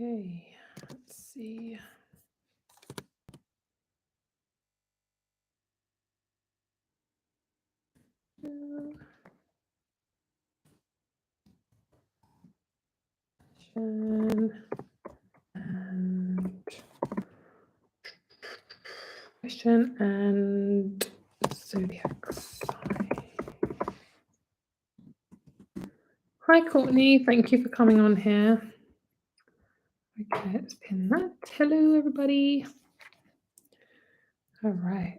Okay, let's see. Question and zodiac sign. Hi Courtney, thank you for coming on here. Okay, let's pin that. Hello everybody. All right.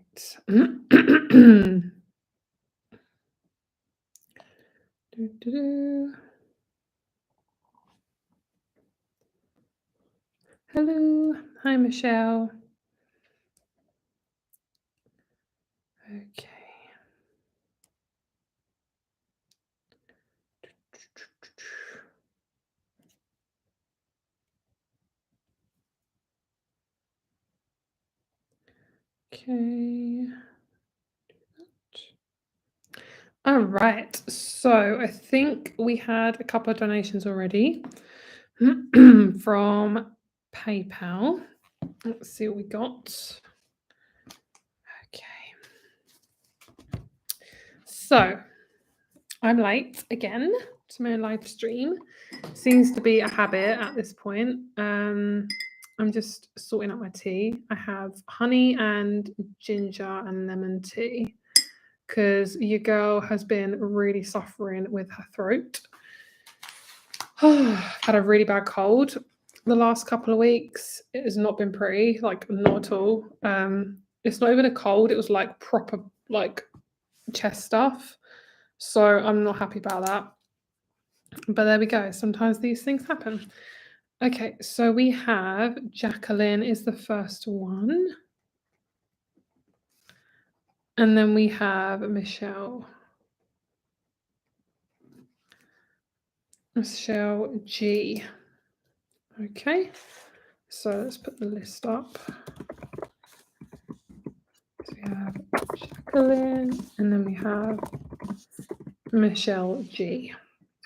Hello. Hi, Michelle. Okay. Okay. All right. So I think we had a couple of donations already from PayPal. Let's see what we got. Okay. So I'm late again to my live stream. Seems to be a habit at this point. I'm just sorting out my tea. I have honey and ginger and lemon tea because your girl has been really suffering with her throat. Had a really bad cold the last couple of weeks. It has not been pretty, like not at all. It's not even a cold. It was like proper like chest stuff. So I'm not happy about that. But there we go. Sometimes these things happen. Okay, so we have Jacqueline is the first one. And then we have Michelle. Michelle G. Okay, so let's put the list up. So we have Jacqueline, and then we have Michelle G.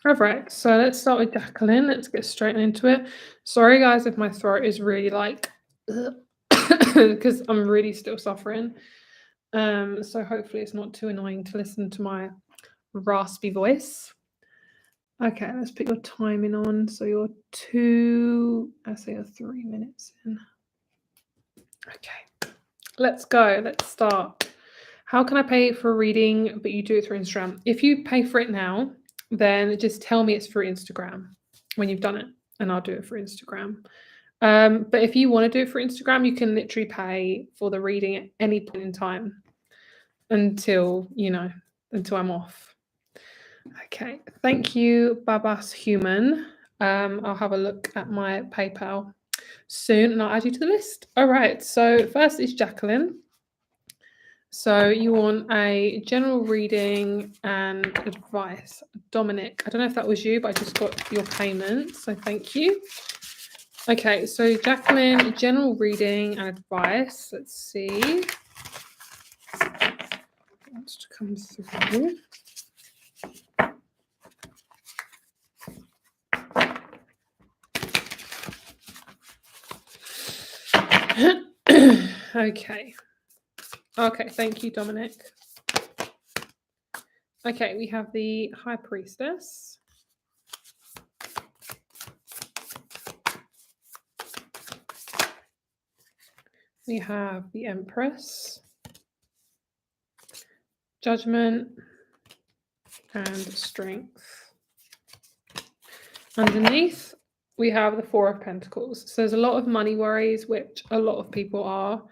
All right, so let's start with Jacqueline. Let's get straight into it. Sorry, guys, if my throat is really like, because I'm really still suffering. So hopefully it's not too annoying to listen to my raspy voice. Okay, let's put your timing on. So you're 3 minutes in. Okay, let's go. Let's start. How can I pay for a reading, but you do it through Instagram? If you pay for it now, then just tell me it's through Instagram when you've done it, and I'll do it for Instagram. But if you want to do it for Instagram, you can literally pay for the reading at any point in time until I'm off. Okay, thank you, Babas Human. I'll have a look at my PayPal soon and I'll add you to the list. All right, so first is Jacqueline. So you want a general reading and advice. Dominique, I don't know if that was you, but I just got your payment, so thank you. Okay, so Jacqueline, general reading and advice. Let's see. Wants to come through. Okay, thank you, Dominic. Okay, we have the High Priestess. We have the Empress, Judgment, and Strength. Underneath, we have the Four of Pentacles. So there's a lot of money worries, which a lot of people are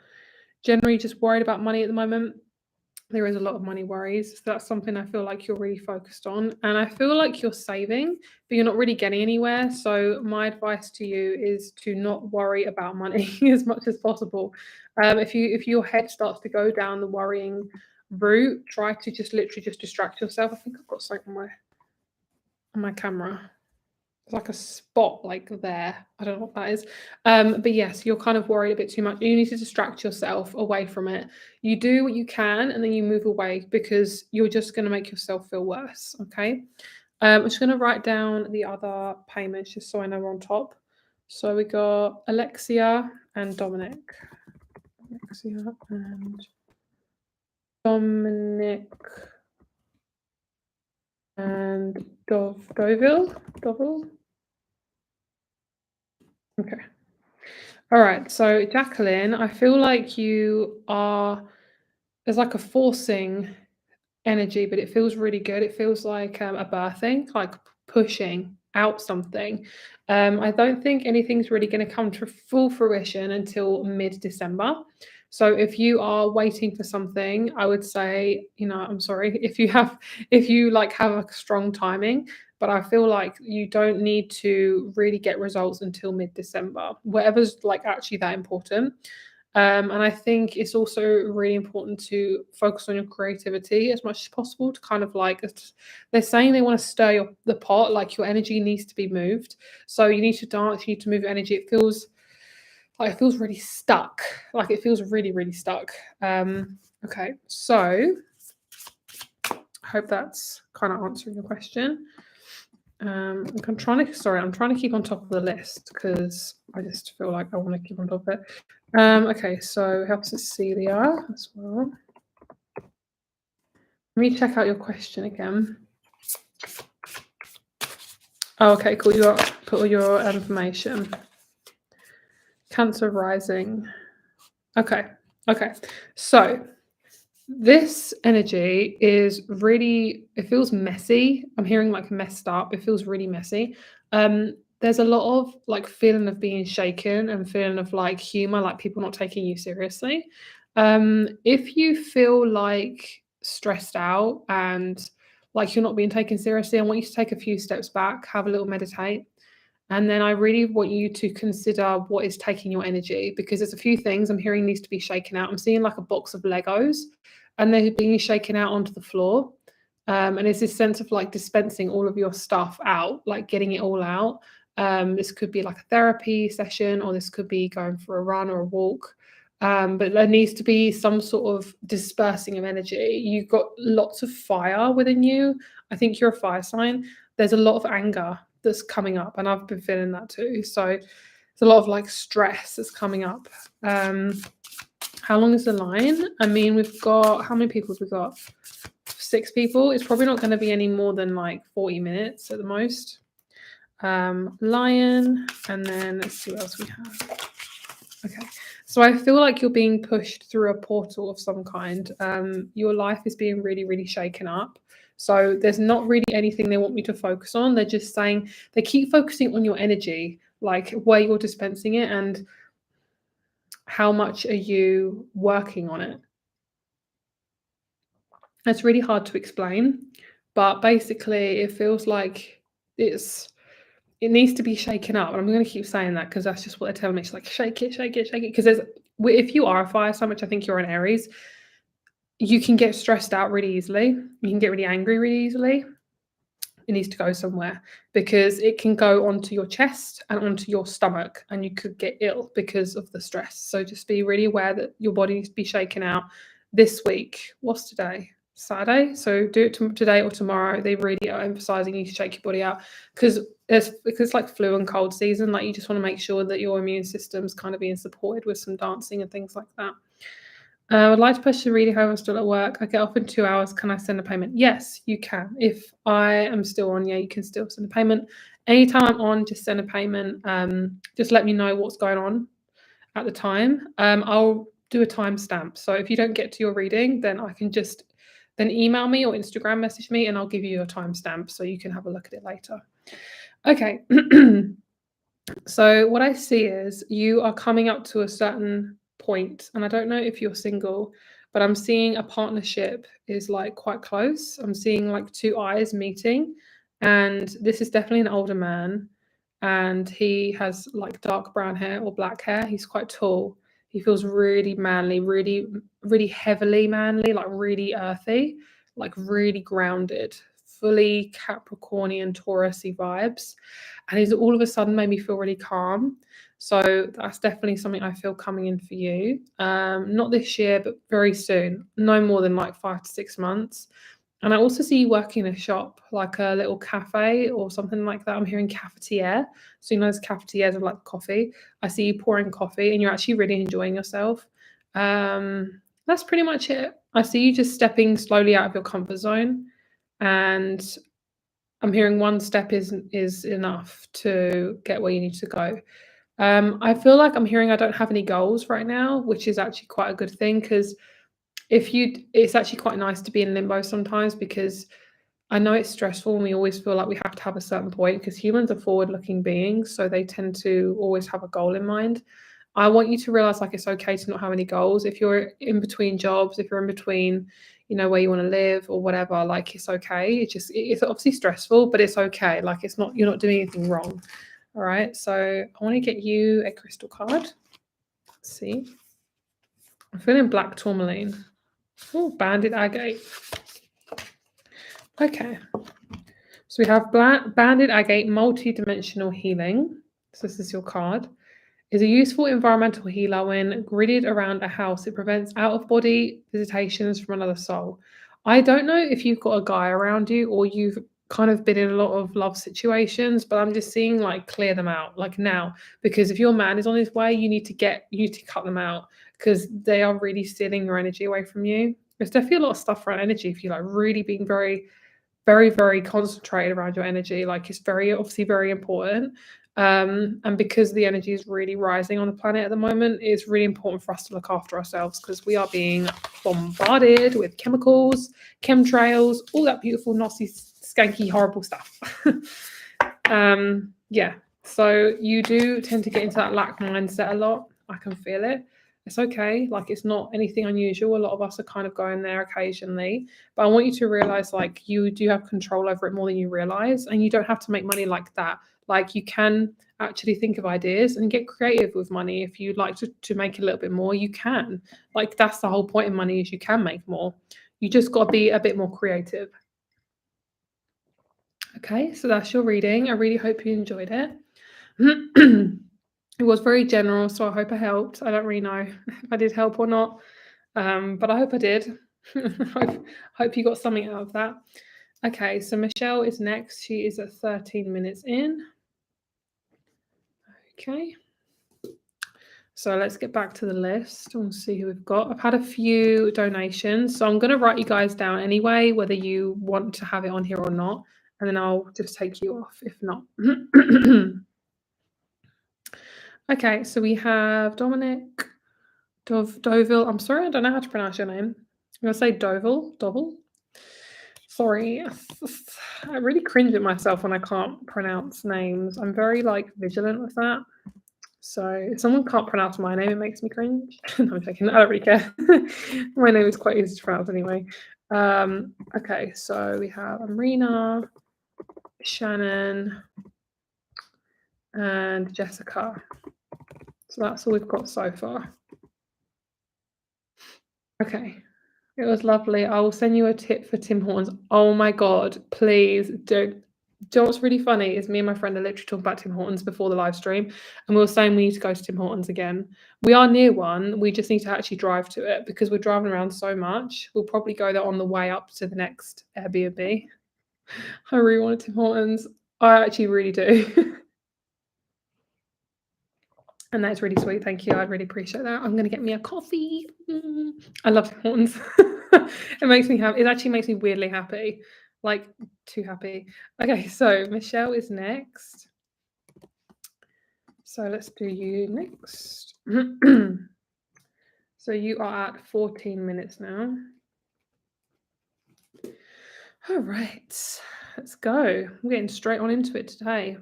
generally just worried about money at the moment. There is a lot of money worries. So that's something I feel like you're really focused on. And I feel like you're saving, but you're not really getting anywhere. So my advice to you is to not worry about money as much as possible. If your head starts to go down the worrying route, try to just literally just distract yourself. I think I've got something on my camera. It's like a spot like there. I don't know what that is. But yes, you're kind of worried a bit too much. You need to distract yourself away from it. You do what you can and then you move away because you're just going to make yourself feel worse. Okay. I'm just going to write down the other payments just so I know we're on top. So we got Alexia and Dominique. Alexia and Dominique and Doil. Okay. All right. So Jacqueline, I feel like there's like a forcing energy, but it feels really good. It feels like a birthing, like pushing out something. I don't think anything's really going to come to full fruition until mid-December. So if you are waiting for something, I would say, I'm sorry if you like have a strong timing, but I feel like you don't need to really get results until mid-December, whatever's like actually that important. And I think it's also really important to focus on your creativity as much as possible to kind of like, they're saying they want to stir the pot, like your energy needs to be moved. So you need to dance, you need to move your energy. It feels really stuck. Like it feels really, really stuck. Okay, so I hope that's kind of answering your question. I'm trying to keep on top of the list because I just feel like I want to keep on top of it. Okay, so helps us Cilia as well. Let me check out your question again. Oh, okay, cool. You put all your information. Cancer rising. Okay. So this energy is really, it feels messy. I'm hearing like messed up. It feels really messy. There's a lot of like feeling of being shaken and feeling of like humor, like people not taking you seriously. If you feel like stressed out and like you're not being taken seriously, I want you to take a few steps back, have a little meditate. And then I really want you to consider what is taking your energy because there's a few things I'm hearing needs to be shaken out. I'm seeing like a box of Legos and they're being shaken out onto the floor. And it's this sense of like dispensing all of your stuff out, like getting it all out. This could be like a therapy session or this could be going for a run or a walk. But there needs to be some sort of dispersing of energy. You've got lots of fire within you. I think you're a fire sign. There's a lot of anger that's coming up, and I've been feeling that too. So it's a lot of like stress that's coming up. How long is the line? I mean, we've got, how many people have we got? 6 people. It's probably not going to be any more than like 40 minutes at the most. Lion, and then let's see what else we have. Okay, so I feel like you're being pushed through a portal of some kind. Your life is being really, really shaken up. So there's not really anything they want me to focus on. They're just saying they keep focusing on your energy, like where you're dispensing it and how much are you working on it. It's really hard to explain, but basically it feels like it needs to be shaken up. And I'm going to keep saying that because that's just what they're telling me. It's like shake it. Because if you are a fire sign, which I think you're an Aries, you can get stressed out really easily. You can get really angry really easily. It needs to go somewhere because it can go onto your chest and onto your stomach and you could get ill because of the stress. So just be really aware that your body needs to be shaken out this week. What's today? Saturday. So do it today or tomorrow. They really are emphasizing you to shake your body out because it's like flu and cold season. Like you just want to make sure that your immune system's kind of being supported with some dancing and things like that. I would like to push the reading home. I'm still at work. I get off in 2 hours. Can I send a payment? Yes, you can. If I am still on, yeah, you can still send a payment. Anytime I'm on, just send a payment. Just let me know what's going on at the time. I'll do a timestamp. So if you don't get to your reading, then I can just then email me or Instagram message me and I'll give you a timestamp so you can have a look at it later. Okay. So what I see is you are coming up to a certain point, and I don't know if you're single, but I'm seeing a partnership is like quite close. I'm seeing like 2 eyes meeting, and this is definitely an older man, and he has like dark brown hair or black hair. He's quite tall. He feels really manly, really, really heavily manly, like really earthy, like really grounded, fully Capricornian, Taurusy vibes. And he's all of a sudden made me feel really calm. So that's definitely something I feel coming in for you. Not this year, but very soon. No more than like 5 to 6 months. And I also see you working in a shop, like a little cafe or something like that. I'm hearing cafetiere. So you know those cafetières of like coffee. I see you pouring coffee and you're actually really enjoying yourself. That's pretty much it. I see you just stepping slowly out of your comfort zone. And I'm hearing one step is enough to get where you need to go. I feel like I'm hearing I don't have any goals right now, which is actually quite a good thing because it's actually quite nice to be in limbo sometimes because I know it's stressful and we always feel like we have to have a certain point because humans are forward-looking beings, so they tend to always have a goal in mind. I want you to realize like it's okay to not have any goals. If you're in between jobs, if you're in between, where you want to live or whatever, like it's okay. It's obviously stressful, but it's okay. Like it's not you're not doing anything wrong. All right. So I want to get you a crystal card. Let's see. I'm feeling black tourmaline. Oh, banded agate. Okay. So we have banded agate multi-dimensional healing. So this is your card. Is a useful environmental healer when gridded around a house. It prevents out-of-body visitations from another soul. I don't know if you've got a guy around you or you've kind of been in a lot of love situations, but I'm just seeing like clear them out like now because if your man is on his way, you need to cut them out because they are really stealing your energy away from you. There's definitely a lot of stuff around energy if you like really being very very, very concentrated around your energy. Like it's obviously very important. And because the energy is really rising on the planet at the moment, it's really important for us to look after ourselves because we are being bombarded with chemicals, chemtrails, all that beautiful, nasty, skanky, horrible stuff. Yeah. So you do tend to get into that lack mindset a lot. I can feel it. It's okay. Like it's not anything unusual. A lot of us are kind of going there occasionally. But I want you to realize like you do have control over it more than you realize. And you don't have to make money like that. Like you can actually think of ideas and get creative with money. If you'd like to make a little bit more, you can. Like that's the whole point in money is you can make more. You just got to be a bit more creative. Okay, so that's your reading. I really hope you enjoyed it. It was very general, so I hope I helped. I don't really know if I did help or not, but I hope I did. hope you got something out of that. Okay, so Michelle is next. She is at 13 minutes in. Okay. So let's get back to the list and see who we've got. I've had a few donations, so I'm going to write you guys down anyway, whether you want to have it on here or not, and then I'll just take you off if not. Okay, so we have Dominique, Doil. I'm sorry, I don't know how to pronounce your name. I'm going to say Doil. Sorry. I really cringe at myself when I can't pronounce names. I'm very vigilant with that. So if someone can't pronounce my name, it makes me cringe. No, I'm joking. I don't really care. My name is quite easy to pronounce anyway. Okay, so we have Amina, Shannon, and Jessica. So that's all we've got so far. Okay. It was lovely. I will send you a tip for Tim Hortons. Oh my God, please don't. Do you know what's really funny is me and my friend are literally talking about Tim Hortons before the live stream, and we were saying we need to go to Tim Hortons again. We are near one. We just need to actually drive to it because we're driving around so much. We'll probably go there on the way up to the next Airbnb. I really want Tim Hortons. I actually really do. And that's really sweet. Thank you. I'd really appreciate that. I'm going to get me a coffee. I love Tim Hortons. It makes me happy. It actually makes me weirdly happy. Like, too happy. Okay, so Michelle is next. So let's do you next. So you are at 14 minutes now. All right, let's go. I'm getting straight on into it today.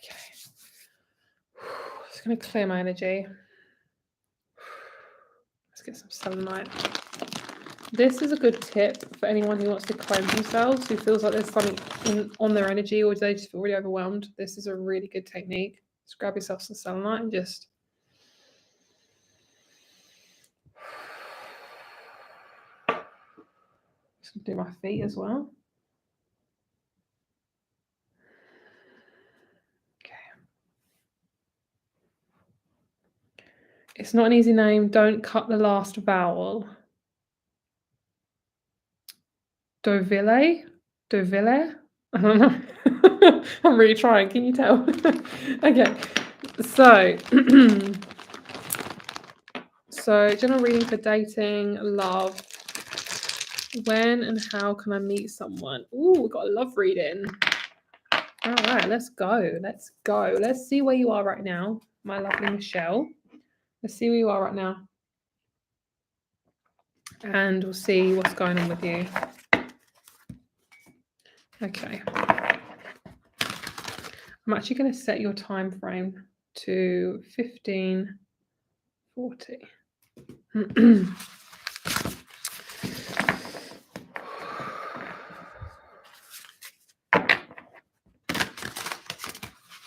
Okay. Just going to clear my energy. Let's get some sunlight. This is a good tip for anyone who wants to cleanse themselves, who feels like there's something on their energy or they just feel really overwhelmed. This is a really good technique. Just grab yourself some sunlight and just do my feet as well. It's not an easy name. Don't cut the last vowel. Dovile? Dovile? I don't know. I'm really trying, can you tell? Okay, so so general reading for dating, love. When and how can I meet someone? Ooh, we got a love reading. All right, let's go. Let's go. Let's see where you are right now, my lovely Michelle. Let's see where you are right now. And we'll see what's going on with you. Okay. I'm actually going to set your time frame to 15:40.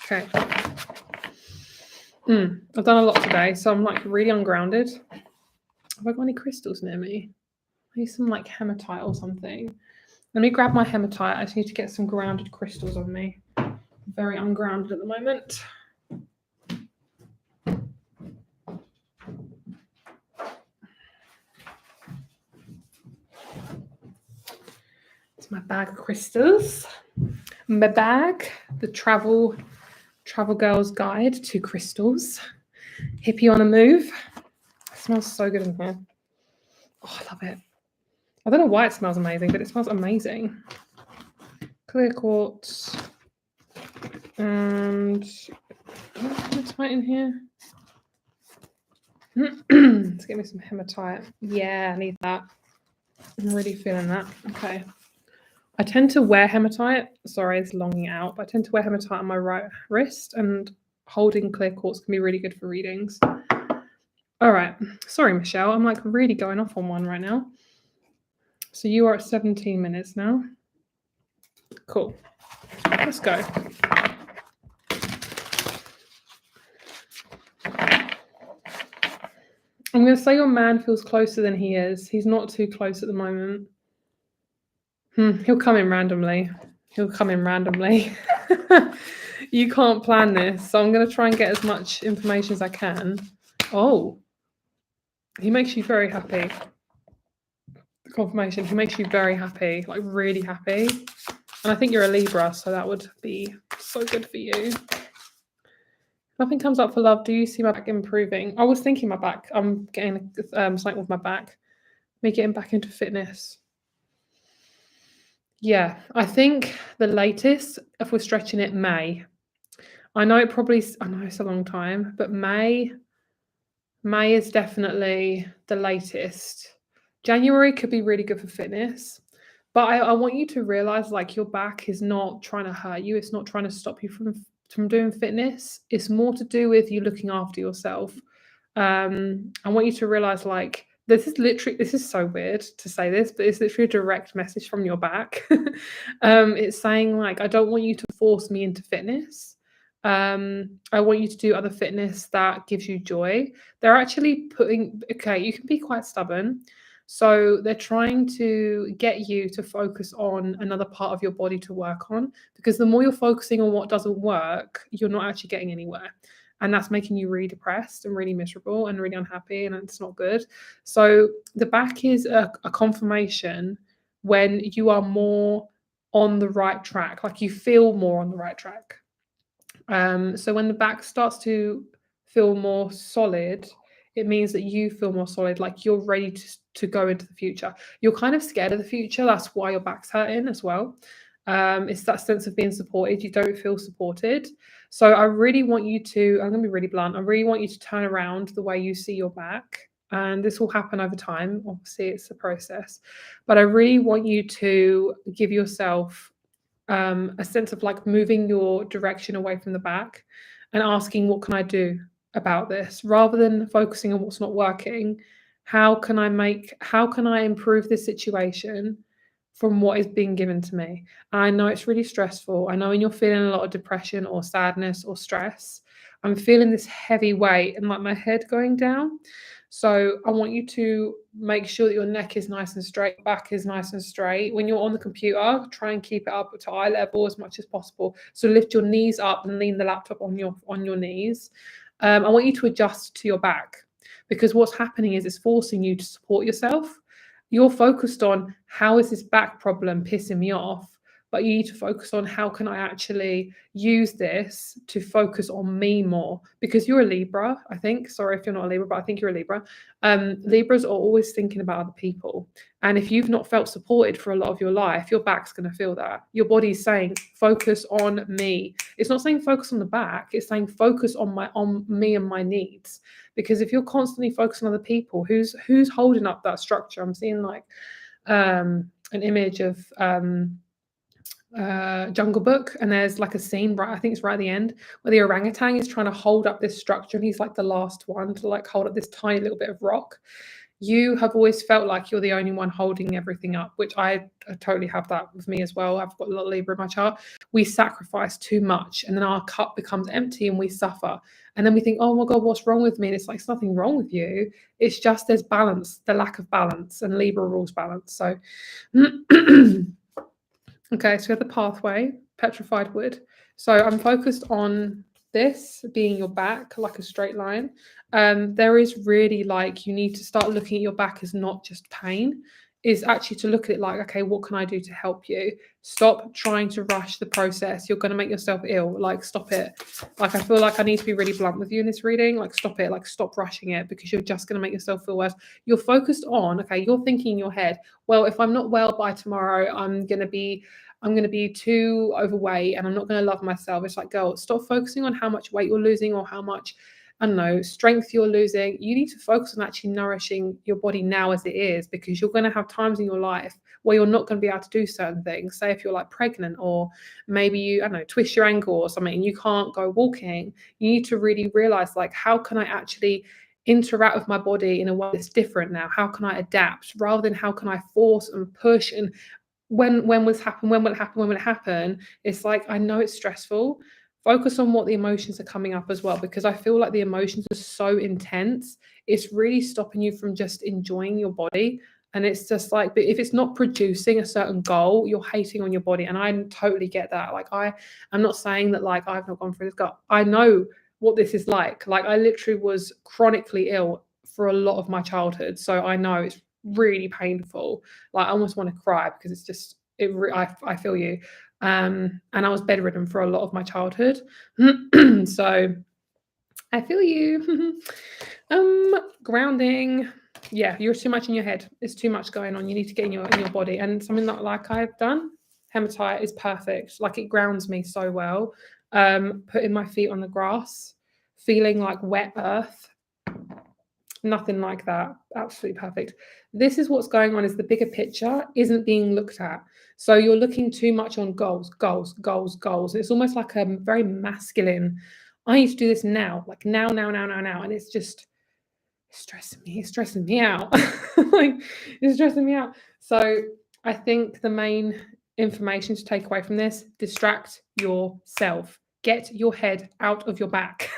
Okay. I've done a lot today, so I'm like really ungrounded. Have I got any crystals near me? I need some like hematite or something. Let me grab my hematite. I just need to get some grounded crystals on me. I'm very ungrounded at the moment. It's my bag of crystals. My bag, the travel girl's guide to crystals. Hippie on a move. It smells so good in here. Oh, I love it. I don't know why it smells amazing, but it smells amazing. Clear quartz. And hematite in here. Let's get me some hematite. Yeah, I need that. I'm really feeling that. Okay. I tend to wear hematite. Sorry, it's longing out, but I tend to wear hematite on my right wrist, and holding clear quartz can be really good for readings. All right. Sorry, Michelle. I'm like really going off on one right now. So you are at 17 minutes now. Cool. Let's go. I'm going to say your man feels closer than he is. He's not too close at the moment. He'll come in randomly. He'll come in randomly. You can't plan this, so I'm going to try and get as much information as I can. Oh, he makes you very happy. The confirmation, he makes you very happy, like really happy. And I think you're a Libra, so that would be so good for you. Nothing comes up for love. Do you see my back improving? I was thinking my back. I'm getting something with my back. Me getting back into fitness. Yeah, I think the latest, if we're stretching it, May. I know it's a long time, but May is definitely the latest. January could be really good for fitness, but I want you to realize like your back is not trying to hurt you. It's not trying to stop you from doing fitness. It's more to do with you looking after yourself. I want you to realize like this is so weird to say this, but it's literally a direct message from your back. It's saying like, I don't want you to force me into fitness. I want you to do other fitness that gives you joy. They're actually okay, you can be quite stubborn. So they're trying to get you to focus on another part of your body to work on, because the more you're focusing on what doesn't work, you're not actually getting anywhere. And that's making you really depressed and really miserable and really unhappy, and it's not good. So the back is a confirmation when you are more on the right track, like you feel more on the right track. So when the back starts to feel more solid, it means that you feel more solid, like you're ready to go into the future. You're kind of scared of the future. That's why your back's hurting as well. It's that sense of being supported. You don't feel supported. So I really want you to, I'm going to be really blunt, I really want you to turn around the way you see your back. And this will happen over time. Obviously, it's a process. But I really want you to give yourself a sense of like moving your direction away from the back and asking, what can I do about this, rather than focusing on what's not working. How can I improve this situation from what is being given to me? I know it's really stressful. I know when you're feeling a lot of depression or sadness or stress, I'm feeling this heavy weight and like my head going down. So I want you to make sure that your neck is nice and straight, back is nice and straight. When you're on the computer, try and keep it up to eye level as much as possible. So lift your knees up and lean the laptop on your knees. I want you to adjust to your back, because what's happening is it's forcing you to support yourself. you're focused on how is this back problem pissing me off, but you need to focus on how can I actually use this to focus on me more, because you're a Libra, I think. Sorry if you're not a Libra, but I think you're a Libra. Libras are always thinking about other people. And if you've not felt supported for a lot of your life, your back's going to feel that. Your body's saying, focus on me. It's not saying focus on the back. It's saying focus on me and my needs. Because if you're constantly focused on other people, who's holding up that structure? I'm seeing like an image of Jungle Book, and there's like a scene right, I think it's right at the end, where the orangutan is trying to hold up this structure, and he's like the last one to like hold up this tiny little bit of rock. You have always felt like you're the only one holding everything up, which I totally have that with me as well. I've got a lot of Libra in my chart. We sacrifice too much, and then our cup becomes empty and we suffer. And then we think, oh my God, what's wrong with me? And it's like, it's nothing wrong with you. It's just there's balance, the lack of balance, and Libra rules balance. So okay, so we have the pathway, petrified wood. So I'm focused on this being your back, like a straight line. There is really like, you need to start looking at your back as not just pain, is actually to look at it like, okay, what can I do to help you? Stop trying to rush the process. You're going to make yourself ill. Like, stop it. Like, I feel like I need to be really blunt with you in this reading. Like, stop it. Like, stop rushing it, because you're just going to make yourself feel worse. You're focused on, okay, you're thinking in your head, well, if I'm not well by tomorrow, I'm going to be too overweight and I'm not going to love myself. It's like, girl, stop focusing on how much weight you're losing or how much, I don't know, strength you're losing. You need to focus on actually nourishing your body now as it is, because you're going to have times in your life where you're not going to be able to do certain things. Say if you're like pregnant, or maybe you, I don't know, twist your ankle or something and you can't go walking. You need to really realize, like, how can I actually interact with my body in a way that's different now? How can I adapt, rather than how can I force and push and when will it happen? It's like, I know it's stressful. Focus on what the emotions are coming up as well, because I feel like the emotions are so intense. It's really stopping you from just enjoying your body. And it's just like, but if it's not producing a certain goal, you're hating on your body. And I totally get that. Like, I'm not saying that like I've not gone through this. I know what this is like. Like, I literally was chronically ill for a lot of my childhood. So I know it's really painful. Like, I almost want to cry, because it's just, I feel you. And I was bedridden for a lot of my childhood. So I feel you. Grounding. Yeah, you're too much in your head. It's too much going on. You need to get in your body. And something that like I've done, hematite is perfect. Like, it grounds me so well. Putting my feet on the grass, feeling like wet earth. Nothing like that. Absolutely perfect. This is what's going on, is the bigger picture isn't being looked at. So you're looking too much on goals. It's almost like a very masculine, I need to do this now, like now. And it's just stressing me out. Like, it's stressing me out. So I think the main information to take away from this, distract yourself. Get your head out of your back.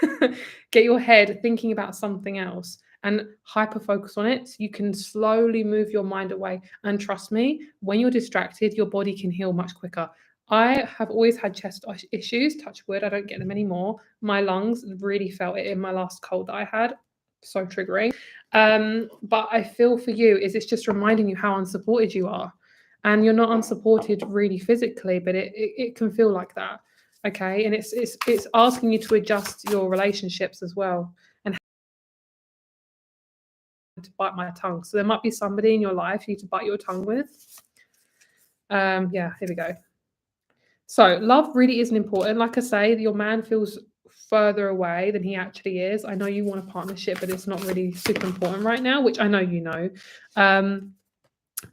Get your head thinking about something else and hyper focus on it. You can slowly move your mind away. And trust me, when you're distracted, your body can heal much quicker. I have always had chest issues, touch wood, I don't get them anymore. My lungs really felt it in my last cold that I had. So triggering. But I feel for you, is it's just reminding you how unsupported you are. And you're not unsupported really physically, but it can feel like that. Okay. And it's asking you to adjust your relationships as well. And to bite my tongue. So there might be somebody in your life you need to bite your tongue with. Yeah, here we go. So love really isn't important. Like I say, your man feels further away than he actually is. I know you want a partnership, but it's not really super important right now, which I know you know.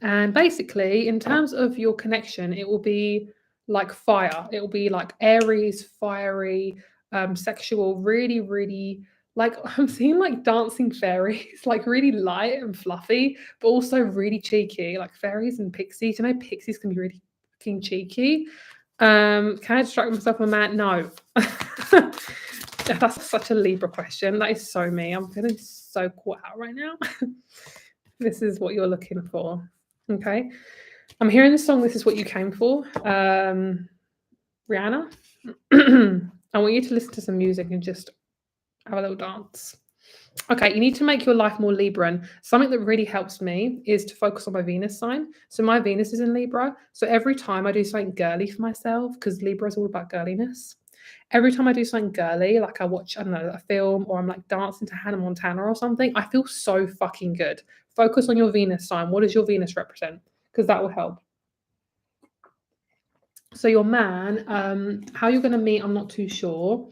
And basically, in terms of your connection, it will be like fire. It will be like Aries, fiery, sexual, really, really, like, I'm seeing like dancing fairies, like really light and fluffy, but also really cheeky, like fairies and pixies. You know, pixies can be really fucking cheeky. Can I distract myself from a man? No. That's such a Libra question. That is so me. I'm feeling so caught out right now. This is what you're looking for. Okay. I'm hearing the song This Is What You Came For. Rihanna. I want you to listen to some music and just have a little dance. Okay, you need to make your life more Libran. Something that really helps me is to focus on my Venus sign. So my Venus is in Libra. So every time I do something girly for myself, because Libra is all about girliness. Every time I do something girly, like I watch, I don't know, a film or I'm like dancing to Hannah Montana or something, I feel so fucking good. Focus on your Venus sign. What does your Venus represent? Because that will help. So your man, how you're going to meet, I'm not too sure.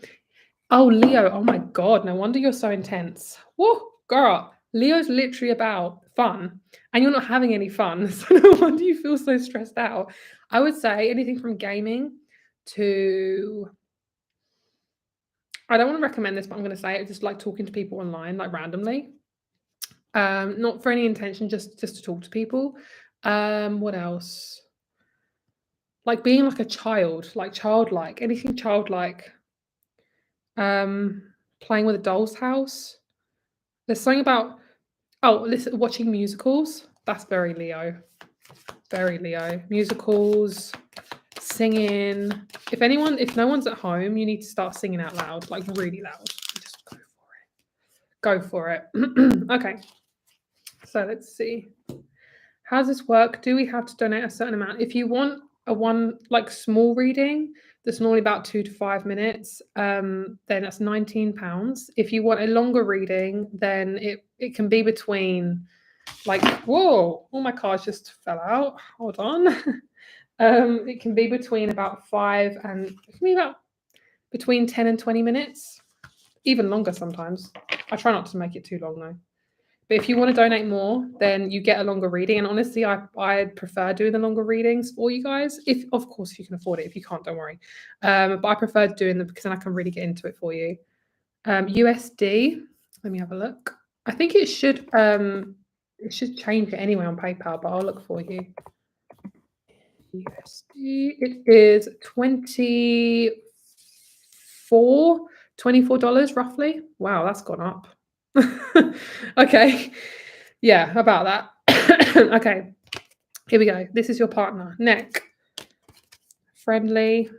Oh, Leo. Oh my God. No wonder you're so intense. Whoa, girl. Leo's literally about fun and you're not having any fun. So no wonder you feel so stressed out. I would say anything from gaming to, I don't want to recommend this, but I'm going to say it, just like talking to people online, like randomly. Not for any intention, just to talk to people. What else? Like being like a child, like childlike, anything childlike. Playing with a doll's house. There's something about listen, watching musicals. That's very Leo. Very Leo. Musicals, singing. If no one's at home, you need to start singing out loud, like really loud. Just go for it. Okay. So let's see. How does this work? Do we have to donate a certain amount? If you want a one like small reading that's normally about 2 to 5 minutes, then that's £19. If you want a longer reading, then it can be between like whoa, all my cards just fell out. Hold on. It can be between about 5 and it can be about between 10 and 20 minutes, even longer sometimes. I try not to make it too long though. But if you want to donate more, then you get a longer reading. And honestly, I prefer doing the longer readings for you guys. If of course you can afford it. If you can't, don't worry. But I prefer doing them because then I can really get into it for you. USD. Let me have a look. I think it should change it anyway on PayPal, but I'll look for you. USD. It is $24 roughly. Wow, that's gone up. Okay. Yeah, about that. Okay. Here we go. This is your partner. Neck. Friendly.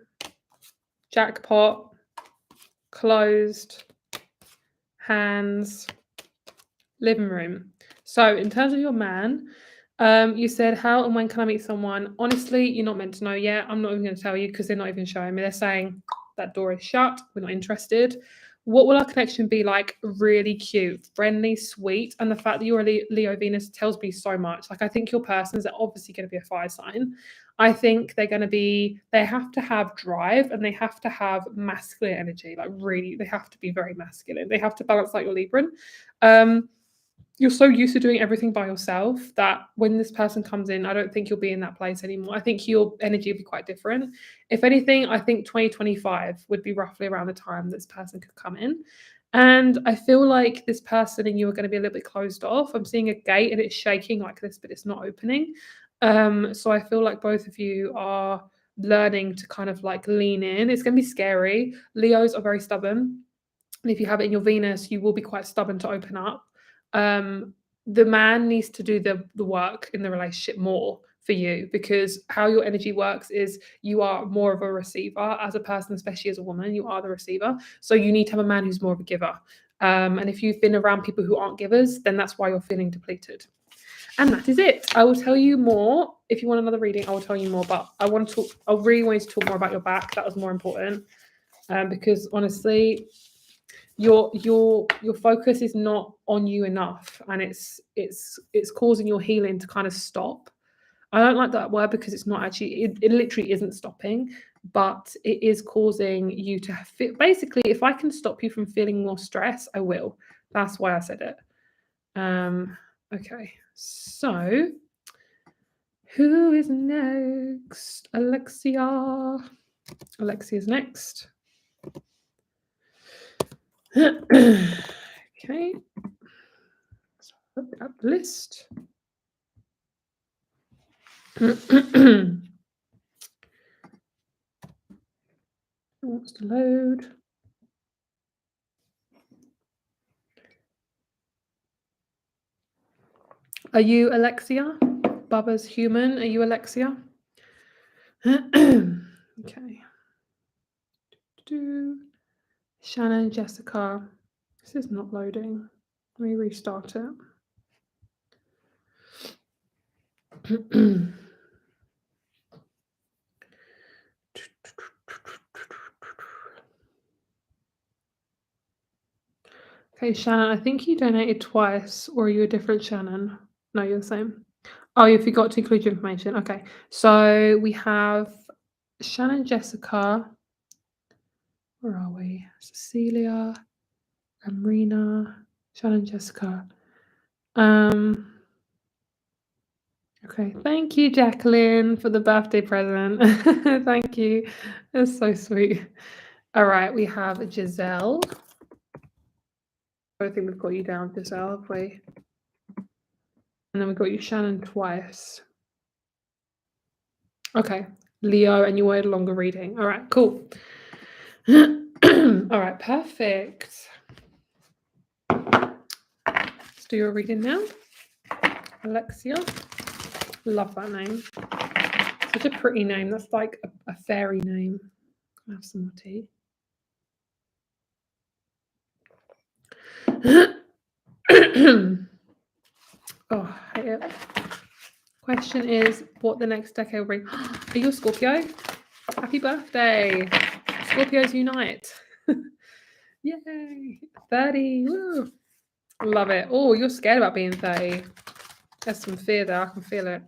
Jackpot. Closed. Hands. Living room. So in terms of your man, you said, how and when can I meet someone? Honestly, you're not meant to know yet. I'm not even going to tell you because they're not even showing me. They're saying that door is shut. We're not interested. What will our connection be like? Really cute, friendly, sweet. And the fact that you're a Leo Venus tells me so much. Like, I think your persons are obviously going to be a fire sign. I think they're going to be, they have to have drive and they have to have masculine energy. Like, really, they have to be very masculine. They have to balance like your Libran. You're so used to doing everything by yourself that when this person comes in, I don't think you'll be in that place anymore. I think your energy will be quite different. If anything, I think 2025 would be roughly around the time this person could come in. And I feel like this person and you are going to be a little bit closed off. I'm seeing a gate and it's shaking like this, but it's not opening. So I feel like both of you are learning to kind of like lean in. It's going to be scary. Leos are very stubborn. And if you have it in your Venus, you will be quite stubborn to open up. The man needs to do the work in the relationship more for you because how your energy works is you are more of a receiver as a person, especially as a woman, you are the receiver. So you need to have a man who's more of a giver. And if you've been around people who aren't givers, then that's why you're feeling depleted. And that is it. I will tell you more. If you want another reading, I will tell you more. But I really want you to talk more about your back. That was more important. Because honestly, your focus is not on you enough and it's causing your healing to kind of stop. I don't like that word because it's not actually it literally isn't stopping, but it is causing you to feel, basically if I can stop you from feeling more stress, I will. That's why I said it. Okay, so who is next? Alexia. Alexia's next. Okay, so look at the list. Wants to load. Are you Alexia? Bubba's human. Are you Alexia? Okay. Shannon, Jessica. This is not loading. Let me restart it. Okay, Shannon, I think you donated twice, or are you a different Shannon? No, you're the same. Oh, you forgot to include your information. Okay, so we have Shannon, Jessica. Where are we? Cilia, Amina, Shannon, Jessica. Okay, thank you, Jacqueline, for the birthday present. Thank you. That's so sweet. All right, we have Jazelle. I think we've got you down, Jazelle, have we? And then we've got you, Shannon, twice. Okay, Leo, and you wanted a longer reading. All right, cool. All right, perfect. Let's do your reading now. Alexia. Love that name. Such a pretty name. That's like a fairy name. I'll have some more tea. Oh, I hate it. Question is, what the next decade will bring? Are you a Scorpio? Happy birthday. Scorpios unite. Yay. 30. Woo. Love it. Oh, you're scared about being 30. There's some fear there. I can feel it.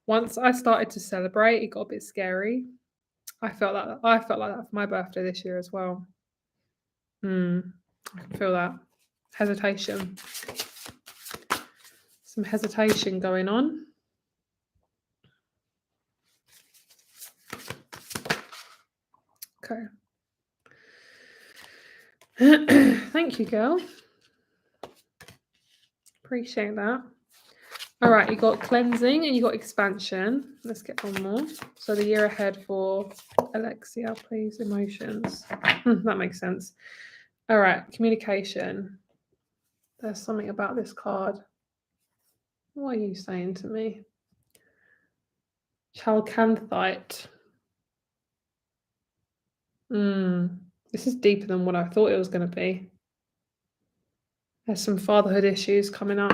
Once I started to celebrate, it got a bit scary. I felt like that for my birthday this year as well. I can feel that. Hesitation. Some hesitation going on. Okay. Thank you, girl. Appreciate that. All right, you got cleansing and you got expansion. Let's get one more. So the year ahead for Alexia, please. Emotions. That makes sense. All right, communication. There's something about this card. What are you saying to me? Chalcanthite. This is deeper than what I thought it was going to be. There's some fatherhood issues coming up.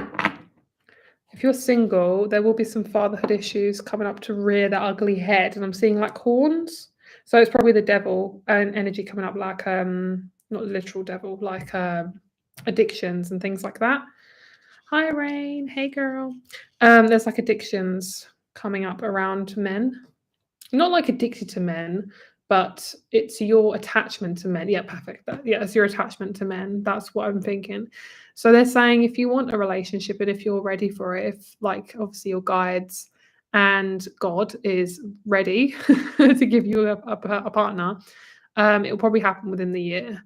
If you're single, there will be some fatherhood issues coming up to rear that ugly head. And I'm seeing like horns. So it's probably the devil and energy coming up, like not literal devil, like addictions and things like that. Hi, Rain. Hey, girl. There's like addictions coming up around men. Not like addicted to men, but it's your attachment to men. Yeah, perfect. Yeah, it's your attachment to men. That's what I'm thinking. So they're saying if you want a relationship and if you're ready for it, if like obviously your guides and God is ready to give you a partner, it'll probably happen within the year.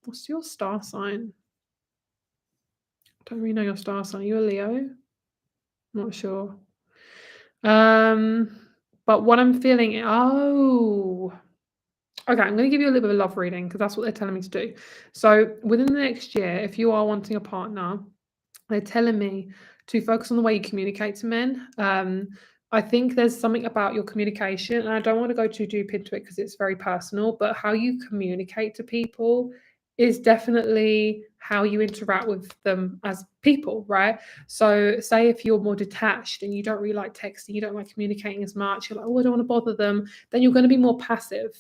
What's your star sign? I don't really know your star sign. Are you a Leo? Not sure. But what I'm feeling, okay, I'm going to give you a little bit of a love reading because that's what they're telling me to do. So within the next year, if you are wanting a partner, they're telling me to focus on the way you communicate to men. I think there's something about your communication, and I don't want to go too deep into it because it's very personal, but how you communicate to people is definitely how you interact with them as people, right? So say if you're more detached and you don't really like texting, you don't like communicating as much, you're like, oh, I don't want to bother them, then you're going to be more passive.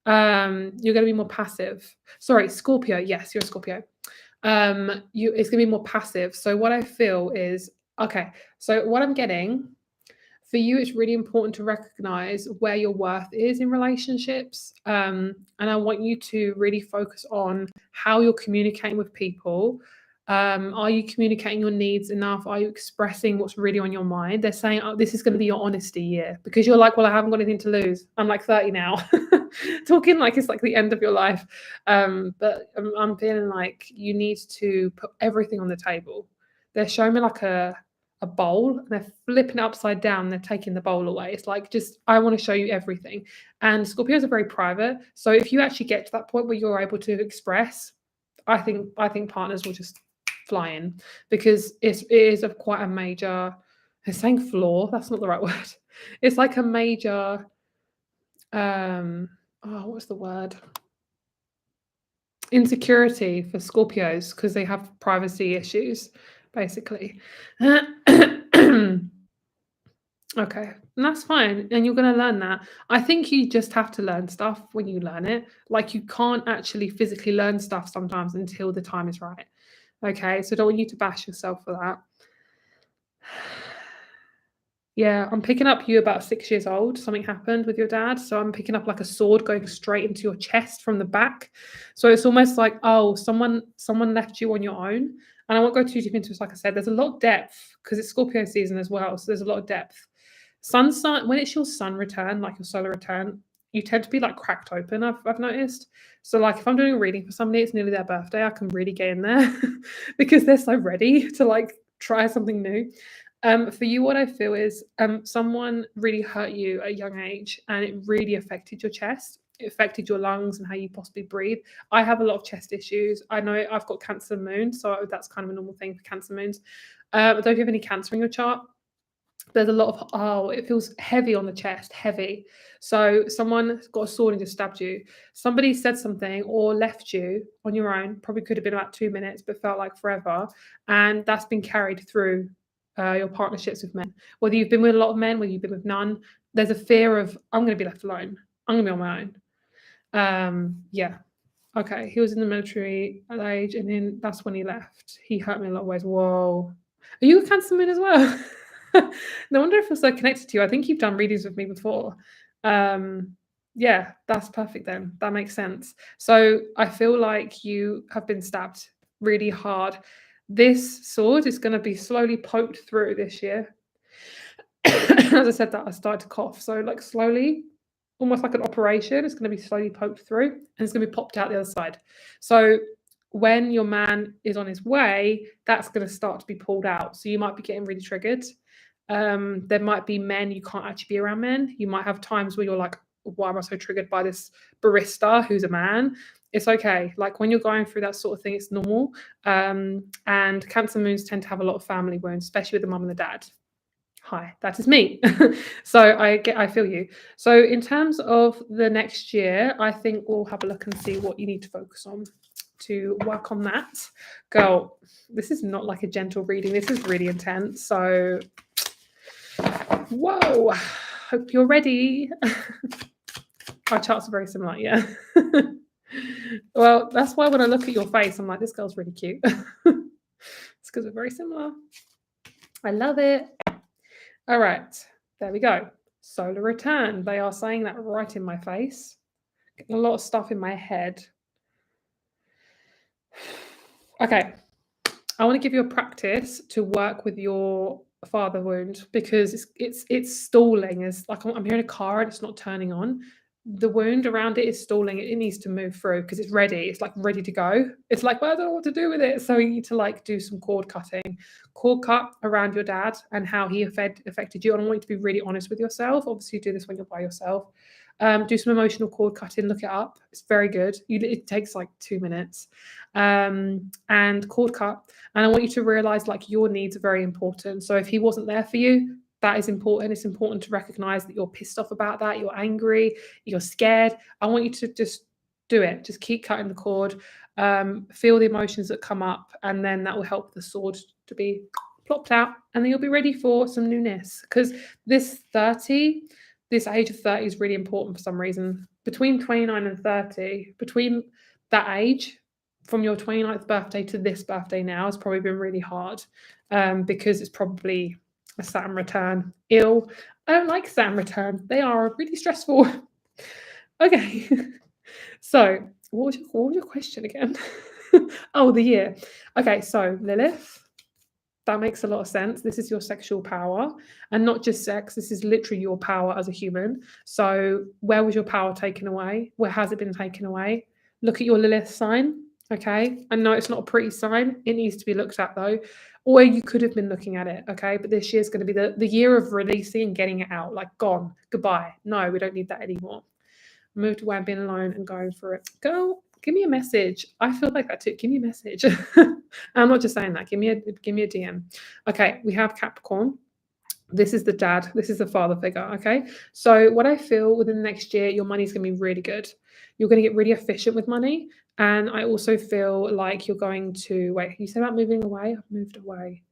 You're going to be more passive. Sorry, Scorpio. Yes, you're a Scorpio. It's going to be more passive. So what I feel is, okay, so what I'm getting for you, it's really important to recognize where your worth is in relationships. And I want you to really focus on how you're communicating with people. Are you communicating your needs enough? Are you expressing what's really on your mind? They're saying, oh, this is going to be your honesty year because you're like, well, I haven't got anything to lose. I'm like 30 now. Talking like it's like the end of your life. But I'm feeling like you need to put everything on the table. They're showing me like a bowl and they're flipping it upside down, they're taking the bowl away. It's like, just, I want to show you everything. And Scorpios are very private. So if you actually get to that point where you're able to express, I think partners will just fly in because it is of quite a major, I'm saying flaw, that's not the right word. It's like a major, what's the word? insecurity for Scorpios because they have privacy issues, basically. Okay, and that's fine, and you're gonna learn that. I think you just have to learn stuff when you learn it. Like, you can't actually physically learn stuff sometimes until the time is right. Okay, so I don't want you to bash yourself for that. Yeah, I'm picking up you about 6 years old, something happened with your dad, so I'm picking up like a sword going straight into your chest from the back. So it's almost like, oh, someone left you on your own. And I won't go too deep into this, like I said, there's a lot of depth because it's Scorpio season as well, so there's a lot of depth. Sun sign when it's your sun return, like your solar return, you tend to be like cracked open, I've noticed. So like if I'm doing a reading for somebody, it's nearly their birthday, I can really get in there because they're so ready to like try something new. For you, what I feel is someone really hurt you at a young age and it really affected your chest. It affected your lungs and how you possibly breathe. I have a lot of chest issues. I know I've got Cancer moon, so that's kind of a normal thing for Cancer moons. I don't know if you have any Cancer in your chart. There's a lot of, oh, it feels heavy on the chest, heavy. So someone got a sword and just stabbed you. Somebody said something or left you on your own, probably could have been about 2 minutes, but felt like forever. And that's been carried through your partnerships with men. Whether you've been with a lot of men, whether you've been with none, there's a fear of, I'm going to be left alone. I'm going to be on my own. Yeah. Okay. He was in the military at that age, and then that's when he left. He hurt me in a lot of ways. Whoa. Are you a Cancer moon as well? No wonder if I'm so connected to you. I think you've done readings with me before. Yeah, that's perfect then. That makes sense. So I feel like you have been stabbed really hard. This sword is going to be slowly poked through this year. As I said that, I started to cough. So like slowly, almost like an operation, it's going to be slowly poked through and it's going to be popped out the other side. So when your man is on his way, that's going to start to be pulled out. So you might be getting really triggered. There might be men, you can't actually be around men. You might have times where you're like, why am I so triggered by this barista who's a man? It's okay. Like when you're going through that sort of thing, it's normal. And Cancer moons tend to have a lot of family wounds, especially with the mum and the dad. Hi, that is me. So I feel you. So in terms of the next year, I think we'll have a look and see what you need to focus on to work on that. Girl, this is not like a gentle reading. This is really intense. So whoa, hope you're ready. Our charts are very similar, yeah. Well, that's why when I look at your face, I'm like, this girl's really cute. It's because we're very similar. I love it. All right, there we go. Solar return. They are saying that right in my face. Getting a lot of stuff in my head. Okay, I want to give you a practice to work with your father wound because it's stalling. It's like I'm hearing a car and it's not turning on. The wound around it is stalling. It needs to move through because it's ready. It's like ready to go. It's like, well, I don't know what to do with it. So you need to like do some cord cutting. Cord cut around your dad and how he affected you. And I want you to be really honest with yourself. Obviously, do this when you're by yourself. Do some emotional cord cutting. Look it up. It's very good. It takes like 2 minutes. And cord cut. And I want you to realize like your needs are very important. So if he wasn't there for you, that is important. It's important to recognize that you're pissed off about that. You're angry. You're scared. I want you to just do it. Just keep cutting the cord. Feel the emotions that come up, and then that will help the sword to be plopped out, and then you'll be ready for some newness. Because this age of 30 is really important for some reason. Between 29 and 30, between that age, from your 29th birthday to this birthday now, has probably been really hard because it's probably a Saturn return. I don't like Saturn return. They are really stressful. Okay. So what was your question again? Oh, the year. Okay, so Lilith, that makes a lot of sense. This is your sexual power, and not just sex. This is literally your power as a human. So where was your power taken away? Where has it been taken away? Look at your Lilith sign. Okay, I know it's not a pretty sign. It needs to be looked at though, or you could have been looking at it. Okay, but this year is going to be the year of releasing and getting it out. Like gone, goodbye. No, we don't need that anymore. Moved away and being alone and going for it. Girl, give me a message. I feel like that too. Give me a message. I'm not just saying that. Give me a DM. Okay, we have Capricorn. This is the dad. This is the father figure. Okay. So what I feel within the next year, your money's going to be really good. You're going to get really efficient with money. And I also feel like you're going to wait. You said about moving away. I've moved away.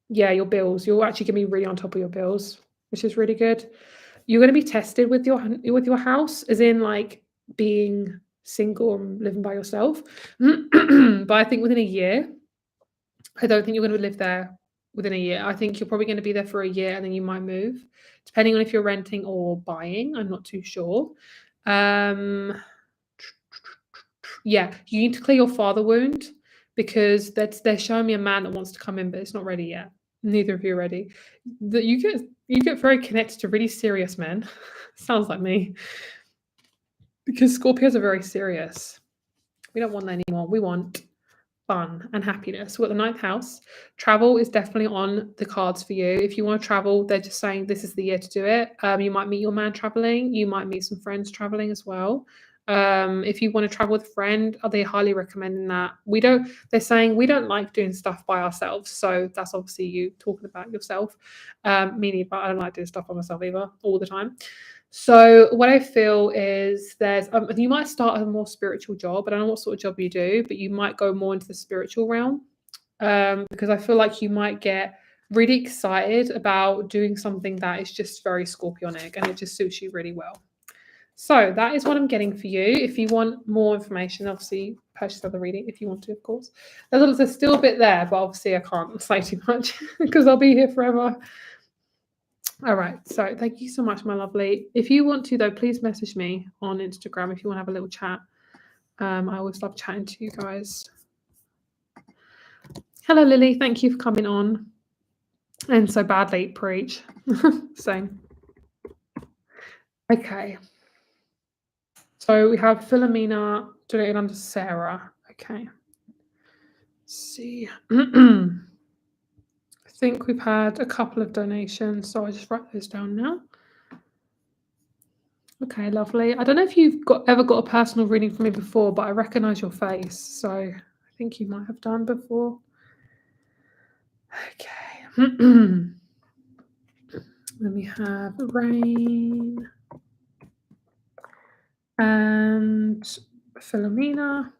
Yeah, your bills. You're actually going to be really on top of your bills, which is really good. You're going to be tested with your house, as in like being single and living by yourself. But I think within a year, I don't think you're going to live there within a year. I think you're probably going to be there for a year and then you might move, depending on if you're renting or buying. I'm not too sure. Um, yeah, you need to clear your father wound because they're showing me a man that wants to come in, but it's not ready yet. Neither of you are ready. You get very connected to really serious men. Sounds like me. Because Scorpios are very serious. We don't want that anymore. We want fun and happiness. We've got the ninth house. Travel is definitely on the cards for you. If you want to travel, they're just saying this is the year to do it. You might meet your man traveling. You might meet some friends traveling as well. If you want to travel with a friend, are they highly recommending that? They're saying we don't like doing stuff by ourselves. So that's obviously you talking about yourself. Me neither. I don't like doing stuff by myself either all the time. So what I feel is you might start a more spiritual job. I don't know what sort of job you do, but you might go more into the spiritual realm because I feel like you might get really excited about doing something that is just very scorpionic and it just suits you really well. So that is what I'm getting for you. If you want more information, obviously purchase another reading if you want to, of course. There's still a bit there, but obviously I can't say too much because I'll be here forever. All right. So thank you so much, my lovely. If you want to, though, please message me on Instagram if you want to have a little chat. I always love chatting to you guys. Hello, Lily. Thank you for coming on. And so badly, preach. Same. Okay. So we have Filamina donated under Sarah. Okay. Let's see. I think we've had a couple of donations, so I'll just write those down now. Okay, lovely. I don't know if you've ever got a personal reading from me before, but I recognise your face, so I think you might have done before. Okay. Then we have Rain and Filamina.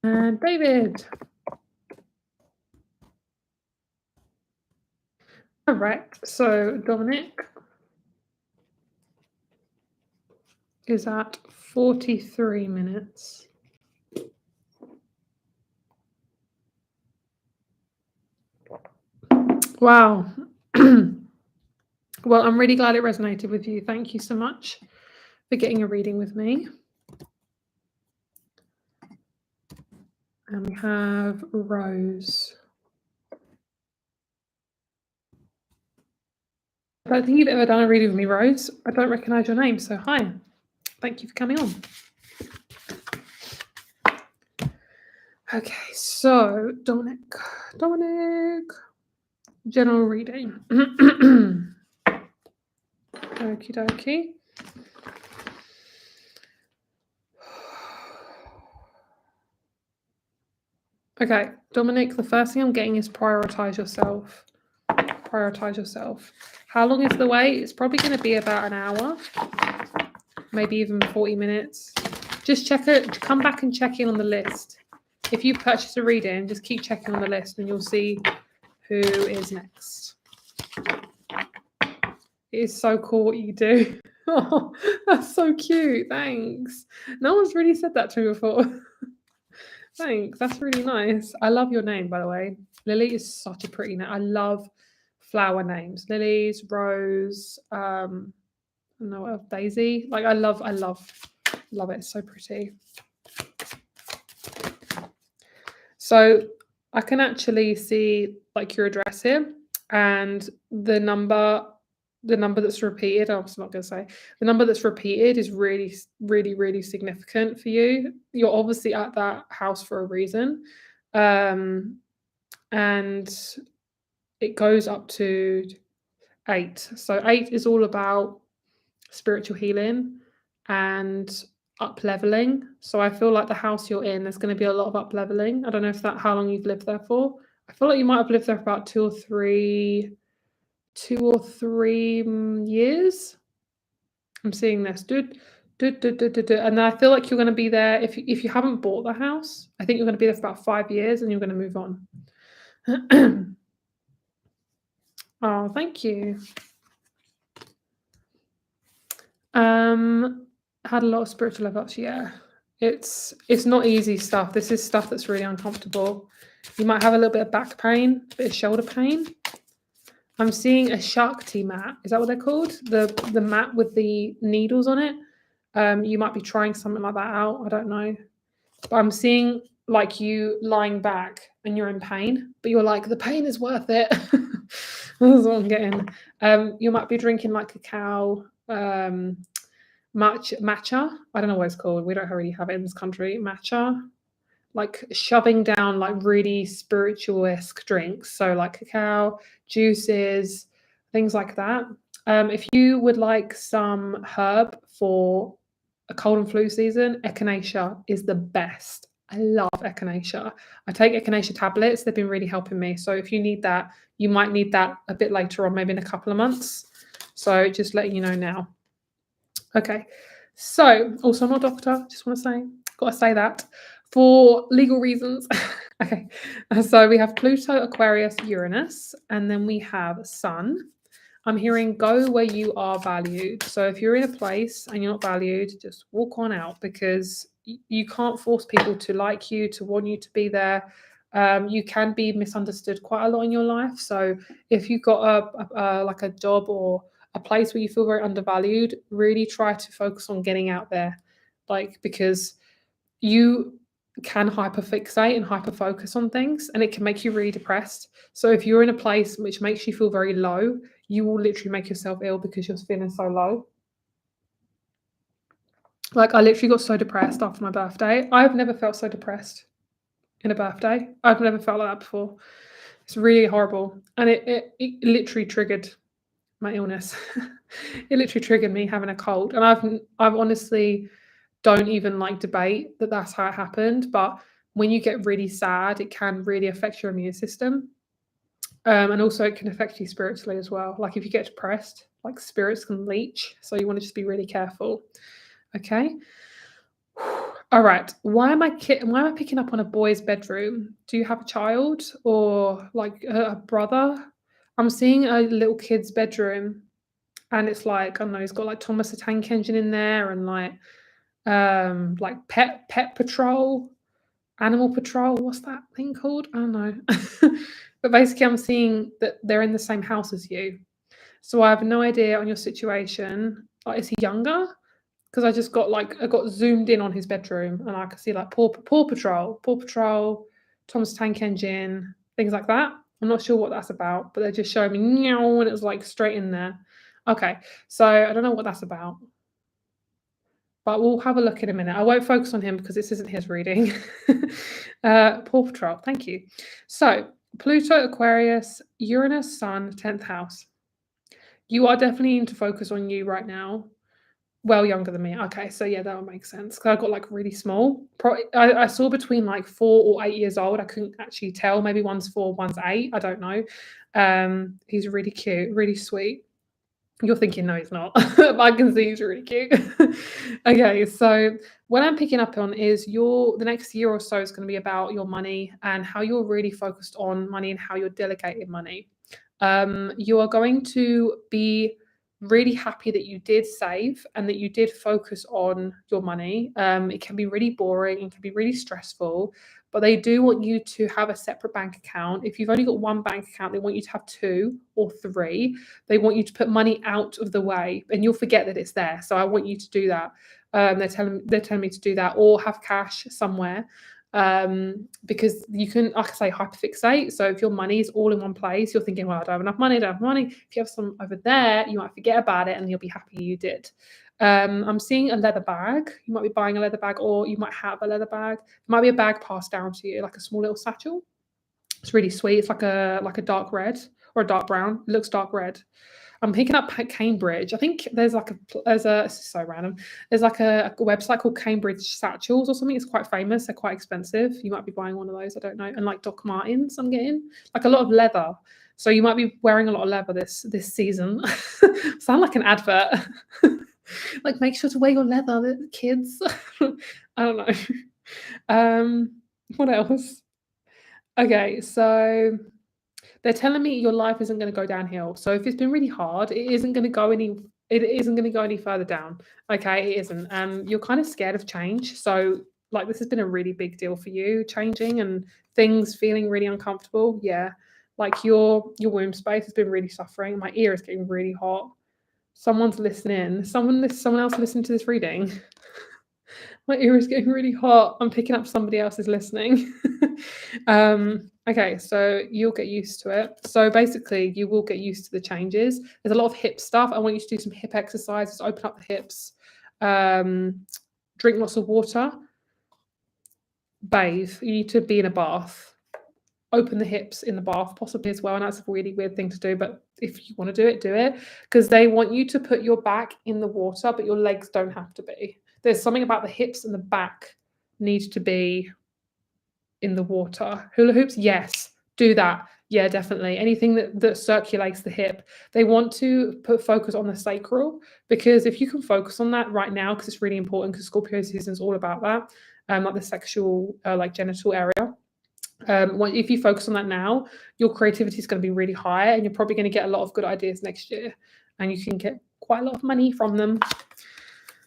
And David. All right, so Dominique is at 43 minutes. Wow. Well, I'm really glad it resonated with you. Thank you so much for getting a reading with me. And we have Rose. I don't think you've ever done a reading with me, Rose. I don't recognise your name, so hi. Thank you for coming on. Okay, so Dominic, general reading. Okie dokie. Okay, Dominic, the first thing I'm getting is prioritize yourself. Prioritize yourself. How long is the wait? It's probably going to be about an hour, maybe even 40 minutes. Just check it. Come back and check in on the list. If you purchase a reading, just keep checking on the list and you'll see who is next. It is so cool what you do. Oh, that's so cute. Thanks. No one's really said that to me before. Thanks. That's really nice. I love your name, by the way. Lily is such a pretty name. I love flower names. Lilies, Rose, no, Daisy. Like I love it. It's so pretty. So I can actually see like your address here and the number that's repeated. I'm not going to say the number that's repeated is really, really, really significant for you. You're obviously at that house for a reason. And it goes up to 8. So 8 is all about spiritual healing and up leveling. So I feel like the house you're in, there's going to be a lot of up leveling. I don't know if that how long you've lived there for. I feel like you might have lived there for about 2 or 3 years. I'm seeing this. And then I feel like you're going to be there if you haven't bought the house. I think you're going to be there for about 5 years, and you're going to move on. Oh, thank you. Had a lot of spiritual level ups. Yeah, it's not easy stuff. This is stuff that's really uncomfortable. You might have a little bit of back pain, a bit of shoulder pain. I'm seeing a Shakti mat. Is that what they're called? The mat with the needles on it. You might be trying something like that out. I don't know. But I'm seeing like you lying back and you're in pain, but you're like, the pain is worth it. That's what I'm getting. You might be drinking like cacao, matcha. I don't know what it's called. We don't really have it in this country. Matcha, like shoving down like really spiritual-esque drinks. So like cacao, juices, things like that. If you would like some herb for a cold and flu season, echinacea is the best. I love echinacea. I take echinacea tablets. They've been really helping me. So if you need that, you might need that a bit later on, maybe in a couple of months. So just letting you know now. Okay. So also I'm not a doctor. Just want to say, got to say that for legal reasons. Okay. So we have Pluto, Aquarius, Uranus, and then we have Sun. I'm hearing go where you are valued. So if you're in a place and you're not valued, just walk on out, because you can't force people to like you, to want you to be there. You can be misunderstood quite a lot in your life. So if you've got like a job or a place where you feel very undervalued, really try to focus on getting out there, like, because you can hyperfixate and hyperfocus on things, and it can make you really depressed. So if you're in a place which makes you feel very low, you will literally make yourself ill because you're feeling so low. Like, I literally got so depressed after my birthday. I've never felt so depressed in a birthday. I've never felt like that before. It's really horrible. And it literally triggered my illness. It literally triggered me having a cold. And I've honestly don't even like debate that that's how it happened. But when you get really sad, it can really affect your immune system. And also it can affect you spiritually as well. Like if you get depressed, like spirits can leach. So you want to just be really careful. Okay. All right. Why am I picking up on a boy's bedroom? Do you have a child or like a brother? I'm seeing a little kid's bedroom, and it's like, I don't know, he's got like Thomas the Tank Engine in there, and like pet patrol, animal patrol, what's that thing called? I don't know. But basically I'm seeing that they're in the same house as you. So I have no idea on your situation. Like, is he younger? Because I got zoomed in on his bedroom, and I could see like Paw Patrol, Thomas Tank Engine, things like that. I'm not sure what that's about, but they're just showing me meow, and it was like straight in there. Okay, so I don't know what that's about, but we'll have a look in a minute. I won't focus on him because this isn't his reading. Paw Patrol, thank you. So Pluto, Aquarius, Uranus, Sun, 10th house. You are definitely need to focus on you right now. Well, younger than me. Okay, so yeah, that would make sense. Because I got like really small. I saw between like 4 or 8 years old. I couldn't actually tell. Maybe one's 4, one's 8. I don't know. He's really cute, really sweet. You're thinking, no, he's not. But I can see he's really cute. Okay, so what I'm picking up on is the next year or so is going to be about your money and how you're really focused on money and how you're delegating money. You are going to be really happy that you did save and that you did focus on your money. It can be really boring and can be really stressful, but they do want you to have a separate bank account. If you've only got one bank account, they want you to have 2 or 3. They want you to put money out of the way, and you'll forget that it's there. So I want you to do that. They're telling me to do that, or have cash somewhere. Because you can, like I say, hyperfixate. So if your money is all in one place, you're thinking, well, I don't have enough money, I don't have money. If you have some over there, you might forget about it and you'll be happy you did. I'm seeing a leather bag. You might be buying a leather bag, or you might have a leather bag. It might be a bag passed down to you, like a small little satchel. It's really sweet. It's like a dark red or a dark brown. It looks dark red. I'm picking up Cambridge. I think there's like it's so random. There's like a website called Cambridge Satchels or something. It's quite famous. They're quite expensive. You might be buying one of those. I don't know. And like Doc Martens, I'm getting like a lot of leather. So you might be wearing a lot of leather this season. Sound like an advert. Like make sure to wear your leather, kids. I don't know. What else? Okay, so they're telling me your life isn't going to go downhill. So if it's been really hard, it isn't going to go any further down. Okay, it isn't. You're kind of scared of change. So like this has been a really big deal for you, changing and things feeling really uncomfortable. Yeah. Like your womb space has been really suffering. My ear is getting really hot. Someone's listening. Someone else listening to this reading. My ear is getting really hot. I'm picking up somebody else's listening. Okay, so you'll get used to it. So basically, you will get used to the changes. There's a lot of hip stuff. I want you to do some hip exercises, open up the hips, drink lots of water, bathe. You need to be in a bath. Open the hips in the bath, possibly as well. And that's a really weird thing to do, but if you want to do it, because they want you to put your back in the water, but your legs don't have to be. There's something about the hips and the back need to be in the water. Hula hoops, yes, do that. Yeah, definitely. Anything that circulates the hip. They want to put focus on the sacral, because if you can focus on that right now, because it's really important, because Scorpio season is all about that, like the sexual, like genital area. If you focus on that now, your creativity is going to be really high, and you're probably going to get a lot of good ideas next year, and you can get quite a lot of money from them.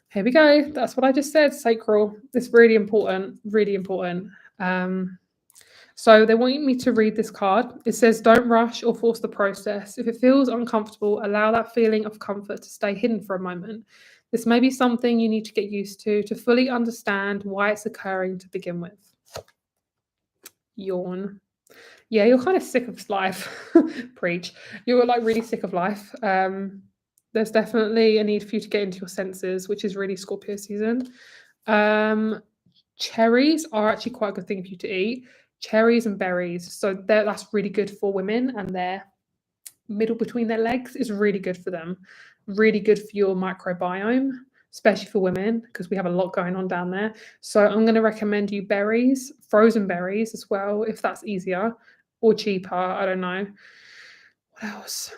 Here we go. That's what I just said. Sacral. It's really important. Really important. So they want me to read this card. It says, don't rush or force the process. If it feels uncomfortable, allow that feeling of comfort to stay hidden for a moment. This may be something you need to get used to fully understand why it's occurring to begin with. Yawn. Yeah, you're kind of sick of life. Preach. You're like really sick of life. There's definitely a need for you to get into your senses, which is really Scorpio season. Cherries are actually quite a good thing for you to eat. Cherries and berries. So that's really good for women, and their middle between their legs is really good for them. Really good for your microbiome, especially for women, because we have a lot going on down there. So I'm going to recommend you berries, frozen berries as well, if that's easier or cheaper. I don't know. What else?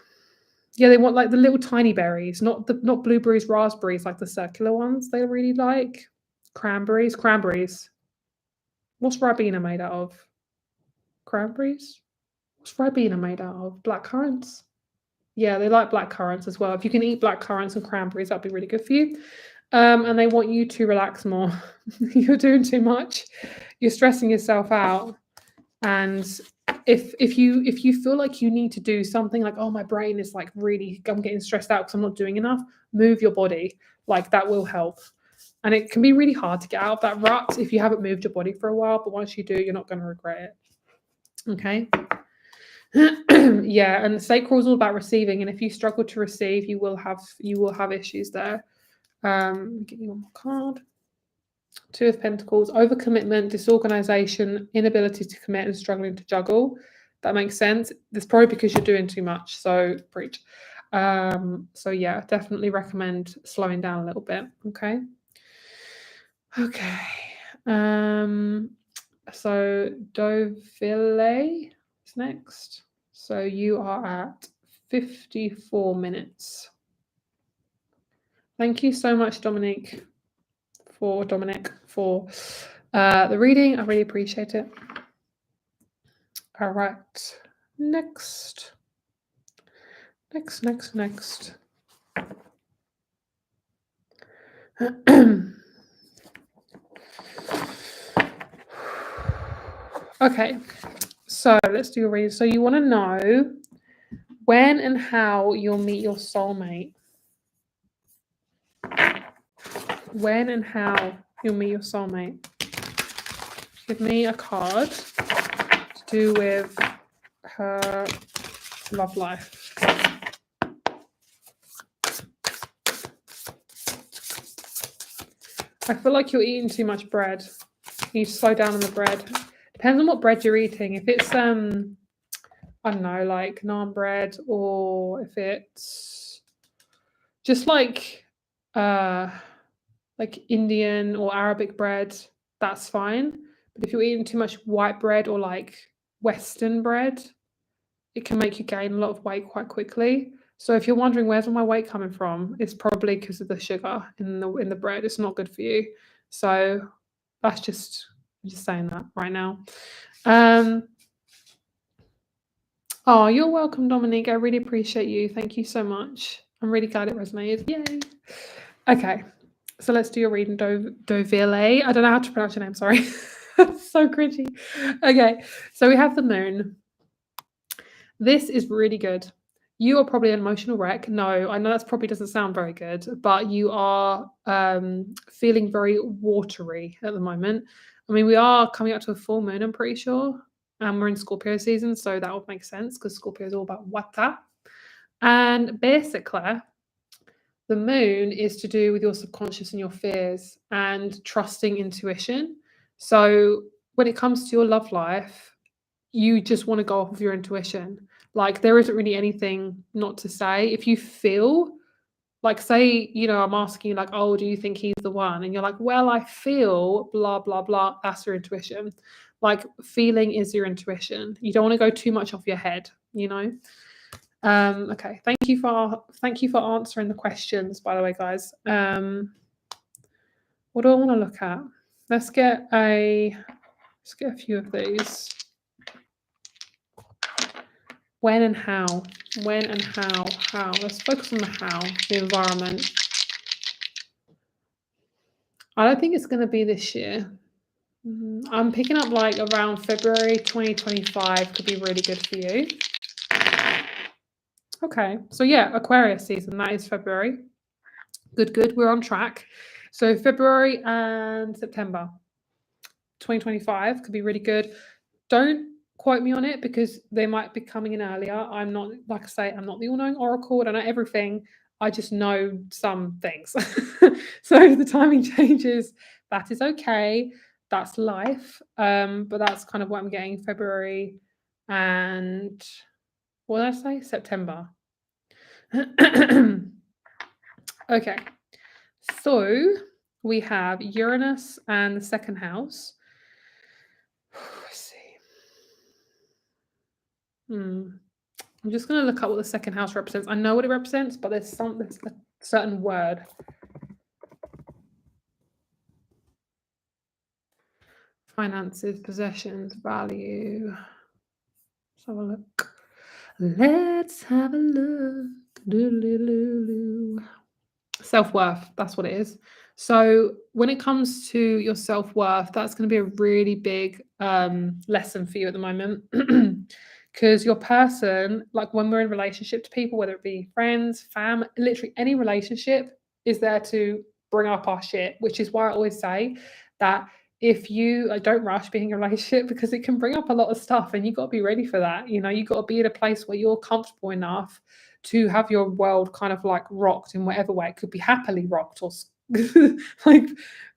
Yeah, they want like the little tiny berries, not blueberries, raspberries, like the circular ones they really like. Cranberries. What's Ribena made out of? Cranberries? What's Ribena made out of? Black currants? Yeah, they like black currants as well. If you can eat black currants and cranberries, that'd be really good for you. And they want you to relax more. You're doing too much. You're stressing yourself out. And if you feel like you need to do something, like, oh, my brain is like really, I'm getting stressed out because I'm not doing enough, move your body. Like that will help. And it can be really hard to get out of that rut if you haven't moved your body for a while, but once you do, you're not going to regret it. Okay. Yeah, and sacral is all about receiving, and if you struggle to receive, you will have issues there. Give you one more card. Two of Pentacles, overcommitment, disorganization, inability to commit, and struggling to juggle. That makes sense. That's probably because you're doing too much. So preach. So yeah, definitely recommend slowing down a little bit. Okay. So Doil is next. So you are at 54 minutes. Thank you so much, Dominique, for the reading. I really appreciate it. All right. Next. Okay, so let's do a reading. So you want to know when and how you'll meet your soulmate. When and how you'll meet your soulmate. Give me a card to do with her love life. I feel like you're eating too much bread. You need to slow down on the bread. Depends on what bread you're eating. If it's I don't know, like naan bread, or if it's Just uh like Indian or Arabic bread, that's fine. But if you're eating too much white bread or like Western bread, it can make you gain a lot of weight quite quickly. So if you're wondering where's all my weight coming from, it's probably because of the sugar in the bread. It's not good for you. So that's just I'm just saying that right now. Um, oh, you're welcome, Dominique. I really appreciate you. Thank you so much. I'm really glad it resonated. Yay. Okay, so let's do your reading, Dovile. I don't know how to pronounce your name, sorry. So cringy. Okay, so we have the moon. This is really good. You are probably an emotional wreck. No, I know that probably doesn't sound very good, but you are feeling very watery at the moment. I mean, we are coming up to a full moon, I'm pretty sure. And we're in Scorpio season, so that would make sense because Scorpio is all about water. And basically, the moon is to do with your subconscious and your fears and trusting intuition. So when it comes to your love life, you just want to go off of your intuition. Like there isn't really anything not to say. If you feel like, say, I'm asking you like, oh, do you think he's the one? And you're like, well, I feel blah, blah, blah. That's your intuition. Like feeling is your intuition. You don't want to go too much off your head, you know? Okay. Thank you for answering the questions, by the way, guys. What do I want to look at? Let's get a few of these. When and how. When and how. How. Let's focus on the how, the environment. I don't think it's going to be this year. I'm picking up like around February 2025 could be really good for you. Okay. So yeah, Aquarius season. That is February. Good. We're on track. So February and September 2025 could be really good. Don't quote me on it because they might be coming in earlier. I'm not, like I say, I'm not the all-knowing oracle. I don't know everything. I just know some things. So if the timing changes, that is okay. That's life. But that's kind of what I'm getting February and what did I say? September. Okay. So we have Uranus and the second house. Let's see. I'm just going to look up what the second house represents. I know what it represents, but there's a certain word. Finances, possessions, value. Let's have a look. Let's have a look. Self-worth, that's what it is. So when it comes to your self-worth, that's going to be a really big lesson for you at the moment. Because your person, like when we're in relationship to people, whether it be friends, fam, literally any relationship is there to bring up our shit, which is why I always say that if you don't rush being in a relationship because it can bring up a lot of stuff and you got to be ready for that. You got to be in a place where you're comfortable enough to have your world kind of like rocked in whatever way. It could be happily rocked or like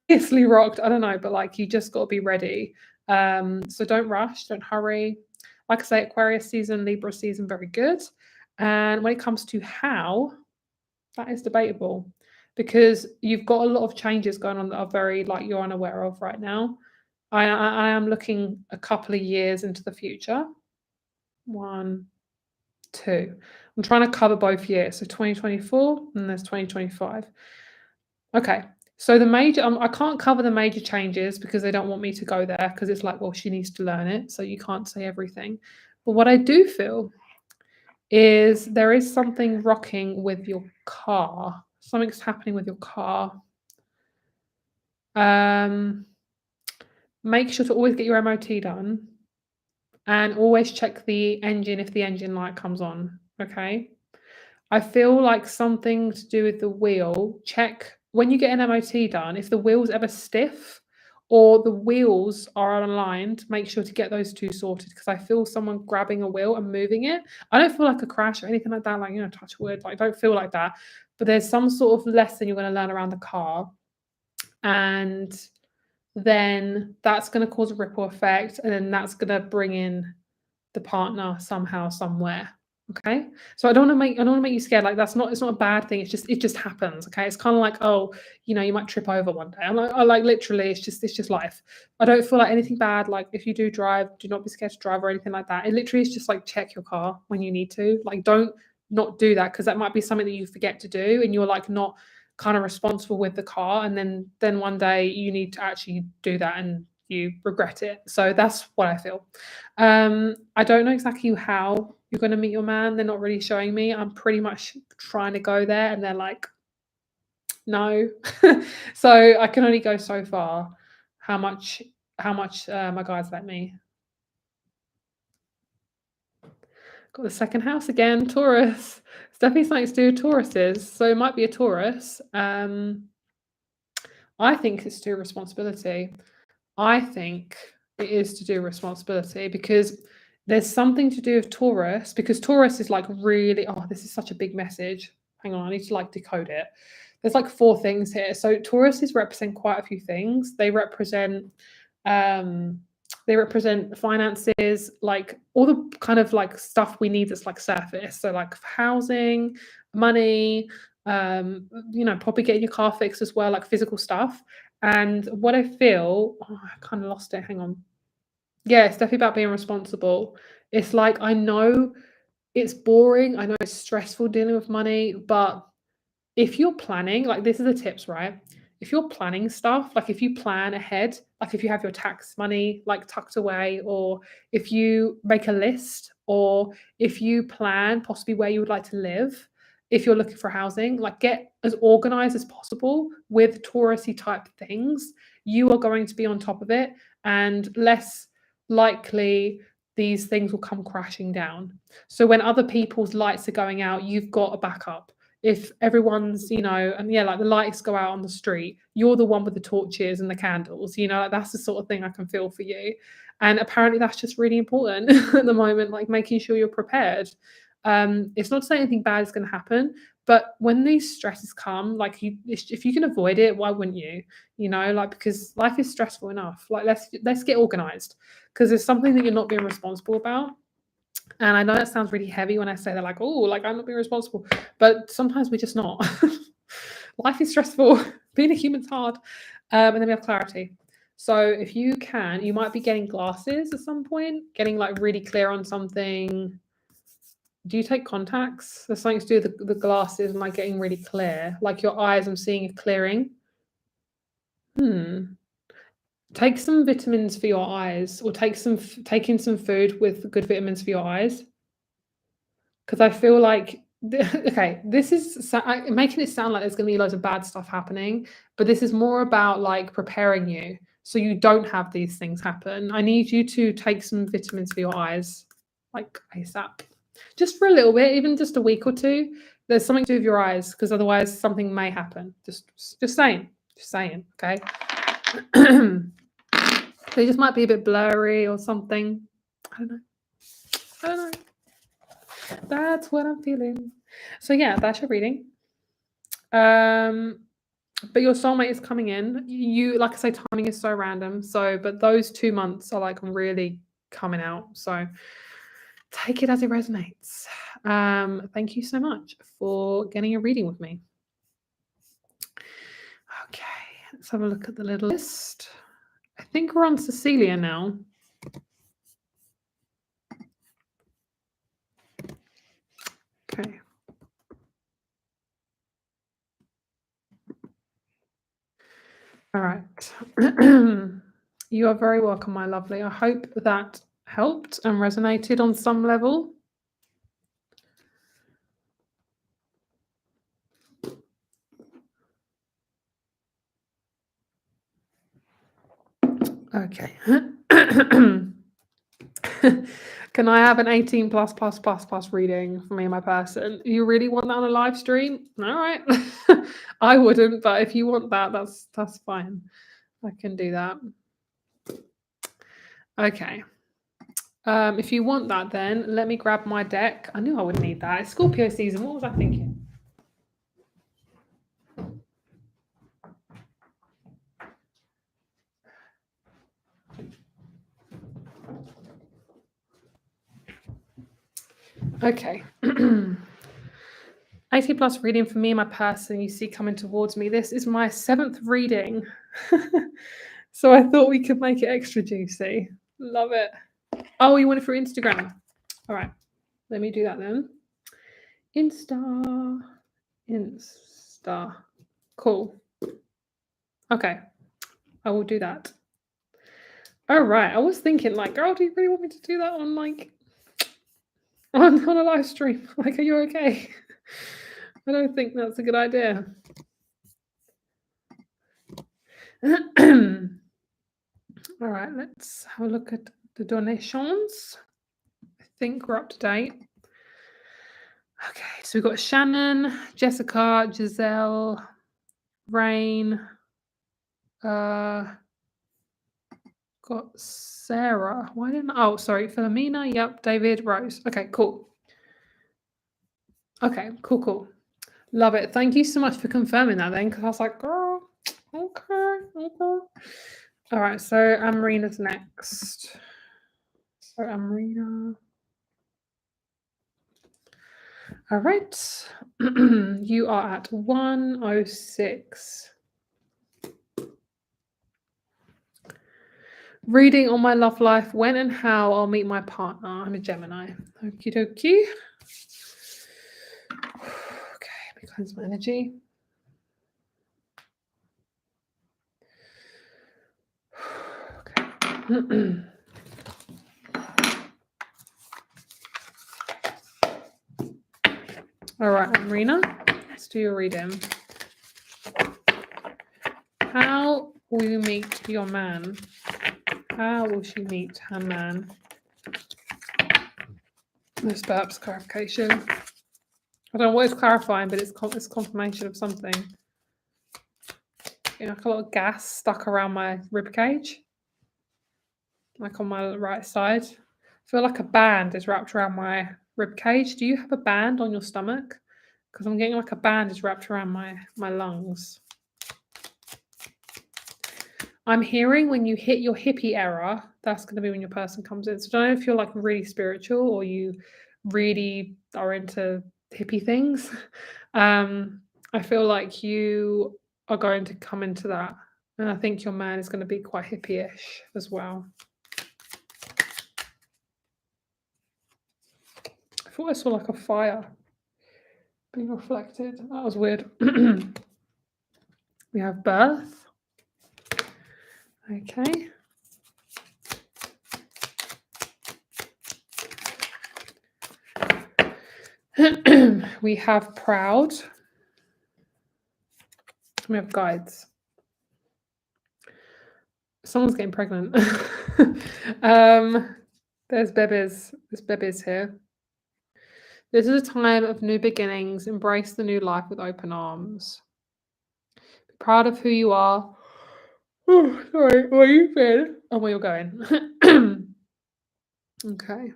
fiercely rocked. I don't know, but like you just got to be ready. So don't rush, don't hurry. Like I say, Aquarius season, Libra season, very good. And when it comes to how, that is debatable because you've got a lot of changes going on that are very like you're unaware of right now. I am looking a couple of years into the future. 1, 2. I'm trying to cover both years, so 2024 and there's 2025. Okay, so the major, I can't cover the major changes because they don't want me to go there because it's like, well, she needs to learn it, so you can't say everything. But what I do feel is there is something rocking with your car. Something's happening with your car. Make sure to always get your MOT done and always check the engine if the engine light comes on, okay? I feel like something to do with the wheel. Check when you get an MOT done, if the wheel's ever stiff or the wheels are unaligned, make sure to get those two sorted because I feel someone grabbing a wheel and moving it. I don't feel like a crash or anything like that, like, touch wood. Like, don't feel like that. But there's some sort of lesson you're going to learn around the car. And then that's going to cause a ripple effect. And then that's going to bring in the partner somehow, somewhere. Okay, so I don't want to make you scared. Like it's not a bad thing. It just happens. Okay, it's kind of like, oh, you might trip over one day. I like literally, it's just life. I don't feel like anything bad. Like if you do drive, do not be scared to drive or anything like that. It literally is just like check your car when you need to. Like don't not do that because that might be something that you forget to do and you're like not kind of responsible with the car, and then one day you need to actually do that and you regret it. So that's what I feel. I don't know exactly how you're going to meet your man. They're not really showing me. I'm pretty much trying to go there, and they're like, no. So I can only go so far. How much? How much my guys let me? Got the second house again. Taurus. It's definitely something to do with Tauruses. So it might be a Taurus. I think it's to do with responsibility. I think it is to do with responsibility because there's something to do with Taurus because Taurus is like really, oh, this is such a big message. Hang on, I need to like decode it. There's like four things here. So Tauruses represent quite a few things. Um they represent finances, like all the kind of like stuff we need that's like surface. So like housing, money, probably getting your car fixed as well, like physical stuff. And what I feel, oh, I kind of lost it. Hang on. Yeah, it's definitely about being responsible. It's like I know it's boring. I know it's stressful dealing with money, but if you're planning, like this is the tips, right? If you're planning stuff, like if you plan ahead, like if you have your tax money like tucked away, or if you make a list, or if you plan possibly where you would like to live, if you're looking for housing, like get as organized as possible with touristy type things, you are going to be on top of it and less likely these things will come crashing down. So when other people's lights are going out, you've got a backup. If everyone's, and yeah, like the lights go out on the street, you're the one with the torches and the candles, like that's the sort of thing I can feel for you. And apparently that's just really important at the moment, like making sure you're prepared. It's not to say anything bad is going to happen, but when these stresses come, like if you can avoid it, why wouldn't you? Like because life is stressful enough. Like let's get organized because there's something that you're not being responsible about. And I know that sounds really heavy when I say that, like, oh, like I'm not being responsible, but sometimes we're just not. Life is stressful. Being a human's hard. And then we have clarity. So if you can, you might be getting glasses at some point, getting like really clear on something. Do you take contacts? There's something to do with the glasses and like getting really clear. Like your eyes, I'm seeing a clearing. Take some vitamins for your eyes, or taking some food with good vitamins for your eyes. Because I feel like okay, this is making it sound like there's going to be loads of bad stuff happening, but this is more about like preparing you so you don't have these things happen. I need you to take some vitamins for your eyes, like ASAP, just for a little bit, even just a week or two. There's something to do with your eyes because otherwise something may happen. Just saying. Okay, they just might be a bit blurry or something. I don't know. That's what I'm feeling. So yeah, that's your reading. But your soulmate is coming in. You, like I say, timing is so random. So, but those 2 months are like really coming out. So take it as it resonates. Thank you so much for getting a reading with me. Okay, let's have a look at the little list. I think we're on Cilia now. Okay. All right. You are very welcome, my lovely. I hope that helped and resonated on some level. Okay. Can I have an 18 plus reading for me and my person? You really want that on a live stream? All right. I wouldn't, but if you want that, that's fine. I can do that. Okay. If you want that, then let me grab my deck. I knew I would need that. It's Scorpio season. What was I thinking? Okay. 80 plus reading for me and my person you see coming towards me. This is my 7th reading. So I thought we could make it extra juicy. Love it. Oh, you want it for Instagram? All right. Let me do that then. Insta. Cool. Okay. I will do that. All right. I was thinking, like, girl, do you really want me to do that on, like, on a live stream? Like, are you okay? I don't think that's a good idea. All right, let's have a look at the donations. I think we're up to date. Okay, so we've got Shannon, Jessica, Jazelle, Rain, got Sarah. Why didn't oh sorry, Filamina, yep, David, Rose. Okay, cool. Okay, cool. Love it. Thank you so much for confirming that then, because I was like, girl, okay. All right, so Amarina's next. So Amarina. All right. You are at 106. Reading on my love life, when and how I'll meet my partner. I'm a Gemini. Okie dokie. Okay, let me cleanse my energy. Okay. All right, Marina, let's do your reading. How will you meet your man? How will she meet her man? This perhaps clarification. I don't know what it's clarifying, but it's confirmation of something. You know, like a lot of gas stuck around my rib cage, like on my right side. I feel like a band is wrapped around my rib cage. Do you have a band on your stomach? Because I'm getting like a band is wrapped around my lungs. I'm hearing when you hit your hippie era, that's going to be when your person comes in. So I don't know if you're like really spiritual or you really are into hippie things. I feel like you are going to come into that. And I think your man is going to be quite hippie-ish as well. I thought I saw like a fire being reflected. That was weird. We have birth. Okay. We have proud. We have guides. Someone's getting pregnant. There's bebes. There's bebes here. This is a time of new beginnings. Embrace the new life with open arms. Be proud of who you are. Oh, sorry. Where you been? Oh, where you're going. Okay.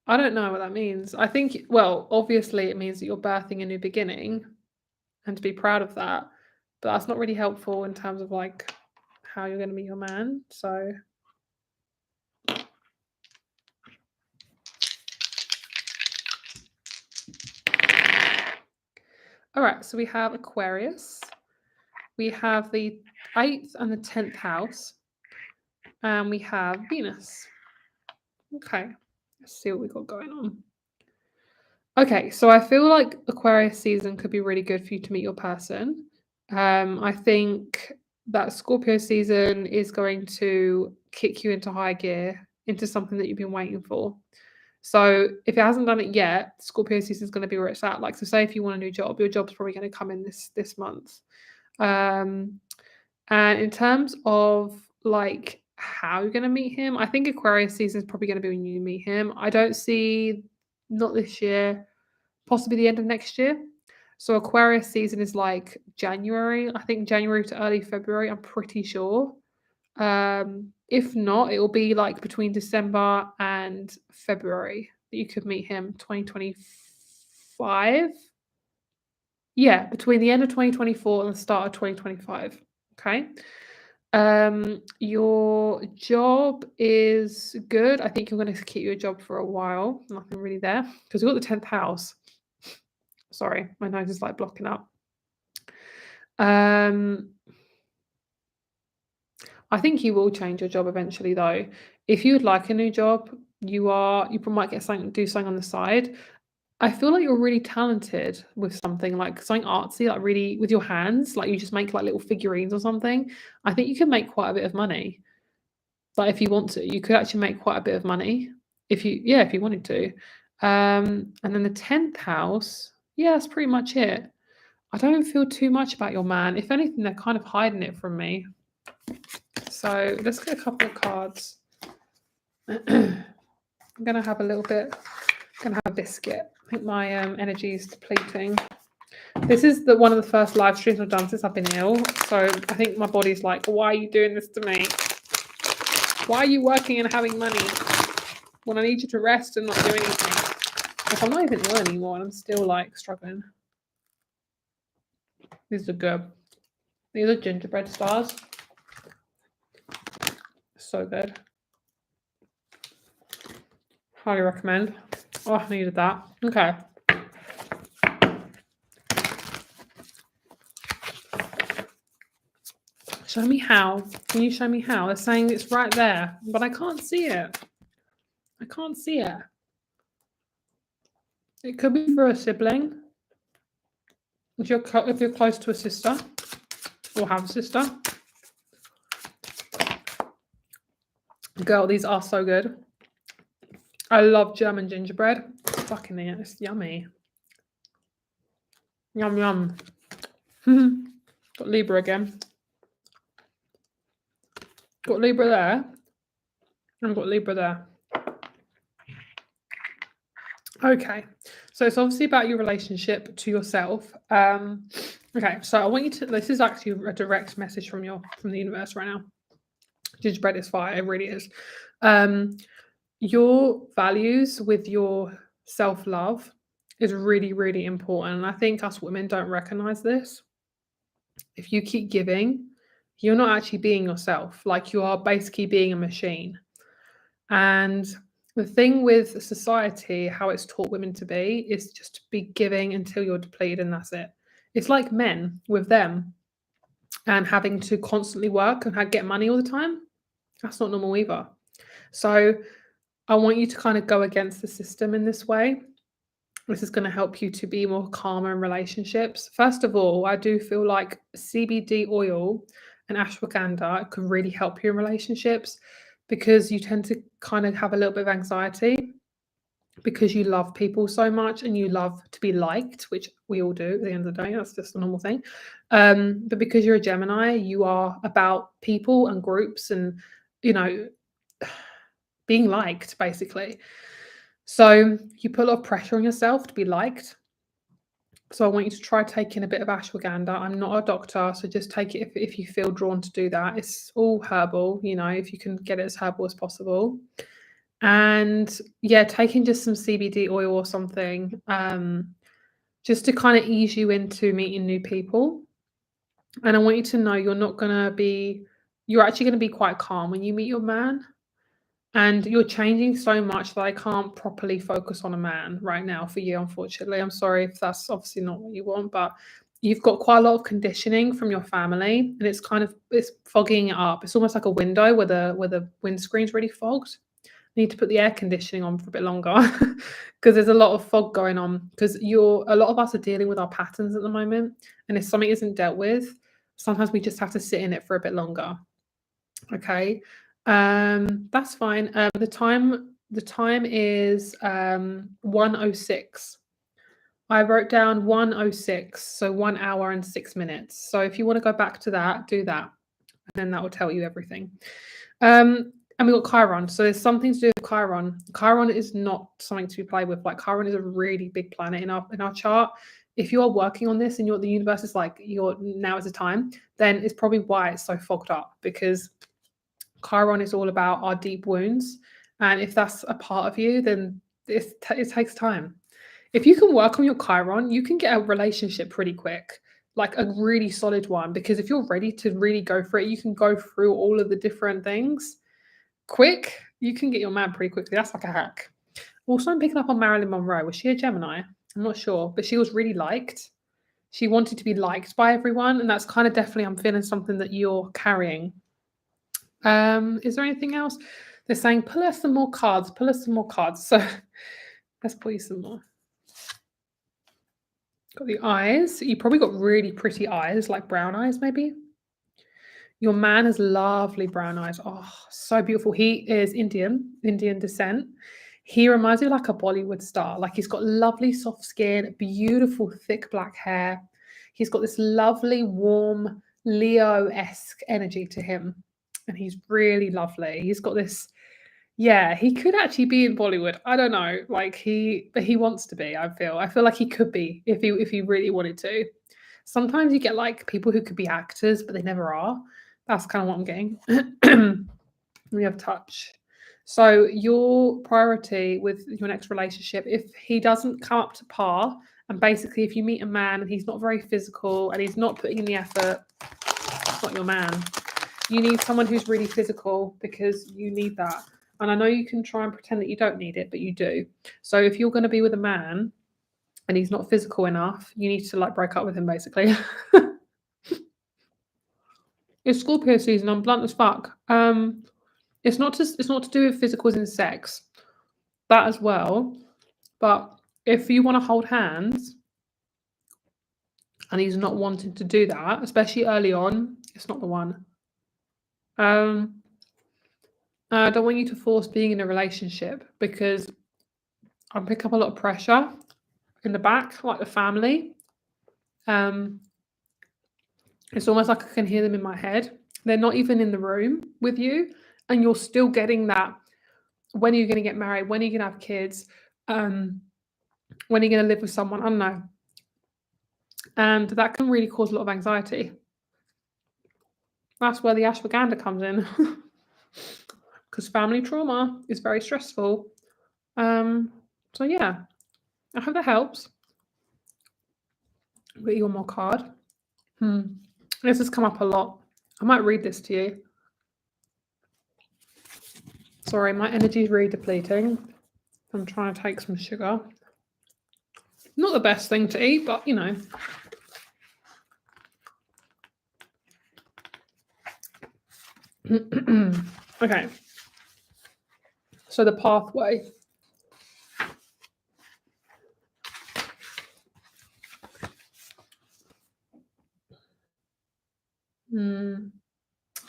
I don't know what that means. I think, well, obviously it means that you're birthing a new beginning and to be proud of that. But that's not really helpful in terms of like how you're going to meet your man. So all right, so we have Aquarius. We have the 8th and the 10th house. And we have Venus. Okay, let's see what we got going on. Okay, so I feel like Aquarius season could be really good for you to meet your person. I think that Scorpio season is going to kick you into high gear, into something that you've been waiting for. So if it hasn't done it yet, Scorpio season is going to be where it's at. Like, so say if you want a new job, your job's probably going to come in this month. And in terms of like how you're going to meet him, I think Aquarius season is probably going to be when you meet him. I don't see, not this year, possibly the end of next year. So Aquarius season is like January. I think January to early February, I'm pretty sure. If not, it will be like between December and February that you could meet him, 2025. Yeah, between the end of 2024 and the start of 2025. Okay. Your job is good. I think you're going to keep your job for a while. Nothing really there because we've got the 10th house. Sorry, my nose is like blocking up. Um, I think you will change your job eventually, though. If you would like a new job, you probably might do something on the side. I feel like you're really talented with something like something artsy, like really with your hands, like you just make like little figurines or something. I think you can make quite a bit of money. Like if you want to, you could actually make quite a bit of money if you wanted to. And then the 10th house, yeah, that's pretty much it. I don't feel too much about your man. If anything, they're kind of hiding it from me. So let's get a couple of cards. I'm gonna have a little bit. I'm gonna have a biscuit. I think my energy is depleting. This is one of the first live streams I've done since I've been ill. So I think my body's like, why are you doing this to me? Why are you working and having money when I need you to rest and not do anything? Like, I'm not even ill anymore and I'm still like struggling. These are good. These are gingerbread stars. So good. Highly recommend. Oh, I needed that. Okay. Show me how. Can you show me how? They're saying it's right there, but I can't see it. I can't see it. It could be for a sibling. If you're close to a sister or have a sister. Girl, these are so good. I love German gingerbread. It's fucking it. It's yummy. Yum, yum. Got Libra again. Got Libra there. And got Libra there. Okay. So it's obviously about your relationship to yourself. Okay, so I want you to, this is actually a direct message from the universe right now. Gingerbread is fire, it really is. Your values with your self-love is really, really important. And I think us women don't recognize this. If you keep giving, you're not actually being yourself. Like you are basically being a machine. And the thing with society, how it's taught women to be, is just to be giving until you're depleted and that's it. It's like men with them and having to constantly work and get money all the time. That's not normal either. So I want you to kind of go against the system in this way. This is going to help you to be more calmer in relationships. First of all, I do feel like CBD oil and ashwagandha could really help you in relationships because you tend to kind of have a little bit of anxiety because you love people so much and you love to be liked, which we all do at the end of the day. That's just a normal thing. But because you're a Gemini, you are about people and groups and, being liked, basically. So you put a lot of pressure on yourself to be liked. So I want you to try taking a bit of ashwagandha. I'm not a doctor, so just take it if you feel drawn to do that. It's all herbal, if you can get it as herbal as possible. And yeah, taking just some CBD oil or something, just to kind of ease you into meeting new people. And I want you to know you're actually going to be quite calm when you meet your man. And you're changing so much that I can't properly focus on a man right now for you, unfortunately. I'm sorry if that's obviously not what you want, but you've got quite a lot of conditioning from your family and it's fogging it up. It's almost like a window where the windscreen's really fogged. You need to put the air conditioning on for a bit longer because there's a lot of fog going on because a lot of us are dealing with our patterns at the moment. And if something isn't dealt with, sometimes we just have to sit in it for a bit longer. Okay. That's fine. The time is 1:06. I wrote down 1:06, so 1 hour and 6 minutes. So if you want to go back to that, do that. And then that will tell you everything. And we got Chiron. So there's something to do with Chiron. Chiron is not something to be played with. Like Chiron is a really big planet in our chart. If you are working on this and the universe is like now is the time, then it's probably why it's so fogged up because Chiron is all about our deep wounds. And if that's a part of you, then it takes time. If you can work on your Chiron, you can get a relationship pretty quick. like a really solid one, because if you're ready to really go for it, you can go through all of the different things quick. You can get your man pretty quickly. That's like a hack. Also, I'm picking up on Marilyn Monroe. Was she a Gemini? I'm not sure, but she was really liked. She wanted to be liked by everyone, and that's kind of definitely, I'm feeling something that you're carrying. Is there anything else? They're saying pull us some more cards. Pull us some more cards. So let's pull you some more. Got the eyes. You probably got really pretty eyes, like brown eyes, maybe. Your man has lovely brown eyes. Oh, so beautiful. He is Indian descent. He reminds me of like a Bollywood star. Like he's got lovely soft skin, beautiful thick black hair. He's got this lovely warm Leo-esque energy to him. And he's really lovely. He's got this, yeah, he could actually be in Bollywood. I don't know. But he wants to be, I feel. I feel like he could be if he really wanted to. Sometimes you get like people who could be actors, but they never are. That's kind of what I'm getting. We have touch. So your priority with your next relationship, if he doesn't come up to par, and basically if you meet a man and he's not very physical and he's not putting in the effort, it's not your man. You need someone who's really physical, because you need that. And I know you can try and pretend that you don't need it, but you do. So if you're going to be with a man and he's not physical enough, you need to like break up with him, basically. It's Scorpio season. I'm blunt as fuck. It's not to do with physicals in sex, that as well. But if you want to hold hands and he's not wanting to do that, especially early on, it's not the one. I don't want you to force being in a relationship, because I pick up a lot of pressure in the back, like the family. It's almost like I can hear them in my head. They're not even in the room with you, and you're still getting that. When are you going to get married? When are you going to have kids? When are you going to live with someone? I don't know. And that can really cause a lot of anxiety. That's where the ashwagandha comes in. Because family trauma is very stressful. So yeah, I hope that helps. Get you one more card. This has come up a lot. I might read this to you. Sorry, my energy is really depleting. I'm trying to take some sugar. Not the best thing to eat, but you know. Okay. So the pathway.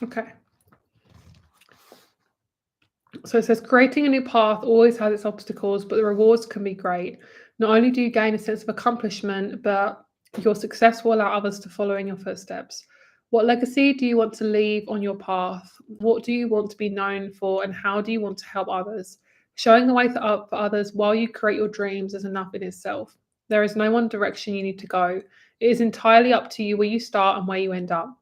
Okay. So it says creating a new path always has its obstacles, but the rewards can be great. Not only do you gain a sense of accomplishment, but your success will allow others to follow in your footsteps. What legacy do you want to leave on your path? What do you want to be known for, and how do you want to help others? Showing the way for others while you create your dreams is enough in itself. There is no one direction you need to go. It is entirely up to you where you start and where you end up.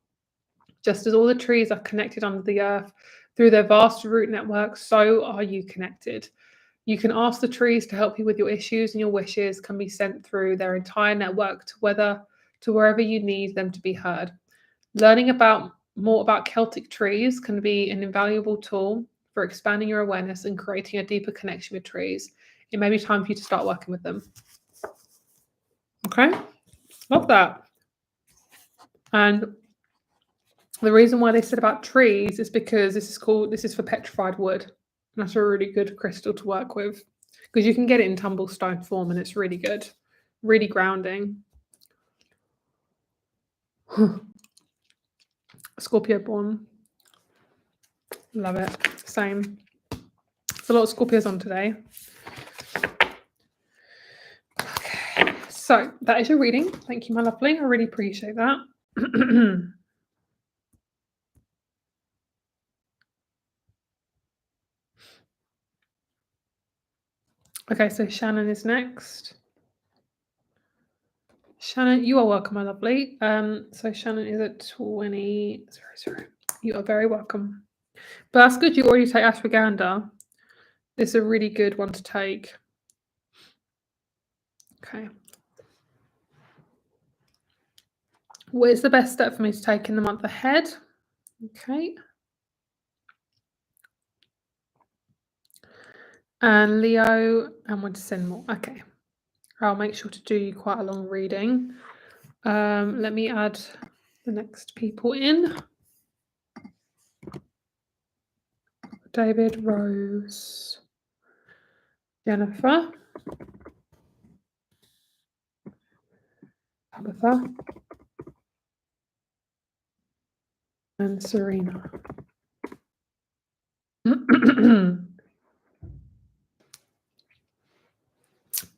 Just as all the trees are connected under the earth through their vast root network, so are you connected. You can ask the trees to help you with your issues, and your wishes can be sent through their entire network to wherever you need them to be heard. Learning more about Celtic trees can be an invaluable tool for expanding your awareness and creating a deeper connection with trees. It may be time for you to start working with them. Okay, love that. And the reason why they said about trees is because this is for petrified wood. And that's a really good crystal to work with, because you can get it in tumblestone form and it's really good, really grounding. Scorpio born. Love it. Same. There's a lot of Scorpios on today. Okay, so that is your reading. Thank you, my lovely. I really appreciate that. Okay, so Shannon is next. Shannon, you are welcome, my lovely. So Shannon is at 20. Sorry. You are very welcome. But that's good. You already take ashwagandha. This is a really good one to take. Okay. What is the best step for me to take in the month ahead? Okay. And Leo, and want to send more. Okay. I'll make sure to do you quite a long reading. Let me add the next people in. David, Rose, Jennifer, Tabitha, and Serena.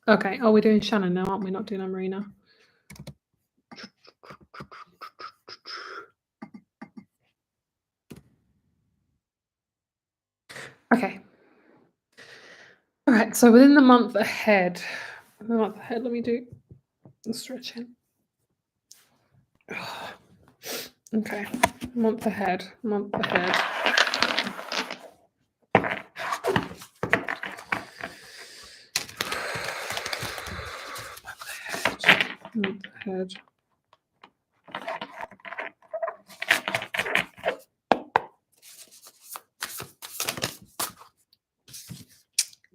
Okay, we're doing Shannon now, aren't we? Not doing Marina. Okay. All right, so within the month ahead, let me do the stretching. Okay, month ahead. Month ahead.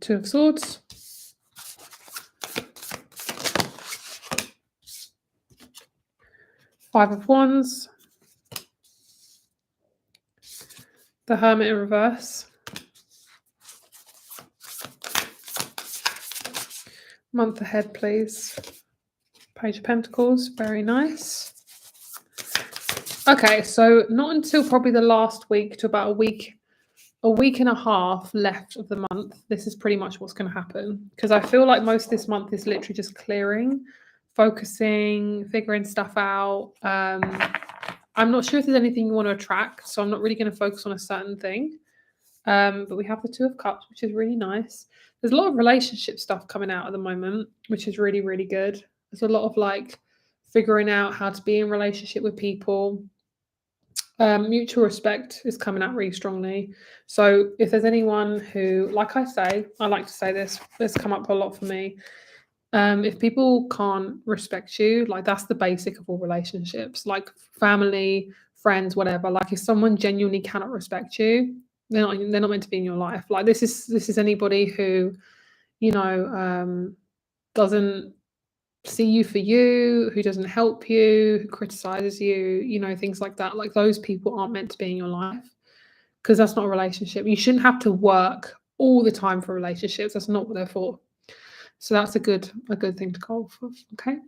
Two of Swords. Five of Wands. The Hermit in reverse. Month ahead, please. Page of Pentacles, very nice. Okay, so not until probably the last week to about a week and a half left of the month, this is pretty much what's going to happen. Because I feel like most of this month is literally just clearing, focusing, figuring stuff out. I'm not sure if there's anything you want to attract, so I'm not really going to focus on a certain thing. But we have the Two of Cups, which is really nice. There's a lot of relationship stuff coming out at the moment, which is really, really good. There's a lot of like figuring out how to be in relationship with people. Mutual respect is coming out really strongly. So if there's anyone who, like I say, I like to say this come up a lot for me. If people can't respect you, like that's the basic of all relationships, like family, friends, whatever. Like if someone genuinely cannot respect you, they're not meant to be in your life. Like this is anybody who, doesn't see you for you, who doesn't help you, who criticizes you, things like that. Like those people aren't meant to be in your life because that's not a relationship. You shouldn't have to work all the time for relationships. That's not what they're for. So that's a good thing to go for. Okay.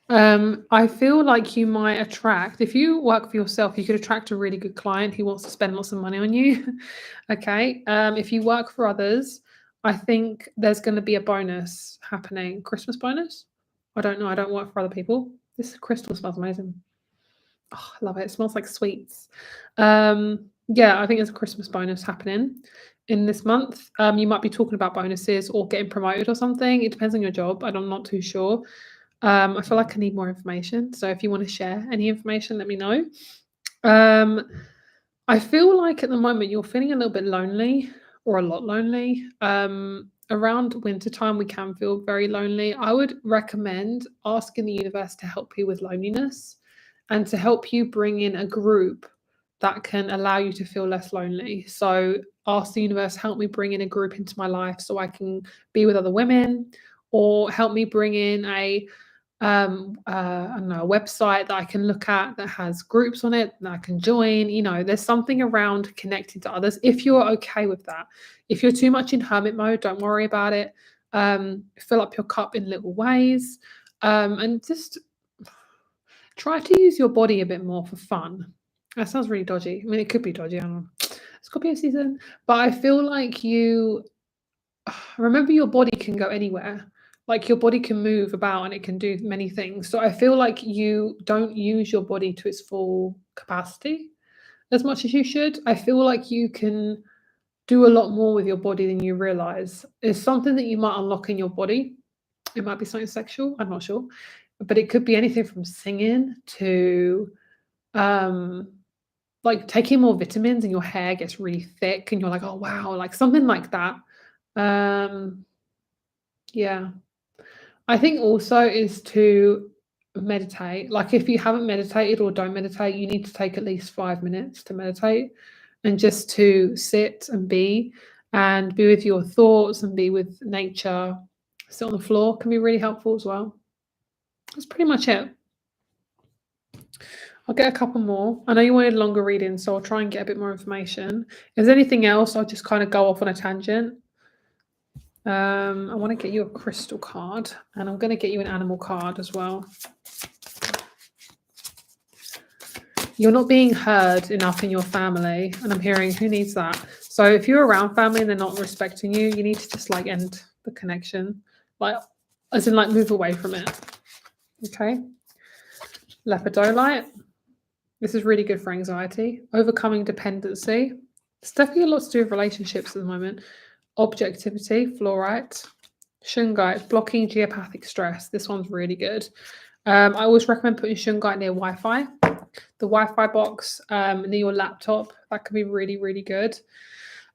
I feel like you might attract, if you work for yourself, you could attract a really good client who wants to spend lots of money on you. Okay. If you work for others, I think there's going to be a bonus happening. Christmas bonus? I don't know. I don't work for other people. This crystal smells amazing. Oh, I love it. It smells like sweets. Yeah, I think there's a Christmas bonus happening in this month. You might be talking about bonuses or getting promoted or something. It depends on your job, and I'm not too sure. I feel like I need more information. So if you want to share any information, let me know. I feel like at the moment you're feeling a little bit lonely or a lot lonely. Around winter time, we can feel very lonely. I would recommend asking the universe to help you with loneliness and to help you bring in a group that can allow you to feel less lonely. So ask the universe, help me bring in a group into my life so I can be with other women, or help me bring in a I don't know, a website that I can look at that has groups on it that I can join. There's something around connecting to others if you're okay with that. If you're too much in hermit mode, don't worry about it. Fill up your cup in little ways, and just try to use your body a bit more for fun. That sounds really dodgy. I mean, it could be dodgy. I don't know. Scorpio season, but I feel like you remember your body can go anywhere. Like your body can move about and it can do many things. So I feel like you don't use your body to its full capacity as much as you should. I feel like you can do a lot more with your body than you realize. It's something that you might unlock in your body. It might be something sexual, I'm not sure. But it could be anything from singing to like taking more vitamins and your hair gets really thick and you're like, oh wow, like something like that. Yeah. I think also is to meditate. Like if you haven't meditated or don't meditate, you need to take at least 5 minutes to meditate and just to sit and be with your thoughts and be with nature. Sit on the floor can be really helpful as well. That's pretty much it. I'll get a couple more. I know you wanted longer readings, so I'll try and get a bit more information. If there's anything else, I'll just kind of go off on a tangent. I want to get you a crystal card, and I'm going to get you an animal card as well. You're not being heard enough in your family, and I'm hearing who needs that. So if you're around family and they're not respecting you, you need to just like end the connection, like as in like move away from it. Okay. Lepidolite. This is really good for anxiety. Overcoming dependency. It's definitely a lot to do with relationships at the moment. Objectivity, fluorite. Shungite, blocking geopathic stress. This one's really good. I always recommend putting shungite near Wi-Fi. The Wi-Fi box near your laptop. That could be really, really good.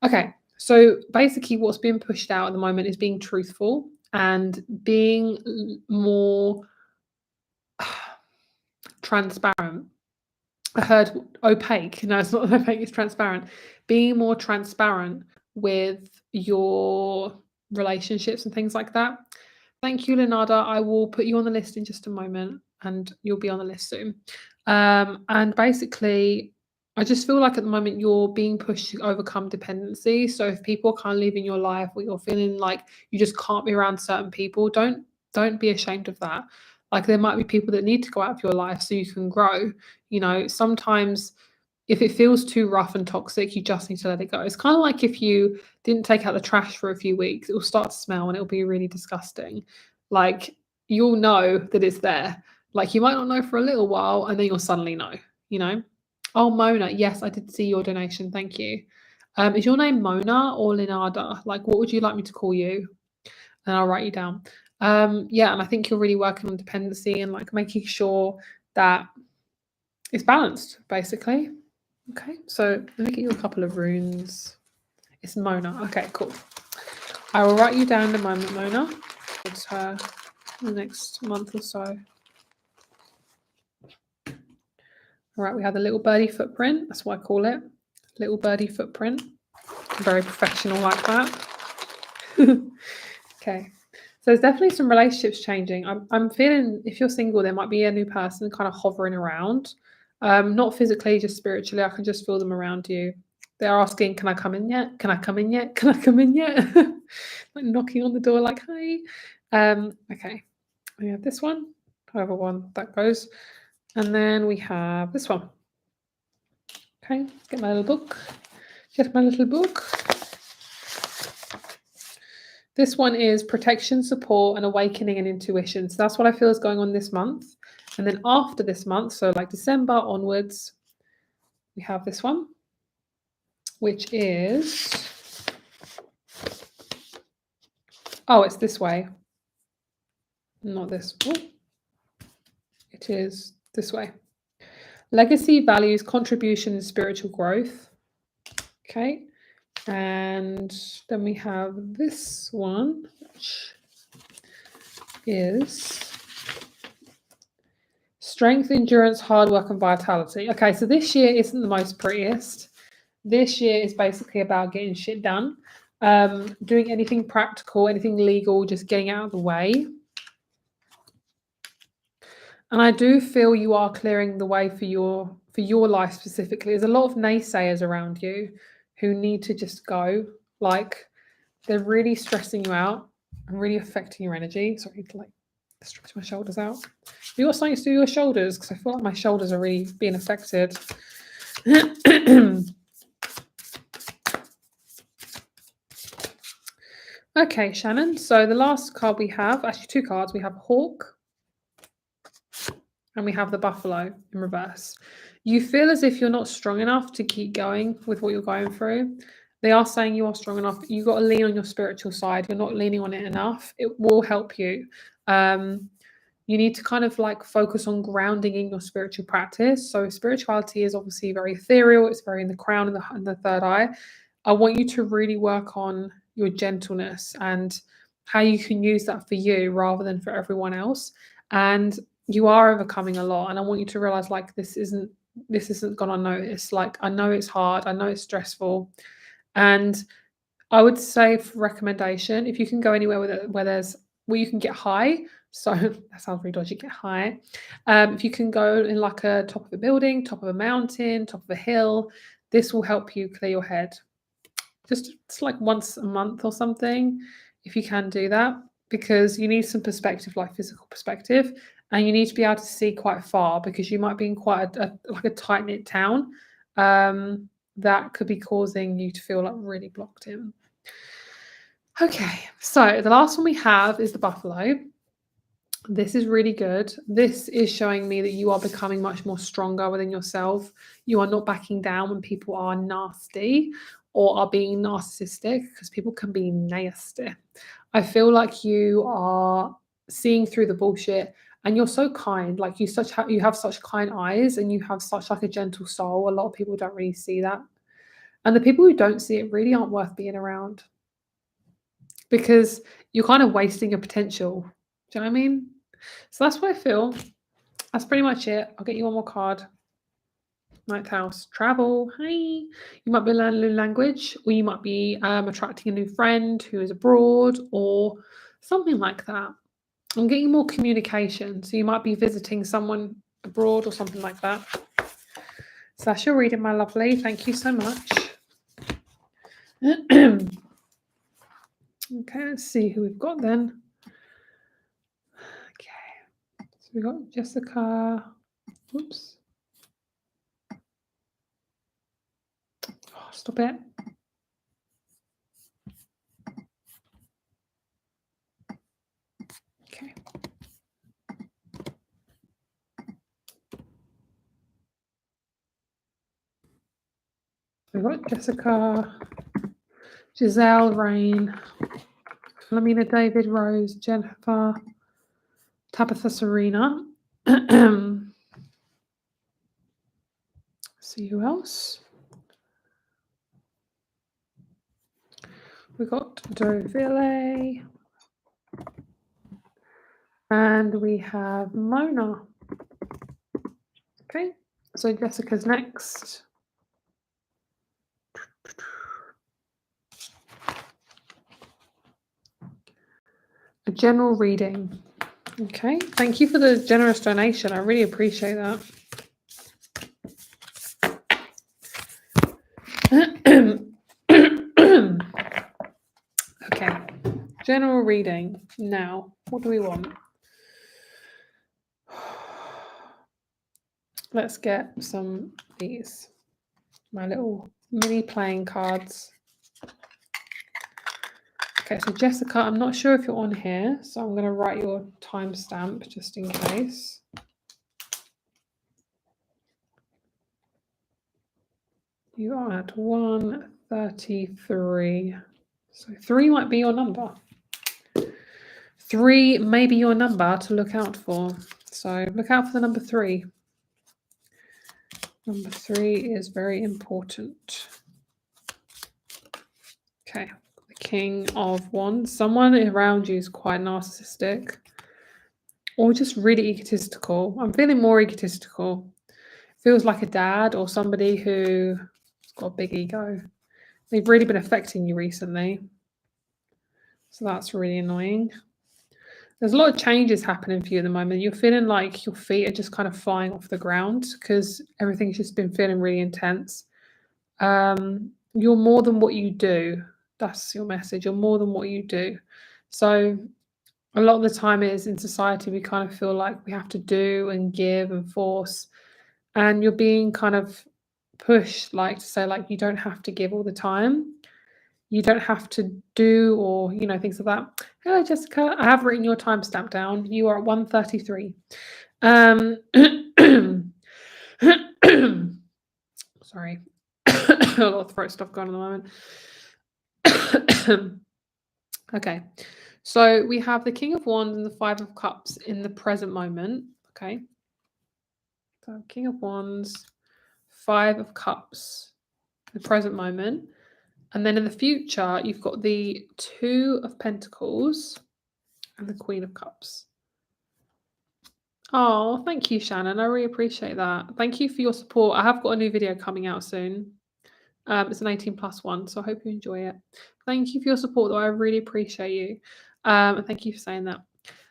Okay, so basically what's being pushed out at the moment is being truthful and being more transparent. I heard opaque. No, it's not opaque, it's transparent. Being more transparent with your relationships and things like that. Thank you, Leonardo. I will put you on the list in just a moment and you'll be on the list soon. And basically, I just feel like at the moment you're being pushed to overcome dependency. So if people are kind of leaving your life or you're feeling like you just can't be around certain people, don't be ashamed of that. Like there might be people that need to go out of your life so you can grow. You know, sometimes if it feels too rough and toxic, you just need to let it go. It's kind of like if you didn't take out the trash for a few weeks, it will start to smell and it'll be really disgusting. Like you'll know that it's there. Like you might not know for a little while and then you'll suddenly know, you know? Oh, Mona. Yes, I did see your donation. Thank you. Is your name Mona or Leonardo? Like, what would you like me to call you? And I'll write you down. Yeah, and I think you're really working on dependency and like making sure that it's balanced, basically. Okay, so let me get you a couple of runes. It's Mona. Okay, cool. I will write you down in a moment, Mona. It's her the next month or so. All right, we have the little birdie footprint. That's what I call it. Little birdie footprint. Very professional like that. Okay. So there's definitely some relationships changing. I'm feeling if you're single, there might be a new person kind of hovering around. Not physically, just spiritually. I can just feel them around you. They're asking, can I come in yet? Can I come in yet? Can I come in yet? Like knocking on the door like, hi. Okay. We have this one, however one that goes. And then we have this one. Okay, get my little book. Get my little book. This one is protection, support, and awakening and intuition. So that's what I feel is going on this month. And then after this month, so like December onwards, we have this one, which is, oh, it's this way. Not this. Oh. It is this way. Legacy, values, contribution, and spiritual growth. Okay. And then we have this one, which is strength, endurance, hard work, and vitality. Okay, so this year isn't the most prettiest. This year is basically about getting shit done, doing anything practical, anything legal, just getting out of the way. And I do feel you are clearing the way for your life specifically. There's a lot of naysayers around you who need to just go. Like they're really stressing you out and really affecting your energy. Sorry to like stretch my shoulders out. You got something to do with your shoulders because I feel like my shoulders are really being affected. Okay, Shannon. So the last card we have, actually two cards, we have Hawk and we have the Buffalo in reverse. You feel as if you're not strong enough to keep going with what you're going through. They are saying you are strong enough. You've got to lean on your spiritual side. You're not leaning on it enough. It will help you. You need to kind of like focus on grounding in your spiritual practice. So spirituality is obviously very ethereal. It's very in the crown and the third eye. I want you to really work on your gentleness and how you can use that for you rather than for everyone else. And you are overcoming a lot, and I want you to realize like this isn't gone unnoticed. Like I know it's hard, I know it's stressful, and I would say for recommendation, if you can go anywhere where you can get high. So that sounds really dodgy. Get high. If you can go in like a top of a building, top of a mountain, top of a hill, this will help you clear your head. Just it's like once a month or something, if you can do that, because you need some perspective, like physical perspective, and you need to be able to see quite far because you might be in quite like a tight knit town. That could be causing you to feel like really blocked in. Okay, so the last one we have is the buffalo. This is really good. This is showing me that you are becoming much more stronger within yourself. You are not backing down when people are nasty or are being narcissistic, because people can be nasty. I feel like you are seeing through the bullshit, and you're so kind. Like you have such kind eyes, and you have such like a gentle soul. A lot of people don't really see that. And the people who don't see it really aren't worth being around, because you're kind of wasting your potential. Do you know what I mean? So that's what I feel. That's pretty much it. I'll get you one more card. Ninth house, travel. Hi. You might be learning a new language, or you might be attracting a new friend who is abroad, or something like that. I'm getting more communication. So you might be visiting someone abroad or something like that. So that's your reading, my lovely. Thank you so much. Okay, let's see who we've got then. Okay, so we've got Jessica. Oops. Oh, stop it. Okay. We've got Jessica, Jazelle, Rain, Filamina, David, Rose, Jennifer, Tabitha, Serena. See who else? We got Doil, and we have Mona. Okay, so Jessica's next. A general reading. Okay, thank you for the generous donation. I really appreciate that. Okay, general reading. Now, what do we want? Let's get some of these, my little mini playing cards. Okay, so Jessica, I'm not sure if you're on here, so I'm going to write your timestamp just in case. You are at 1:33. So 3 might be your number. 3 may be your number to look out for. So look out for the number 3. Number 3 is very important. Okay, the King of Wands. Someone around you is quite narcissistic or just really egotistical. I'm feeling more egotistical. Feels like a dad or somebody who's got a big ego. They've really been affecting you recently. So that's really annoying. There's a lot of changes happening for you at the moment. You're feeling like your feet are just kind of flying off the ground because everything's just been feeling really intense. You're more than what you do. That's your message. You're more than what you do. So a lot of the time is in society, we kind of feel like we have to do and give and force. And you're being kind of pushed, like to say, like, you don't have to give all the time. You don't have to do, or, you know, things like that. Hello, Jessica. I have written your timestamp down. You are at 1:33. Sorry. A lot of throat stuff going on at the moment. Okay. So we have the King of Wands and the Five of Cups in the present moment. Okay. So King of Wands, Five of Cups, the present moment. And then in the future, you've got the Two of Pentacles and the Queen of Cups. Oh, thank you, Shannon. I really appreciate that. Thank you for your support. I have got a new video coming out soon. It's an 18 plus one, so I hope you enjoy it. Thank you for your support, though. I really appreciate you. And thank you for saying that.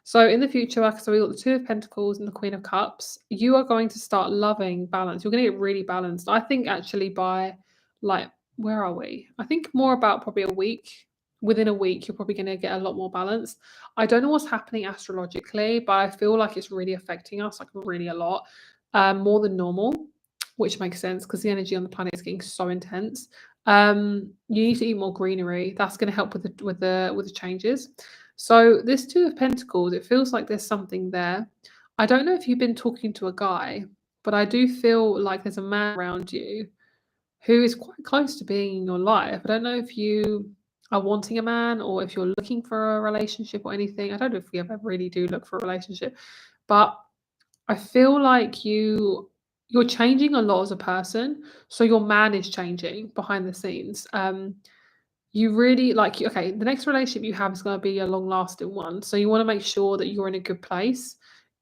So in the future, like I said, we got the Two of Pentacles and the Queen of Cups. You are going to start loving balance. You're going to get really balanced. I think actually by like, where are we? I think more about probably a week. Within a week, you're probably going to get a lot more balance. I don't know what's happening astrologically, but I feel like it's really affecting us, like really a lot, more than normal, which makes sense because the energy on the planet is getting so intense. You need to eat more greenery. That's going to help with the changes. So this Two of Pentacles, it feels like there's something there. I don't know if you've been talking to a guy, but I do feel like there's a man around you who is quite close to being in your life. I don't know if you are wanting a man or if you're looking for a relationship or anything. I don't know if we ever really do look for a relationship, but I feel like you're changing a lot as a person. So your man is changing behind the scenes. You really like okay, the next relationship you have is going to be a long lasting one. So you want to make sure that you're in a good place.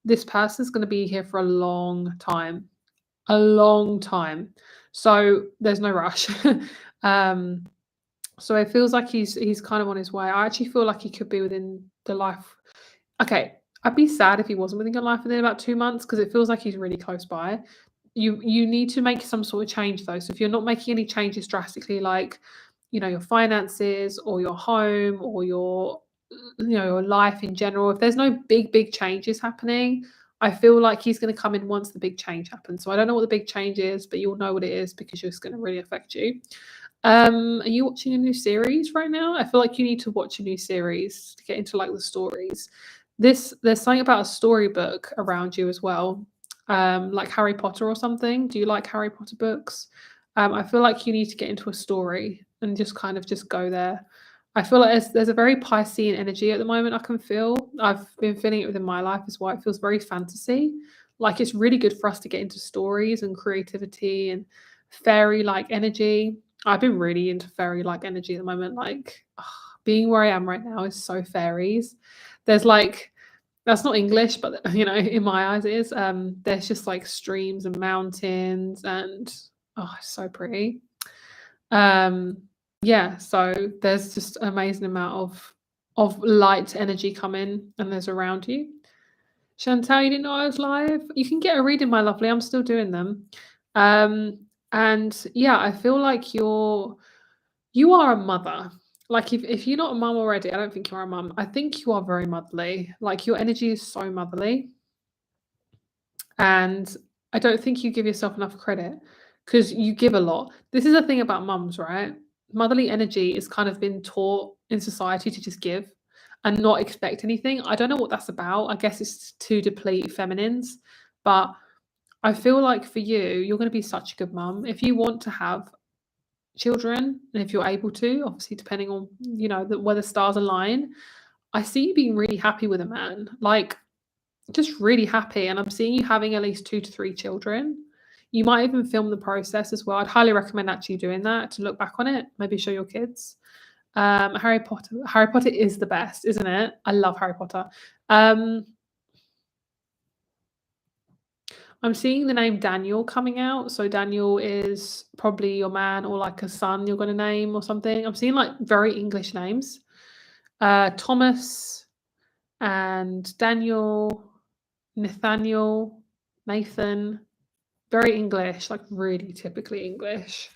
This person's going to be here for a long time. A long time. So there's no rush. um so it feels like he's kind of on his way. I actually feel like he could be within the life. Okay, I'd be sad if he wasn't within your life within about 2 months because it feels like he's really close by. You need to make some sort of change though. So if you're not making any changes drastically, like your finances or your home or your life in general, if there's no big changes happening, I feel like he's going to come in once the big change happens. So I don't know what the big change is, but you'll know what it is because it's going to really affect you. Are you watching a new series right now? I feel like you need to watch a new series to get into like the stories. There's something about a storybook around you as well, like Harry Potter or something. Do you like Harry Potter books? I feel like you need to get into a story and just kind of just go there. I feel like there's a very Piscean energy at the moment. I can feel. I've been feeling it within my life as well. It feels very fantasy. Like it's really good for us to get into stories and creativity and fairy like energy. I've been really into fairy like energy at the moment. Like being where I am right now is so fairies. There's like that's not English, but in my eyes it is. There's just like streams and mountains and it's so pretty. Um, yeah, so there's just an amazing amount of light energy coming and there's around you. Chantal, you didn't know I was live? You can get a reading, my lovely. I'm still doing them. And yeah, I feel like you are a mother. Like if you're not a mum already, I don't think you're a mum. I think you are very motherly. Like your energy is so motherly. And I don't think you give yourself enough credit because you give a lot. This is the thing about mums, right? Motherly energy is kind of been taught in society to just give and not expect anything. I don't know what that's about. I guess it's to deplete feminines, but I feel like for you, you're going to be such a good mum. If you want to have children, and if you're able to, obviously depending on where the stars align, I see you being really happy with a man. Like just really happy, and I'm seeing you having at least 2 to 3 children. You might even film the process as well. I'd highly recommend actually doing that to look back on it, maybe show your kids. Harry Potter is the best, isn't it? I love Harry Potter. I'm seeing the name Daniel coming out. So Daniel is probably your man or like a son you're going to name or something. I'm seeing like very English names. Thomas and Daniel, Nathaniel, Nathan, very English, like really typically English.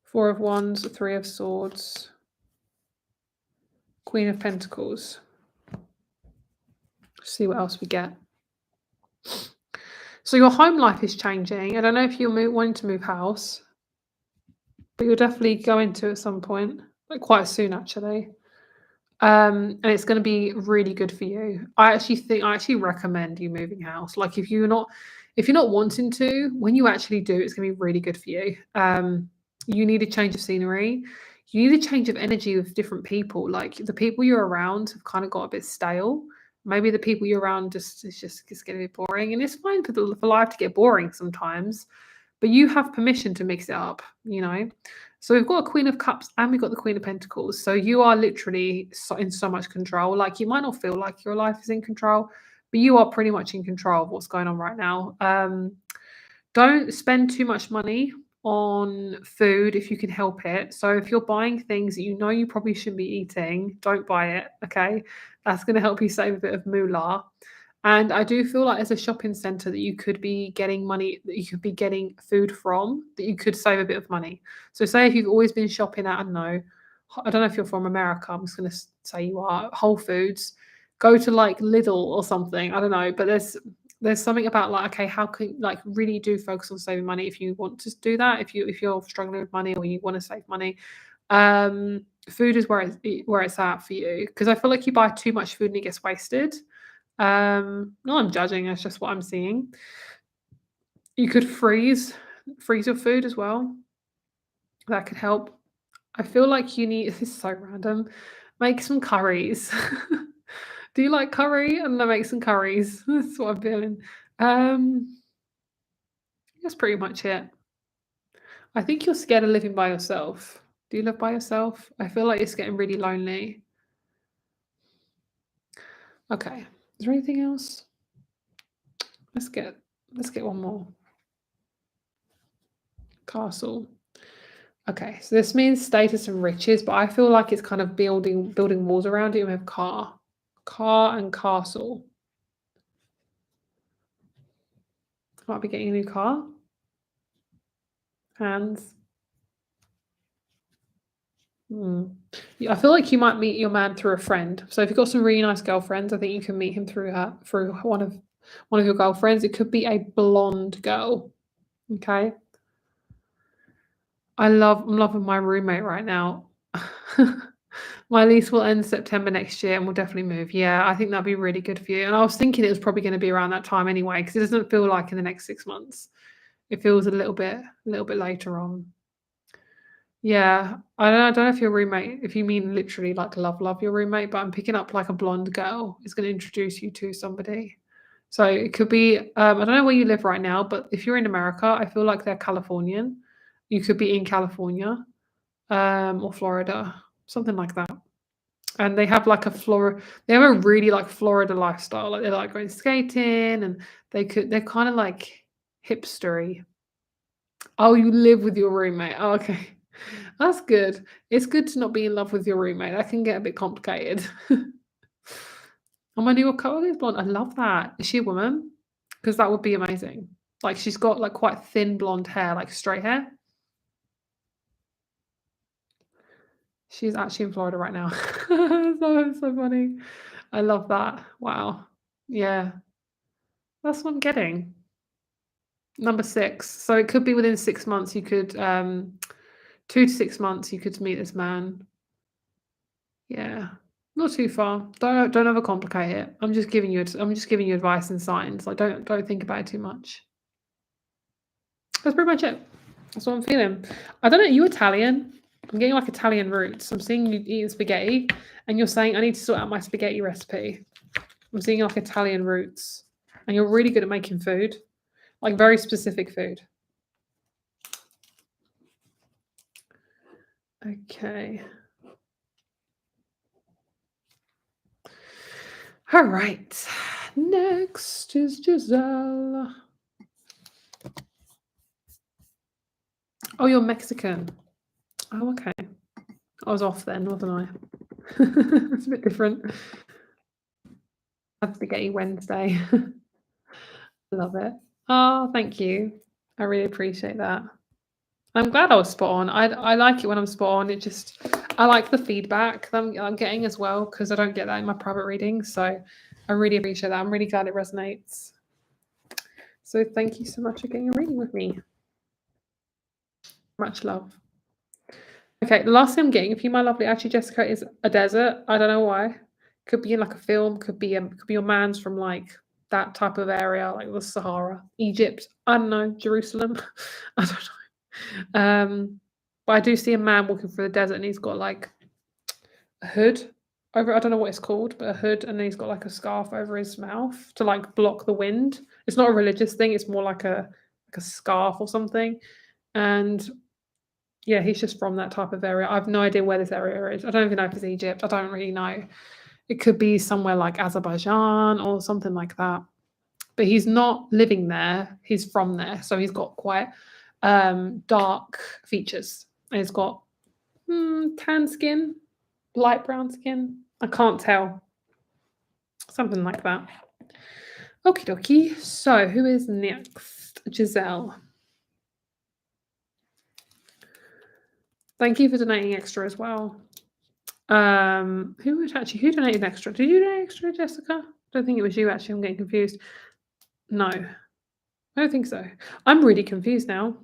4 of Wands, 3 of Swords, Queen of Pentacles. See what else we get. So your home life is changing. I don't know if you're wanting to move house, but you'll definitely go into it at some point, like quite soon actually. And it's going to be really good for you. I actually recommend you moving house. Like if you're not wanting to, when you actually do, it's going to be really good for you. You need a change of scenery. You need a change of energy with different people. Like the people you're around have kind of got a bit stale. Maybe the people you're around it's getting a bit boring, and it's fine for life to get boring sometimes. but you have permission to mix it up, you know? So we've got a Queen of Cups and we've got the Queen of Pentacles. So you are literally in so much control. Like you might not feel like your life is in control, but you are pretty much in control of what's going on right now. Don't spend too much money on food if you can help it. So if you're buying things that you know you probably shouldn't be eating, don't buy it. Okay. That's going to help you save a bit of moolah. And I do feel like there's a shopping centre that you could be getting money, that you could be getting food from, that you could save a bit of money. So say if you've always been shopping at, I don't know if you're from America, I'm just going to say you are, Whole Foods, go to like Lidl or something. I don't know, but there's something about like, okay, how can like really do focus on saving money if you want to do that, if you're struggling with money or you want to save money. Food is where it's at for you, because I feel like you buy too much food and it gets wasted. No, I'm judging, that's just what I'm seeing. You could freeze your food as well. That could help. I feel like you need this is so random. Make some curries. Do you like curry? And then make some curries. That's what I'm feeling. That's pretty much it. I think you're scared of living by yourself. Do you live by yourself? I feel like it's getting really lonely. Okay. Is there anything else? Let's get one more. Castle. Okay, so this means status and riches, but I feel like it's kind of building walls around it. We have car and castle. Might be getting a new car. Hands. Yeah, I feel like you might meet your man through a friend. So if you've got some really nice girlfriends, I think you can meet him through one of your girlfriends. It could be a blonde girl. Okay. I'm loving my roommate right now. My lease will end September next year and we'll definitely move. Yeah, I think that'd be really good for you. And I was thinking it was probably going to be around that time anyway, because it doesn't feel like in the next 6 months. It feels a little bit later on. Yeah, I don't know if your roommate, if you mean literally like love your roommate, but I'm picking up like a blonde girl is going to introduce you to somebody. So it could be, I don't know where you live right now, but if you're in America, I feel like they're Californian. You could be in California, or Florida, something like that. And they have like they have a really like Florida lifestyle. Like they like going skating and they're kind of like hipstery. Oh, you live with your roommate. Oh, okay. That's good. It's good to not be in love with your roommate. That can get a bit complicated. Oh, my new color is blonde. I love that. Is she a woman? Because that would be amazing. Like she's got like quite thin blonde hair, like straight hair. She's actually in Florida right now. So funny. I love that. Wow. Yeah. That's what I'm getting. Number 6. So it could be within 6 months you could 2 to 6 months you could meet this man. Yeah. Not too far. Don't overcomplicate it. I'm just giving you advice and signs. Like don't think about it too much. That's pretty much it. That's what I'm feeling. I don't know, are you Italian? I'm getting like Italian roots. I'm seeing you eating spaghetti and you're saying I need to sort out my spaghetti recipe. I'm seeing like Italian roots. And you're really good at making food. Like very specific food. Okay. All right. Next is Jazelle. Oh, you're Mexican. Oh, okay. I was off then, wasn't I? It's a bit different. Have spaghetti Wednesday. Love it. Oh, thank you. I really appreciate that. I'm glad I was spot on. I like it when I'm spot on. I like the feedback that I'm getting as well, because I don't get that in my private readings. So I really appreciate that. I'm really glad it resonates. So thank you so much for getting a reading with me. Much love. Okay, the last thing I'm getting, if you, my lovely, actually, Jessica, is a desert. I don't know why. Could be in like a film. Could be your man's from like that type of area, like the Sahara, Egypt. I don't know, Jerusalem. I don't know. But I do see a man walking through the desert, and he's got like a hood over. I don't know what it's called, but a hood, and then he's got like a scarf over his mouth to like block the wind. It's not a religious thing. It's more like a like a scarf or something. And yeah, he's just from that type of area. I have no idea where this area is. I don't even know if it's Egypt. I don't really know. It could be somewhere like Azerbaijan or something like that. But he's not living there. He's from there, so he's got quite dark features. And he's got tan skin, light brown skin. I can't tell. Something like that. Okie dokie. So who is next? Jazelle. Thank you for donating extra as well. Who donated extra? Did you donate extra, Jessica? I don't think it was you actually. I'm getting confused. No, I don't think so. I'm really confused now.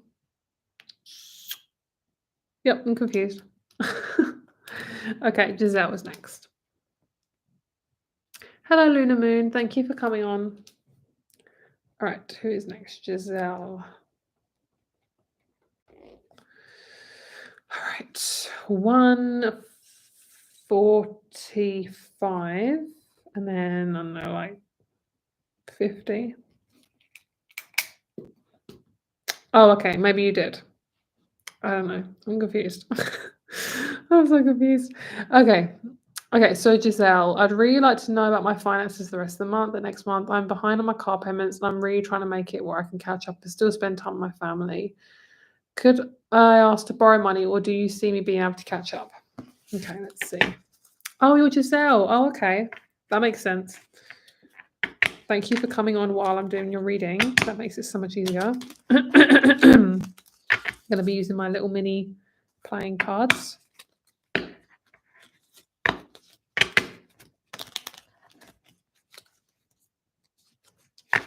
Yep, I'm confused. Okay, Jazelle was next. Hello, Luna Moon. Thank you for coming on. All right, who is next? Jazelle. All right, 145, and then I don't know, like 50. Oh, okay, maybe you did. I don't know. I'm confused. I'm so confused. Okay. Okay, so Jazelle, I'd really like to know about my finances the rest of the month, the next month. I'm behind on my car payments and I'm really trying to make it where I can catch up and still spend time with my family. Could I ask to borrow money or do you see me being able to catch up? Okay, let's see. Oh, you're Jazelle. Oh, okay. That makes sense. Thank you for coming on while I'm doing your reading. That makes it so much easier. I'm going to be using my little mini playing cards.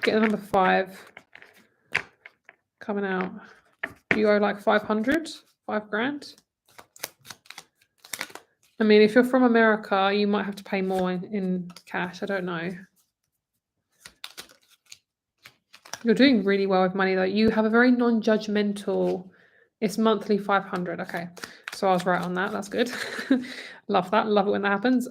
Get the number 5 coming out. You owe like 500, 5 grand. I mean, if you're from America, you might have to pay more in cash. I don't know. You're doing really well with money, though. You have a very non-judgmental. It's monthly 500. Okay, so I was right on that. That's good. Love that. Love it when that happens.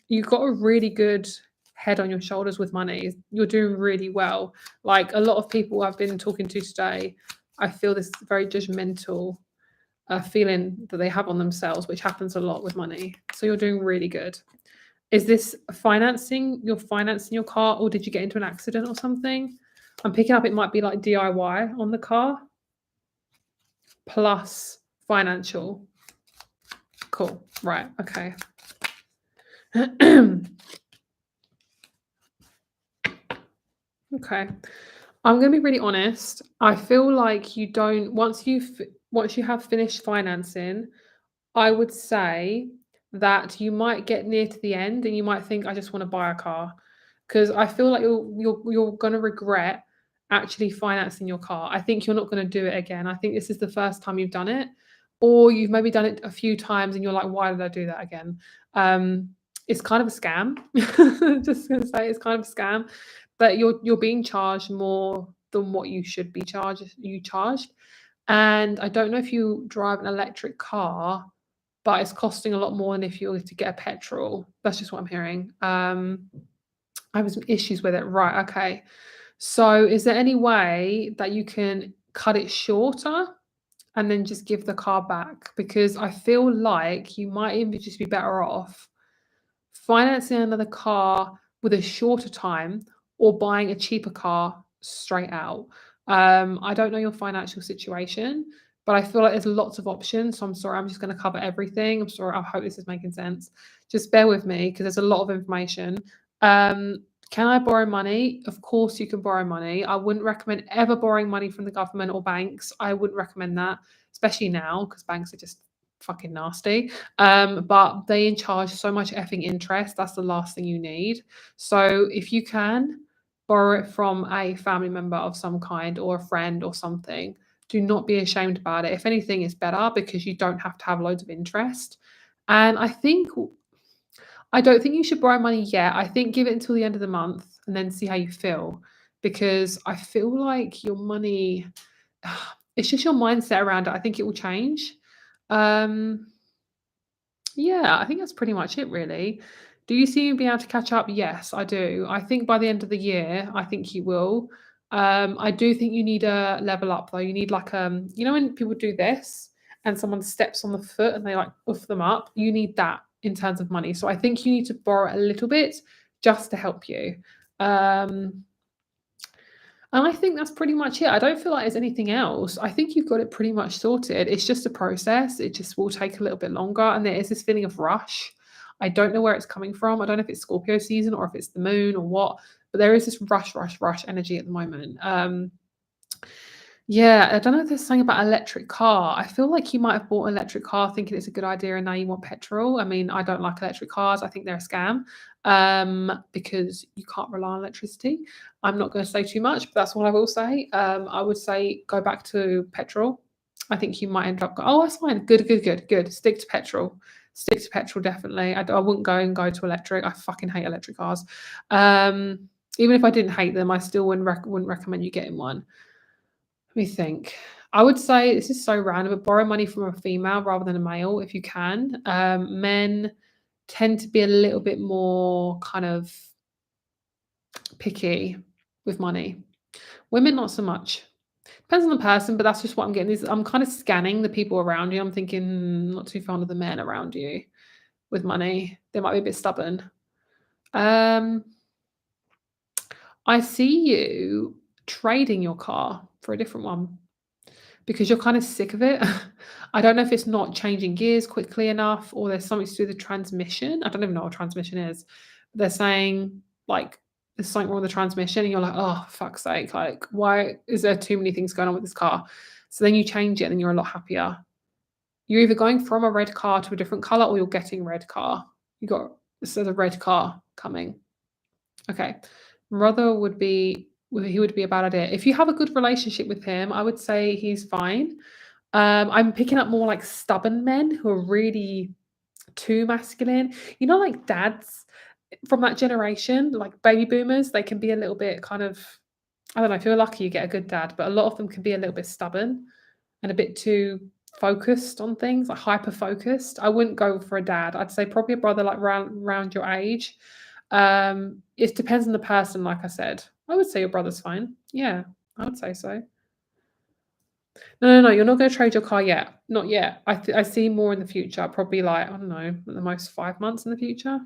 You've got a really good head on your shoulders with money. You're doing really well. Like a lot of people I've been talking to today, I feel this very judgmental feeling that they have on themselves, which happens a lot with money. So you're doing really good. Is this financing? You're financing your car, or did you get into an accident or something? I'm picking up it might be like DIY on the car plus financial. Cool. Right. Okay. Okay. I'm going to be really honest. I feel like you don't once you have finished financing, I would say that you might get near to the end and you might think I just want to buy a car because I feel like you're going to regret actually financing your car. I think you're not going to do it again. I think this is the first time you've done it, or you've maybe done it a few times and you're like, why did I do that again? It's kind of a scam. Just going to say it's kind of a scam, but you're being charged more than what you should be charged. And I don't know if you drive an electric car, but it's costing a lot more than if you were to get a petrol. That's just what I'm hearing. I have some issues with it. Right. Okay. So is there any way that you can cut it shorter and then just give the car back? Because I feel like you might even just be better off financing another car with a shorter time or buying a cheaper car straight out. I don't know your financial situation, but I feel like there's lots of options. So I'm sorry, I'm just going to cover everything. I'm sorry, I hope this is making sense. Just bear with me because there's a lot of information. Can I borrow money? Of course you can borrow money. I wouldn't recommend ever borrowing money from the government or banks. I wouldn't recommend that, especially now because banks are just fucking nasty. But they charge so much effing interest. That's the last thing you need. So if you can borrow it from a family member of some kind or a friend or something, do not be ashamed about it. If anything, it's better because you don't have to have loads of interest. And I don't think you should borrow money yet. I think give it until the end of the month and then see how you feel. Because I feel like your money, it's just your mindset around it. I think it will change. Yeah, I think that's pretty much it, really. Do you see me being able to catch up? Yes, I do. I think by the end of the year, I think you will. I do think you need a level up though. You need like you know when people do this and someone steps on the foot and they like oof them up. You need that in terms of money. So I think you need to borrow a little bit just to help you. Um, and I think that's pretty much it. I don't feel like there's anything else. I think you've got it pretty much sorted. It's just a process. It just will take a little bit longer. And there is this feeling of rush. I don't know where it's coming from. I don't know if it's Scorpio season or if it's the moon or what, but there is this rush energy at the moment. Yeah, I don't know if there's something about electric car. I feel like you might have bought an electric car thinking it's a good idea and now you want petrol. I mean, I don't like electric cars. I think they're a scam because you can't rely on electricity. I'm not going to say too much, but that's what I will say. I would say go back to petrol. I think you might end up, oh, that's fine. Good. Stick to petrol. Stick to petrol, definitely. I wouldn't go to electric. I fucking hate electric cars. Even if I didn't hate them, I still wouldn't recommend you getting one. Let me think. I would say this is so random, but borrow money from a female rather than a male if you can. Men tend to be a little bit more kind of picky with money. Women, not so much. Depends on the person, but that's just what I'm getting. I'm kind of scanning the people around you. I'm thinking not too fond of the men around you with money. They might be a bit stubborn. Um, I see you trading your car for a different one because you're kind of sick of it. I don't know if it's not changing gears quickly enough or there's something to do with the transmission. I don't even know what transmission is. They're saying like there's something wrong with the transmission and you're like, oh, fuck's sake. Like, why is there too many things going on with this car? So then you change it and you're a lot happier. You're either going from a red car to a different color or you're getting a red car. You got so the red car coming. Okay. Brother would be he would be a bad idea. If you have a good relationship with him, I would say he's fine. I'm picking up more like stubborn men who are really too masculine. You know, like dads from that generation, like baby boomers, they can be a little bit kind of, I don't know, if you're lucky, you get a good dad, but a lot of them can be a little bit stubborn and a bit too focused on things, like hyper focused. I wouldn't go for a dad. I'd say probably a brother like round your age. It depends on the person, like I said. I would say your brother's fine. Yeah, I would say so. No, you're not gonna trade your car yet. Not yet. I see more in the future, probably like, I don't know, at the most 5 months in the future,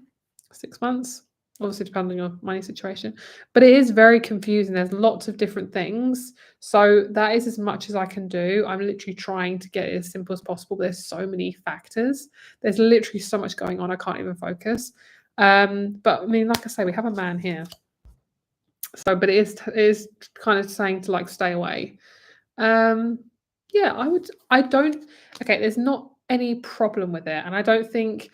6 months. Obviously, depending on your money situation. But it is very confusing. There's lots of different things. So that is as much as I can do. I'm literally trying to get it as simple as possible. There's so many factors. There's literally so much going on. I can't even focus. But I mean, like I say, we have a man here. So, but it is kind of saying to like stay away. Yeah, I don't okay, there's not any problem with it, and I don't think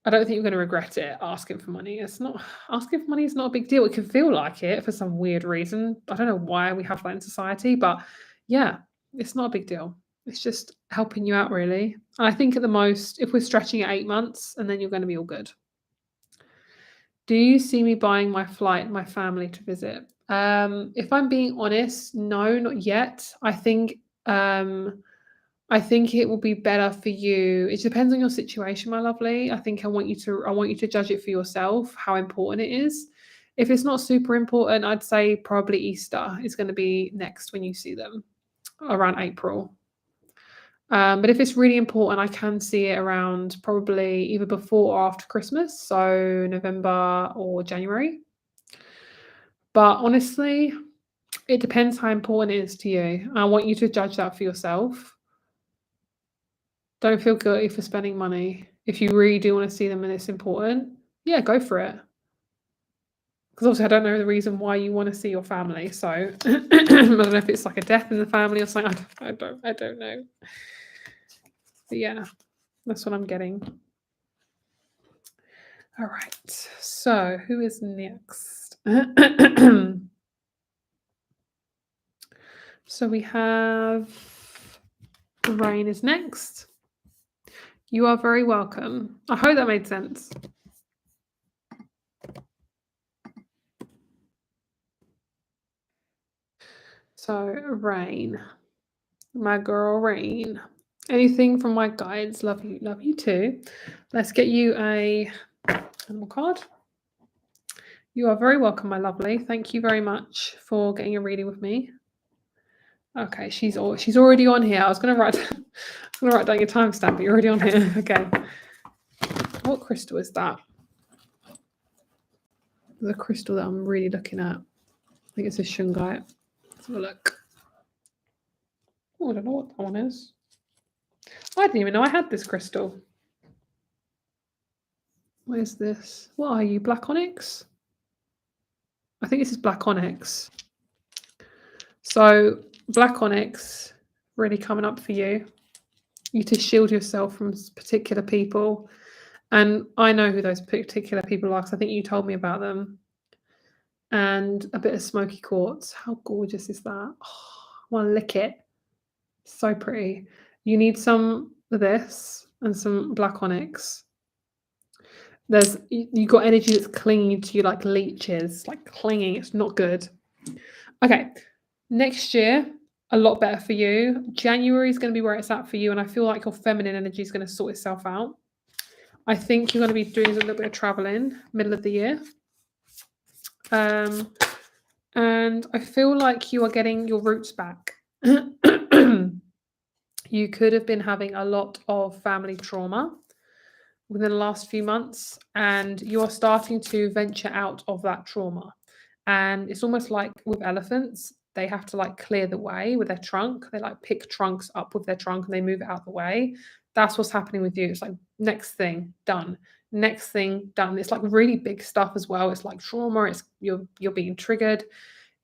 you're gonna regret it asking for money. It's not asking for money is not a big deal. It can feel like it for some weird reason. I don't know why we have that in society, but yeah, it's not a big deal. It's just helping you out really. And I think at the most, if we're stretching at 8 months, and then you're gonna be all good. Do you see me buying my flight, my family to visit? If I'm being honest, no, not yet. I think it will be better for you. It depends on your situation, my lovely. I want you to judge it for yourself, how important it is. If it's not super important, I'd say probably Easter is going to be next when you see them around April. But if it's really important, I can see it around probably either before or after Christmas, so November or January. But honestly, it depends how important it is to you. I want you to judge that for yourself. Don't feel guilty for spending money. If you really do want to see them and it's important, yeah, go for it. Because obviously, I don't know the reason why you want to see your family. So I don't know if it's like a death in the family or something. I don't know. But yeah, that's what I'm getting. All right. So who is next? So we have Rain is next. You are very welcome. I hope that made sense. So Rain, my girl Rain. Anything from my guides? Love you too. Let's get you a animal card. You are very welcome, my lovely. Thank you very much for getting a reading with me. Okay, she's already on here. I was gonna write down your timestamp, but you're already on here. Okay. What crystal is that? The crystal that I'm really looking at. I think it's a shungite. Let's have a look. Oh, I don't know what that one is. I didn't even know I had this crystal. What is this? What are you, black onyx? I think this is black onyx. So black onyx really coming up for you. You to shield yourself from particular people. And I know who those particular people are because I think you told me about them. And a bit of smoky quartz. How gorgeous is that? Oh, I want to lick it. So pretty. You need some of this and some black onyx. You got energy that's clinging to you like leeches, like clinging. It's not good. Okay, next year, a lot better for you. January is going to be where it's at for you, and I feel like your feminine energy is going to sort itself out. I think you're going to be doing a little bit of traveling middle of the year. And I feel like you are getting your roots back. You could have been having a lot of family trauma within the last few months, and you are starting to venture out of that trauma. And it's almost like with elephants, they have to like clear the way with their trunk. They like pick trunks up with their trunk and they move it out the way. That's what's happening with you. It's like next thing done, next thing done. It's like really big stuff as well. It's like trauma. It's you're being triggered.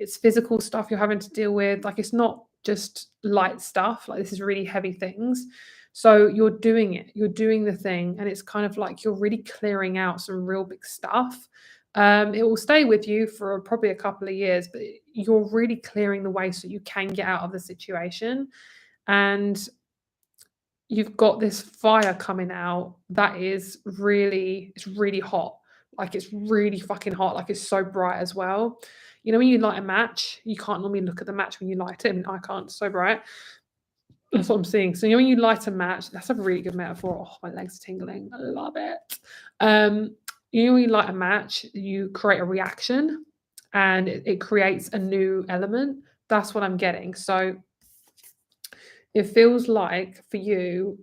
It's physical stuff you're having to deal with. Like it's not just light stuff. Like this is really heavy things. So you're doing it. You're doing the thing, and it's kind of like you're really clearing out some real big stuff. It will stay with you for probably a couple of years, but you're really clearing the way so you can get out of the situation. And you've got this fire coming out that is it's really hot. Like it's really fucking hot. Like it's so bright as well. You know, when you light a match, you can't normally look at the match when you light it. I mean, I can't, it's so bright. That's what I'm seeing. So, you know, when you light a match, that's a really good metaphor. Oh, my legs are tingling. I love it. You know, when you light a match, you create a reaction and it creates a new element. That's what I'm getting. So it feels like for you,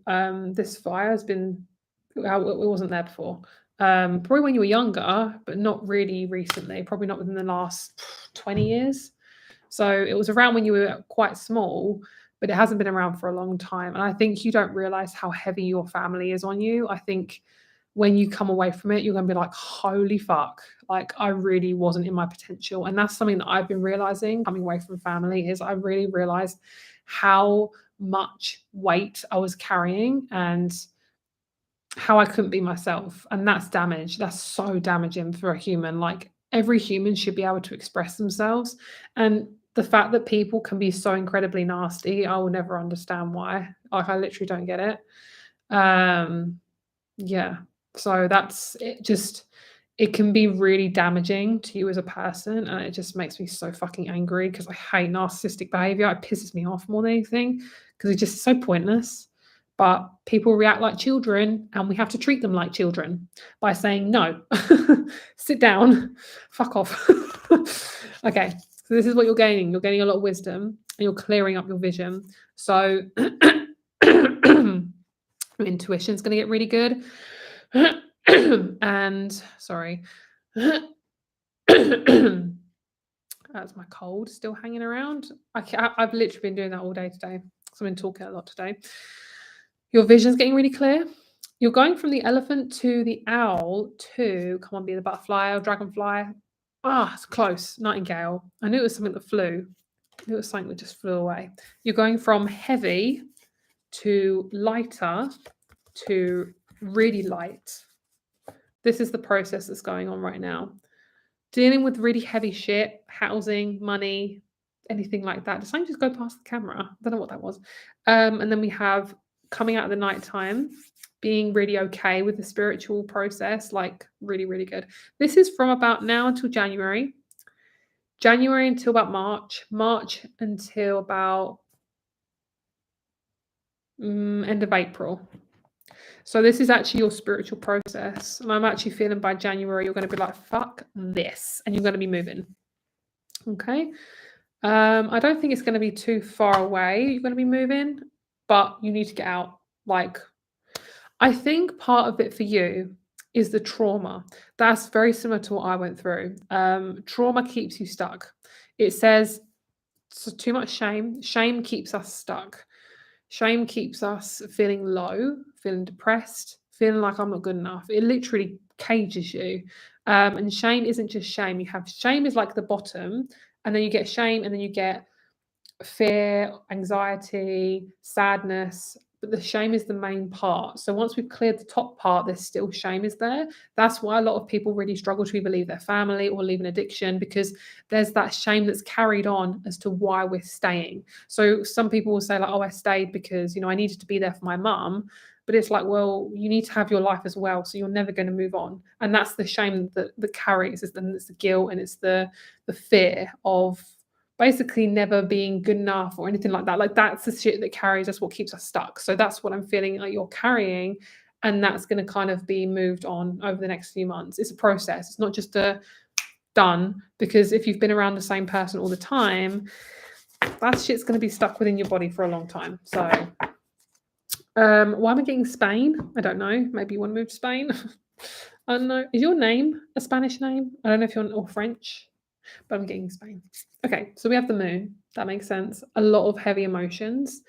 this fire has been, well, it wasn't there before. Probably when you were younger, but not really recently, probably not within the last 20 years. So it was around when you were quite small, but it hasn't been around for a long time. And I think you don't realize how heavy your family is on you. I think when you come away from it, you're going to be like, holy fuck, like I really wasn't in my potential. And that's something that I've been realizing coming away from family is I really realized how much weight I was carrying and how I couldn't be myself. And that's damage. That's so damaging for a human. Like every human should be able to express themselves. And the fact that people can be so incredibly nasty, I will never understand why. Like I literally don't get it. Yeah. So that's it. Just it can be really damaging to you as a person, and it just makes me so fucking angry because I hate narcissistic behavior. It pisses me off more than anything because it's just so pointless. But people react like children, and we have to treat them like children by saying no, sit down, fuck off. Okay, so this is what you're gaining. You're gaining a lot of wisdom, and you're clearing up your vision. So your intuition's going to get really good. And sorry. That's my cold still hanging around. I've literally been doing that all day today. So I've been talking a lot today. Your vision's getting really clear. You're going from the elephant to the owl to, come on, be the butterfly or dragonfly. It's close. Nightingale. I knew it was something that flew. I knew it was something that just flew away. You're going from heavy to lighter to really light. This is the process that's going on right now. Dealing with really heavy shit, housing, money, anything like that. Did something just go past the camera? I don't know what that was. And then we have coming out of the nighttime, being really okay with the spiritual process, like really, really good. This is from about now until January. January until about March. March until about end of April. So this is actually your spiritual process. And I'm actually feeling by January, you're going to be like, fuck this. And you're going to be moving. Okay. I don't think it's going to be too far away. You're going to be moving, but you need to get out. Like, I think part of it for you is the trauma. That's very similar to what I went through. Trauma keeps you stuck. It says so too much shame. Shame keeps us stuck. Shame keeps us feeling low, feeling depressed, feeling like I'm not good enough. It literally cages you. And shame isn't just shame. You have shame is like the bottom, and then you get shame, and then you get fear, anxiety, sadness, but the shame is the main part. So once we've cleared the top part, there's still shame is there. That's why a lot of people really struggle to either leave their family or leave an addiction because there's that shame that's carried on as to why we're staying. So some people will say like, oh, I stayed because, I needed to be there for my mum. But it's like, well, you need to have your life as well. So you're never going to move on. And that's the shame that carries, it's the guilt and it's the fear of basically never being good enough or anything like that. Like that's the shit that carries us, what keeps us stuck. So that's what I'm feeling like you're carrying. And that's going to kind of be moved on over the next few months. It's a process. It's not just a done, because if you've been around the same person all the time, that shit's going to be stuck within your body for a long time. So why am I getting Spain? I don't know. Maybe you want to move to Spain. I don't know. Is your name a Spanish name? I don't know if you're or French, but I'm getting Spain. Okay, so we have the moon. That makes sense. A lot of heavy emotions.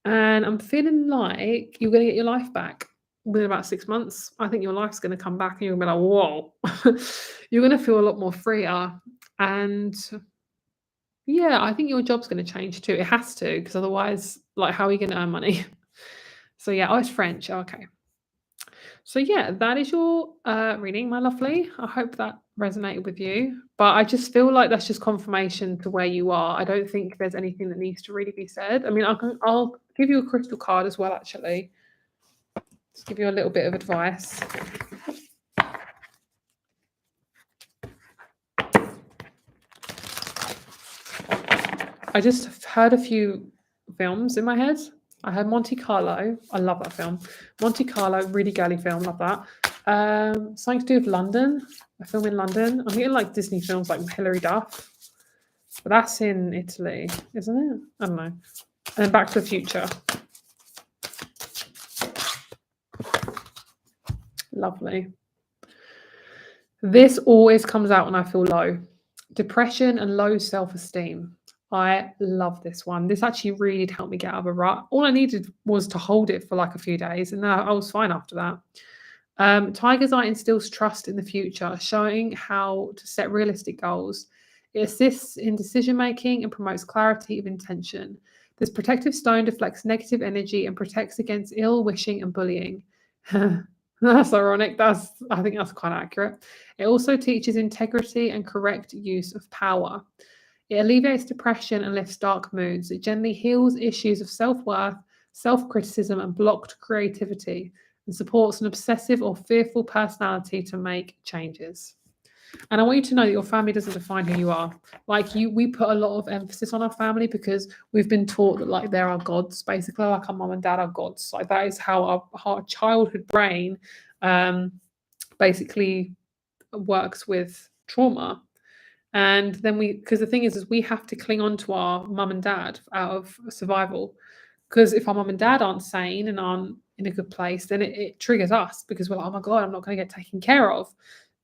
And I'm feeling like you're going to get your life back within about 6 months. I think your life's going to come back and you're going to be like, whoa. You're going to feel a lot more freer. And yeah, I think your job's going to change too. It has to, because otherwise, like, how are you going to earn money? So yeah, oh, it's French. Okay. So yeah, that is your reading, my lovely. I hope that resonated with you. But I just feel like that's just confirmation to where you are. I don't think there's anything that needs to really be said. I mean, I'll give you a crystal card as well, actually. Just give you a little bit of advice. I just heard a few films in my head. I heard Monte Carlo. I love that film. Monte Carlo, really girly film. Love that. Something to do with London. A film in London. I'm getting like Disney films like Hilary Duff. But that's in Italy, isn't it? I don't know. And then Back to the Future. Lovely. This always comes out when I feel low. Depression and low self-esteem. I love this one. This actually really helped me get out of a rut. All I needed was to hold it for like a few days, and then I was fine after that. Tiger's Eye instills trust in the future, showing how to set realistic goals. It assists in decision making and promotes clarity of intention. This protective stone deflects negative energy and protects against ill wishing and bullying. That's ironic. I think that's quite accurate. It also teaches integrity and correct use of power. It alleviates depression and lifts dark moods. It generally heals issues of self-worth, self-criticism, and blocked creativity, and supports an obsessive or fearful personality to make changes. And I want you to know that your family doesn't define who you are. Like we put a lot of emphasis on our family because we've been taught that like they're our gods, basically, like our mum and dad are gods. Like that is how our childhood brain basically works with trauma. And then because the thing is we have to cling on to our mum and dad out of survival. Because if our mum and dad aren't sane and aren't in a good place, then it triggers us because we're like, oh my God, I'm not going to get taken care of.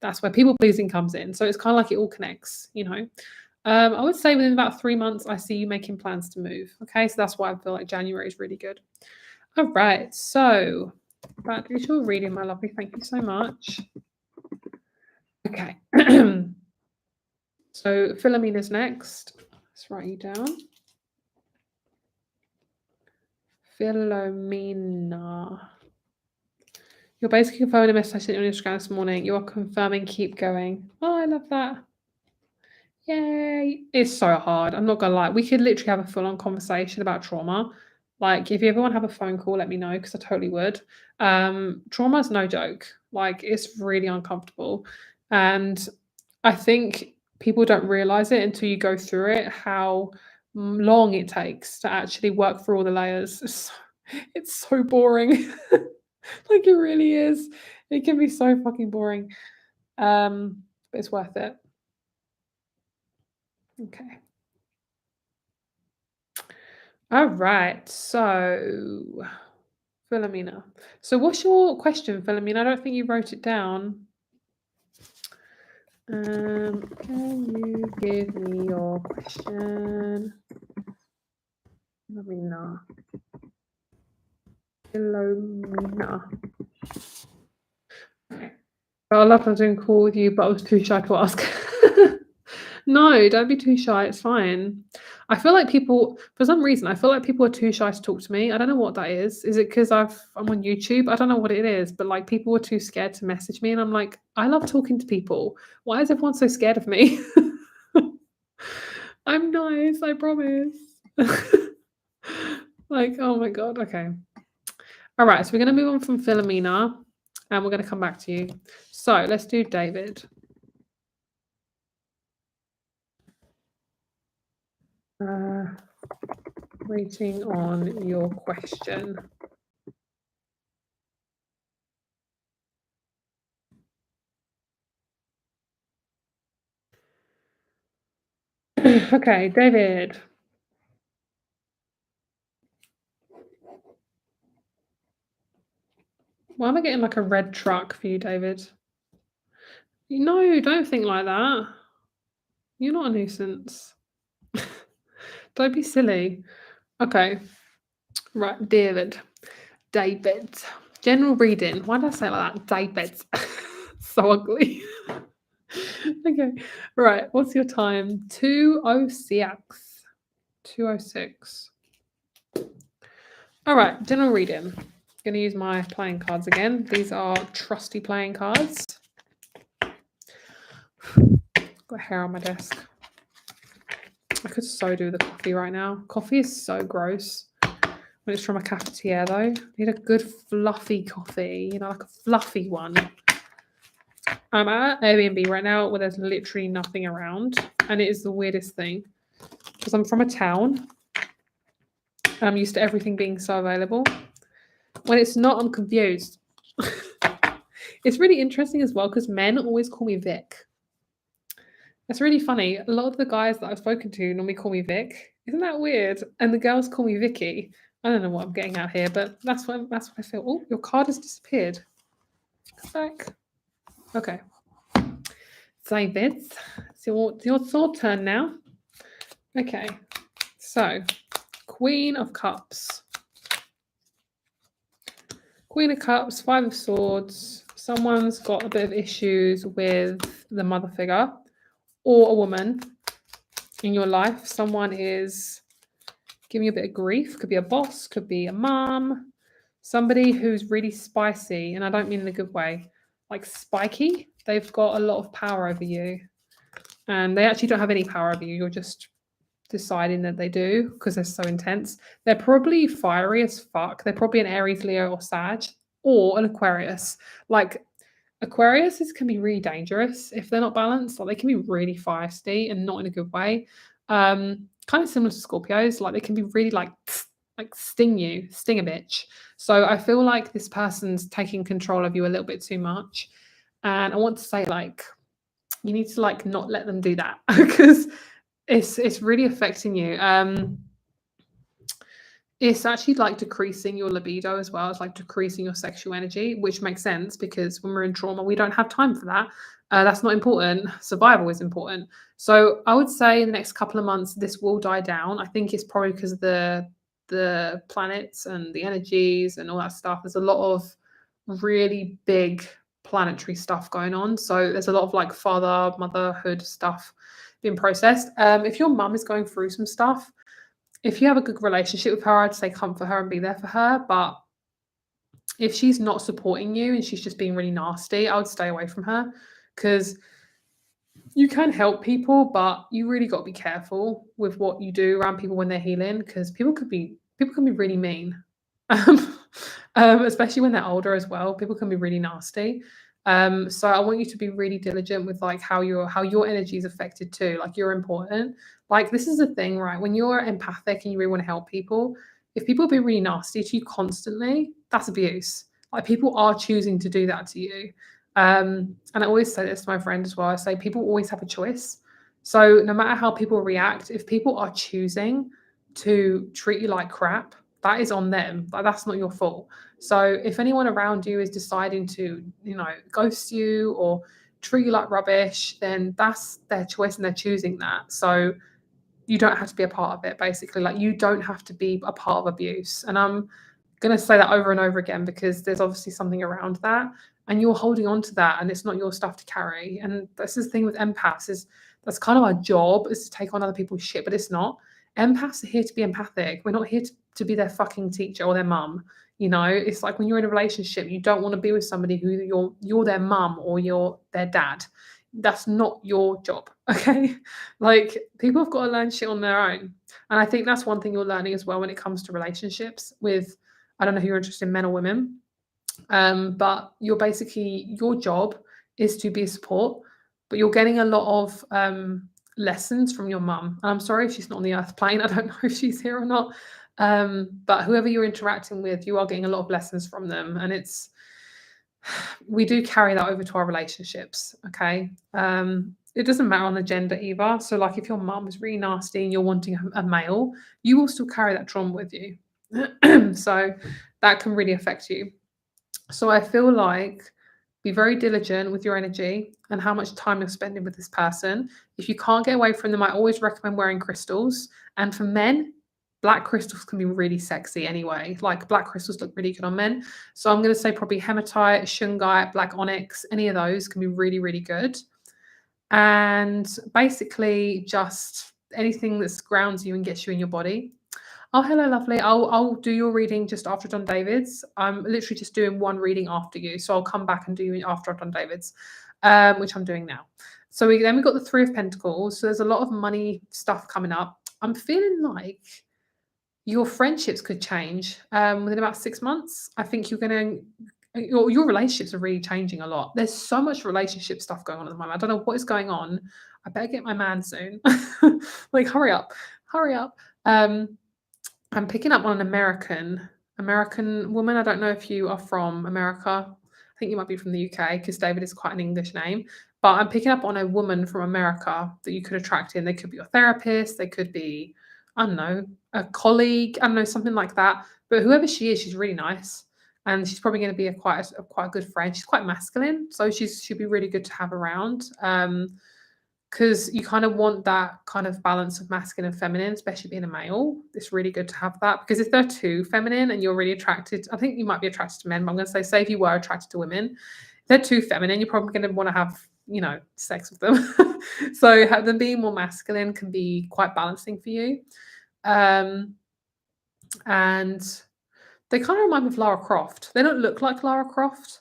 That's where people pleasing comes in. So it's kind of like it all connects, I would say within about 3 months, I see you making plans to move. Okay, so that's why I feel like January is really good. All right, so that is your reading, my lovely. Thank you so much. Okay. So Filamina's next. Let's write you down. Filamina. You're basically confirming a message I sent you on Instagram this morning. You are confirming, keep going. Oh, I love that. Yay. It's so hard. I'm not going to lie. We could literally have a full-on conversation about trauma. Like, if you ever want to have a phone call, let me know because I totally would. Trauma is no joke. Like, it's really uncomfortable. And I think people don't realize it until you go through it, how long it takes to actually work through all the layers. It's so boring. Like, it really is. It can be so fucking boring, but it's worth it. Okay. Alright, so Filamina. So what's your question, Filamina? I don't think you wrote it down. Can you give me your question? Filamina. Philomena. Okay. I love I'm doing cool with you, but I was too shy to ask. No, don't be too shy. It's fine. I feel like people, for some reason, I feel like people are too shy to talk to me. I don't know what that is. Is it because I'm on YouTube? I don't know what it is, but like people are too scared to message me, and I'm like, I love talking to people. Why is everyone so scared of me? I'm nice, I promise. Like, oh my god. Okay. All right. So we're gonna move on from Philomena, and we're gonna come back to you. So let's do David. Waiting on your question. Okay, David. Why am I getting like a red truck for you, David? No, don't think like that. You're not a nuisance. Don't be silly. Okay. Right, David. David. General reading. Why did I say it like that? David. So ugly. Okay. Right. What's your time? 2:06. 2:06. All right. General reading. Going to use my playing cards again. These are trusty playing cards. Got hair on my desk. I could so do the coffee right now. Coffee is so gross. When it's from a cafetiere though. I need a good fluffy coffee, like a fluffy one. I'm at Airbnb right now where there's literally nothing around, and it is the weirdest thing because I'm from a town and I'm used to everything being so available. When it's not, I'm confused. It's really interesting as well because men always call me Vic. It's really funny. A lot of the guys that I've spoken to normally call me Vic. Isn't that weird? And the girls call me Vicky. I don't know what I'm getting at here, but that's what I feel. Oh, your card has disappeared. Come back. Okay. David, it's your turn now. Okay. So, Queen of Cups. Queen of Cups, Five of Swords. Someone's got a bit of issues with the mother figure or a woman in your life. Someone is giving you a bit of grief. Could be a boss, could be a mom, somebody who's really spicy, and I don't mean in a good way, like spiky. They've got a lot of power over you, and they actually don't have any power over you. You're just deciding that they do because they're so intense. They're probably fiery as fuck. They're probably an Aries, Leo, or Sag, or an Aquarius. Like Aquariuses can be really dangerous if they're not balanced. Like they can be really feisty and not in a good way. Kind of similar to Scorpios. Like they can be really like sting a bitch. So I feel like this person's taking control of you a little bit too much. And I want to say like you need to like not let them do that because it's really affecting you. It's actually like decreasing your libido as well. It's like decreasing your sexual energy, which makes sense because when we're in trauma, we don't have time for that. That's not important. Survival is important. So I would say in the next couple of months, this will die down. I think it's probably because of the planets and the energies and all that stuff. There's a lot of really big planetary stuff going on. So there's a lot of like motherhood stuff being processed. If your mum is going through some stuff, if you have a good relationship with her, I'd say comfort her and be there for her. But if she's not supporting you and she's just being really nasty, I would stay away from her because you can help people, but you really got to be careful with what you do around people when they're healing because people can be really mean, especially when they're older as well. People can be really nasty. So I want you to be really diligent with like how your energy is affected too. Like you're important. Like this is the thing, right? When you're empathic and you really want to help people, if people be really nasty to you constantly, that's abuse. Like, people are choosing to do that to you. And I always say this to my friend as well. I say people always have a choice. So no matter how people react, if people are choosing to treat you like crap, that is on them. Like, that's not your fault. So if anyone around you is deciding to, ghost you or treat you like rubbish, then that's their choice and they're choosing that. So you don't have to be a part of it, basically. Like, you don't have to be a part of abuse. And I'm going to say that over and over again because there's obviously something around that and you're holding on to that and it's not your stuff to carry. And this is the thing with empaths, is that's kind of our job, is to take on other people's shit, but it's not. Empaths are here to be empathic. We're not here to be their fucking teacher or their mum. It's like when you're in a relationship, you don't want to be with somebody who you're their mum or you're their dad. That's not your job. Okay. Like, people have got to learn shit on their own. And I think that's one thing you're learning as well when it comes to relationships with, I don't know who you're interested in, men or women. But your job is to be a support, but you're getting a lot of lessons from your mum. And I'm sorry if she's not on the earth plane. I don't know if she's here or not. But whoever you're interacting with, you are getting a lot of lessons from them. And we do carry that over to our relationships. Okay. It doesn't matter on the gender either. So like, if your mum is really nasty and you're wanting a male, you will still carry that trauma with you. So that can really affect you. So I feel like, be very diligent with your energy and how much time you're spending with this person. If you can't get away from them, I always recommend wearing crystals. And for men, black crystals can be really sexy anyway. Like, black crystals look really good on men. So I'm going to say probably hematite, shungite, black onyx, any of those can be really, really good. And basically just anything that grounds you and gets you in your body. Oh, hello, lovely. I'll do your reading just after I've done David's. I'm literally just doing one reading after you. So I'll come back and do you after I've done David's, which I'm doing now. So then we've got the Three of Pentacles. So there's a lot of money stuff coming up. I'm feeling like your friendships could change within about 6 months. I think your relationships are really changing a lot. There's so much relationship stuff going on at the moment. I don't know what is going on. I better get my man soon. Like, hurry up. I'm picking up on an American woman. I don't know if you are from America. I think you might be from the UK because David is quite an English name. But I'm picking up on a woman from America that you could attract in. They could be your therapist. They could be, I don't know, a colleague. I don't know, something like that. But whoever she is, she's really nice. And she's probably going to be quite a good friend. She's quite masculine. So she'd be really good to have around. Because you kind of want that kind of balance of masculine and feminine, especially being a male. It's really good to have that, because if they're too feminine and you're really attracted, I think you might be attracted to men, but I'm going to say if you were attracted to women, if they're too feminine, you're probably going to want to have, sex with them. So them being more masculine can be quite balancing for you. And they kind of remind me of Lara Croft. They don't look like Lara Croft,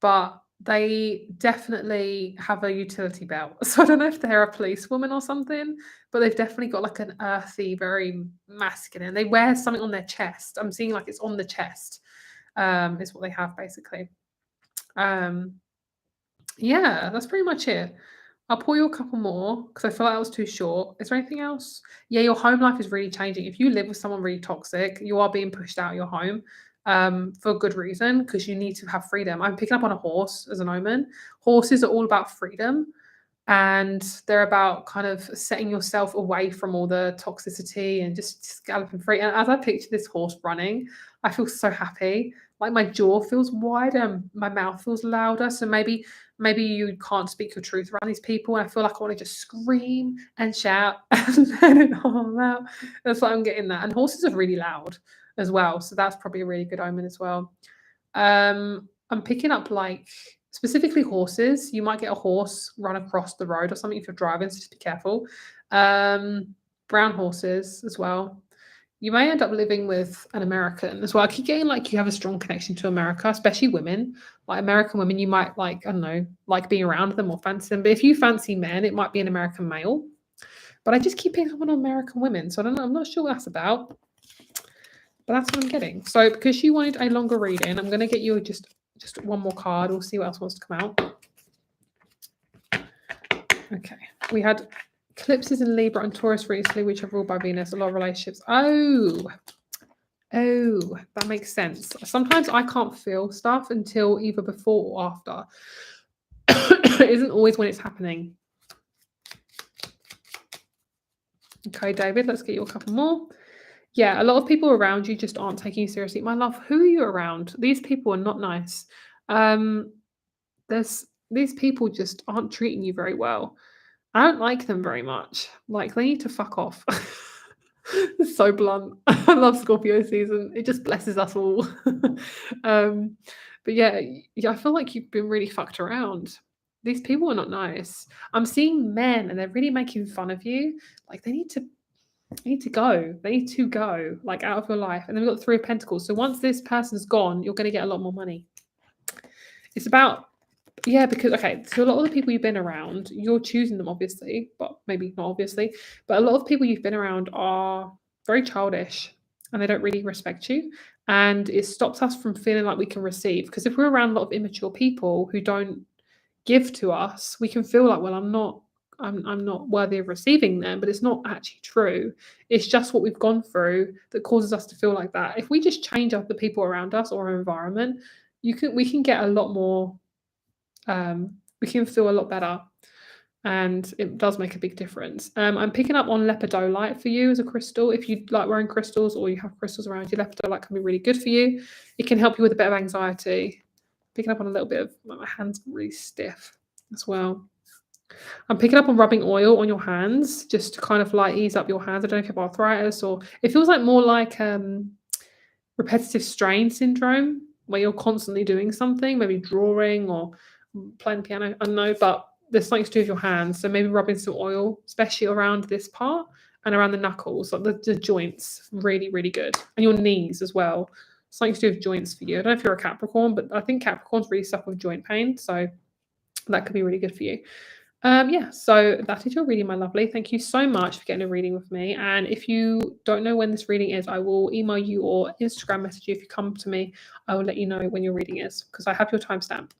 but they definitely have a utility belt. So I don't know if they're a policewoman or something, but they've definitely got like an earthy, very masculine. They wear something on their chest. I'm seeing like it's on the chest, is what they have basically. Yeah, that's pretty much it. I'll pull you a couple more because I feel like that was too short. Is there anything else? Yeah, your home life is really changing. If you live with someone really toxic, you are being pushed out of your home for a good reason, because you need to have freedom. I'm picking up on a horse as an omen. Horses are all about freedom, and they're about kind of setting yourself away from all the toxicity and just galloping free. And as I picture this horse running, I feel so happy. Like, my jaw feels wider, my mouth feels louder. So maybe you can't speak your truth around these people, and I feel like I want to just scream and shout and let it all out. That's what I'm getting that. And horses are really loud as well, so that's probably a really good omen as well. I'm picking up, like, specifically horses. You might get a horse run across the road or something if you're driving, so just be careful. Brown horses as well. You may end up living with an American as well. I keep getting like you have a strong connection to America, especially women. Like, American women, you might like, I don't know, like being around them or fancy them. But if you fancy men, it might be an American male. But I just keep picking up on American women. So I don't know. I'm not sure what that's about. But that's what I'm getting. So because you wanted a longer reading, I'm going to get you just one more card. We'll see what else wants to come out. Okay. We had eclipses in Libra and Taurus recently, which are ruled by Venus. A lot of relationships. Oh, Oh, that makes sense. Sometimes I can't feel stuff until either before or after. It isn't always when it's happening. Okay, David, let's get you a couple more. Yeah, a lot of people around you just aren't taking you seriously. My love, who are you around? These people are not nice. Um, there's these people just aren't treating you very well. I don't like them very much. Like they need to fuck off. It's so blunt. I love Scorpio season. It just blesses us all. um, but yeah, yeah, I feel like you've been really fucked around. These people are not nice. I'm seeing men and they're really making fun of you. Like they need to go. They need to go, like, out of your life. And then we've got the Three of Pentacles. So once this person's gone, you're gonna get a lot more money. It's about yeah, because okay, so a lot of the people you've been around, you're choosing them obviously, but maybe not obviously, but a lot of people you've been around are very childish and they don't really respect you. And it stops us from feeling like we can receive. Because if we're around a lot of immature people who don't give to us, we can feel like, well, I'm not worthy of receiving them, but it's not actually true. It's just what we've gone through that causes us to feel like that. If we just change up the people around us or our environment, we can get a lot more we can feel a lot better and it does make a big difference. I'm picking up on lepidolite for you as a crystal. If you like wearing crystals or you have crystals around you, lepidolite can be really good for you. It can help you with a bit of anxiety. Picking up on a little bit of my hands are really stiff as well. I'm picking up on rubbing oil on your hands just to kind of like ease up your hands. I don't know if you have arthritis or it feels like more like repetitive strain syndrome where you're constantly doing something, maybe drawing or playing the piano. I don't know, but there's something to do with your hands. So maybe rubbing some oil, especially around this part and around the knuckles, like the joints, really, really good. And your knees as well. Something to do with joints for you. I don't know if you're a Capricorn, but I think Capricorns really suffer with joint pain. So that could be really good for you. Yeah, so that is your reading, my lovely. Thank you so much for getting a reading with me. And if you don't know when this reading is, I will email you or Instagram message you. If you come to me, I will let you know when your reading is because I have your timestamp.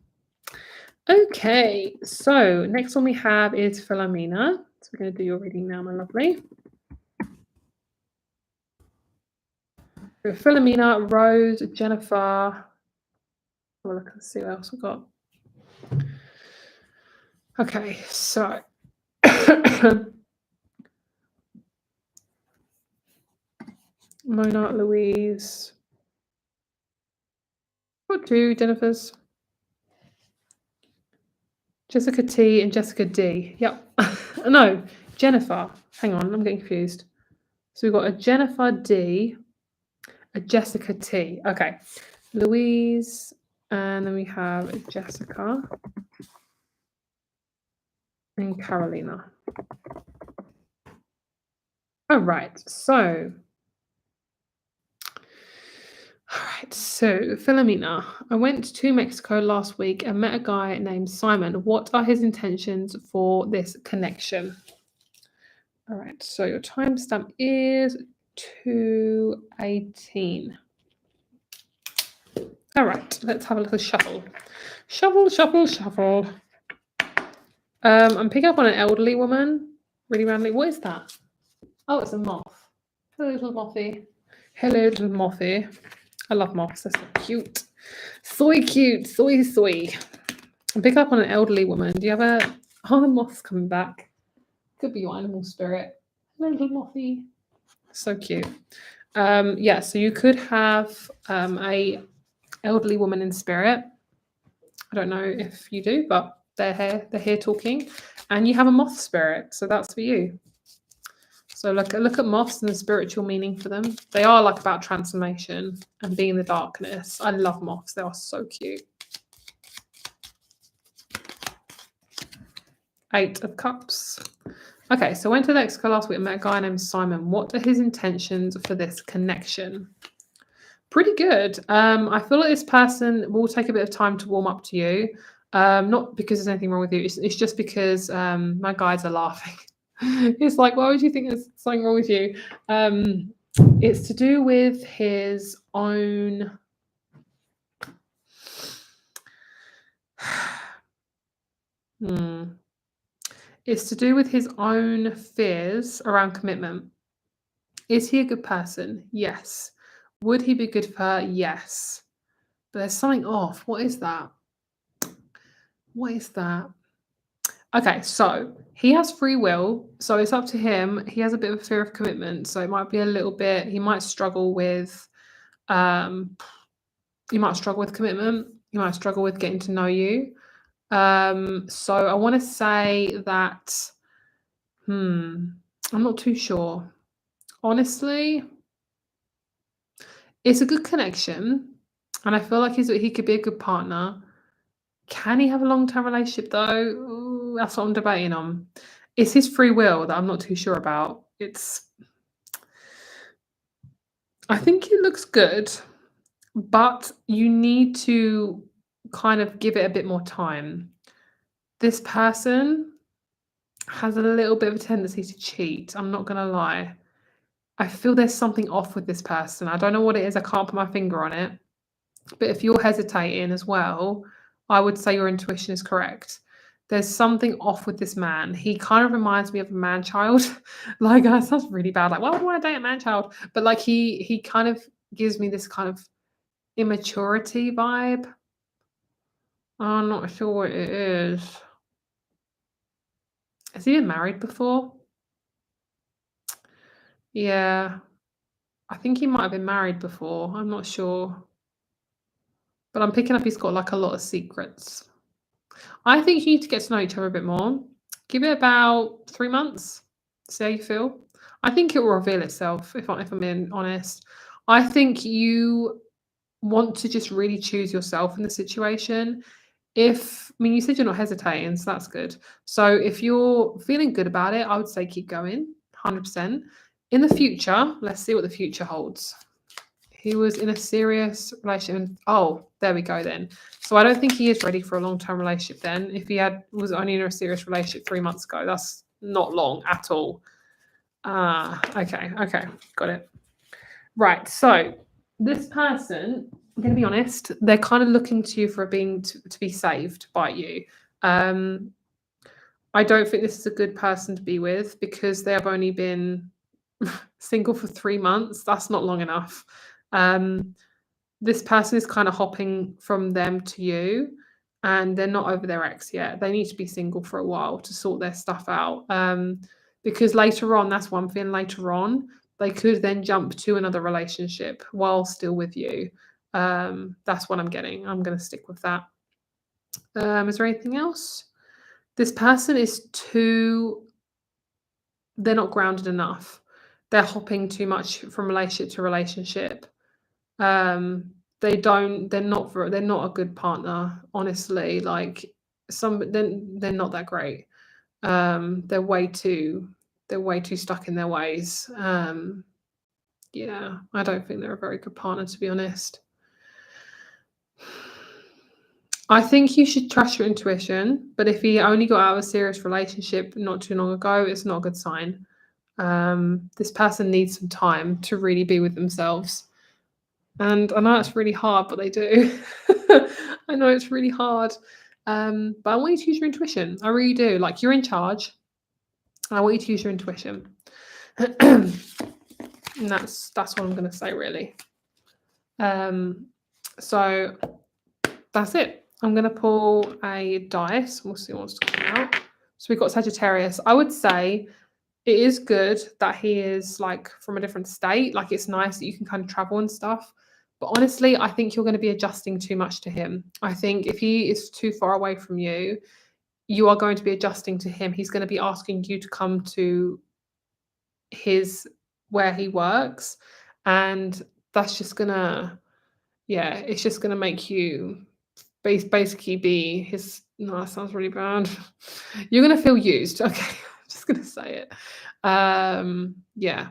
Okay, so next one we have is Filamina. So we're going to do your reading now, my lovely. So Filamina, Rose, Jennifer. Oh, look, let's see what else I've got. Okay, so Mona, Louise. Got two Jennifers. Jessica T and Jessica D. Yep. No, Jennifer. Hang on, I'm getting confused. So we've got a Jennifer D, a Jessica T. Okay. Louise, and then we have Jessica and Carolina. All right. So Filamina, I went to Mexico last week and met a guy named Simon. What are his intentions for this connection? All right, so your timestamp is 2:18. All right, let's have a little shuffle. Shuffle, shuffle, shuffle. I'm picking up on an elderly woman. Really randomly. What is that? Oh, it's a moth. Hello, little mothy. Hello, little mothy. I love moths. They're so cute. Soy cute. Soy, soy. I'm picking up on an elderly woman. Do you have a... Oh, the moth's coming back. Could be your animal spirit. Hello, little mothy. So cute. Yeah, so you could have a elderly woman in spirit. I don't know if you do, but they're here talking. And you have a moth spirit, so that's for you. So look at moths and the spiritual meaning for them. They are like about transformation and being in the darkness. I love moths. They are so cute. 8 of Cups. Okay, so I went to Mexico last week and met a guy named Simon. What are his intentions for this connection? Pretty good. I feel like this person will take a bit of time to warm up to you. Not because there's anything wrong with you. It's just because my guides are laughing. It's like, why would you think there's something wrong with you? It's to do with his own... It's to do with his own fears around commitment. Is he a good person? Yes. Would he be good for her? Yes. But there's something off. What is that? What is that? Okay, so he has free will, so it's up to him. He has a bit of a fear of commitment, so it might be a little bit. He might struggle with, um, he might struggle with commitment. He might struggle with getting to know you. So I want to say that. I'm not too sure. Honestly, it's a good connection, and I feel like he could be a good partner. Can he have a long-term relationship though? Ooh, that's what I'm debating on. It's his free will that I'm not too sure about. I think it looks good, but you need to kind of give it a bit more time. This person has a little bit of a tendency to cheat. I'm not gonna lie. I feel there's something off with this person. I don't know what it is. I can't put my finger on it. But if you're hesitating as well, I would say your intuition is correct. There's something off with this man. He kind of reminds me of a man child. Like that sounds really bad. Like, why would I want to date a man child? But like he kind of gives me this kind of immaturity vibe. I'm not sure what it is. Has he been married before? Yeah. I think he might have been married before. I'm not sure. But I'm picking up he's got like a lot of secrets. I think you need to get to know each other a bit more. Give it about 3 months. See how you feel. I think it will reveal itself if I'm being honest. I think you want to just really choose yourself in the situation. You said you're not hesitating, so that's good. So if you're feeling good about it, I would say keep going, 100%. In the future, let's see what the future holds. He was in a serious relationship. Oh, there we go then. So I don't think he is ready for a long-term relationship then. If he was only in a serious relationship 3 months ago, that's not long at all. Okay, got it. Right, so this person, I'm going to be honest, they're kind of looking to you for to be saved by you. I don't think this is a good person to be with because they have only been single for 3 months. That's not long enough. This person is kind of hopping from them to you, and they're not over their ex yet. They need to be single for a while to sort their stuff out. Because later on, that's one thing, later on, they could then jump to another relationship while still with you. That's what I'm getting. I'm going to stick with that. Is there anything else? This person they're not grounded enough. They're hopping too much from relationship to relationship. They're not a good partner, honestly. Like they're not that great. They're way too stuck in their ways. Yeah, I don't think they're a very good partner, to be honest. I think you should trust your intuition, but if he only got out of a serious relationship not too long ago, it's not a good sign. This person needs some time to really be with themselves. And I know it's really hard, but they do. I know it's really hard. But I want you to use your intuition. I really do. Like you're in charge. I want you to use your intuition. And that's what I'm gonna say really. So that's it. I'm gonna pull a dice. We'll see what's coming out. So we've got Sagittarius. I would say it is good that he is like from a different state. Like it's nice that you can kind of travel and stuff. But honestly, I think you're going to be adjusting too much to him. I think if he is too far away from you, you are going to be adjusting to him. He's going to be asking you to come to where he works. And that's just gonna, yeah, it's just gonna make you basically be his. No, that sounds really bad. You're gonna feel used. Okay, I'm just gonna say it. Yeah.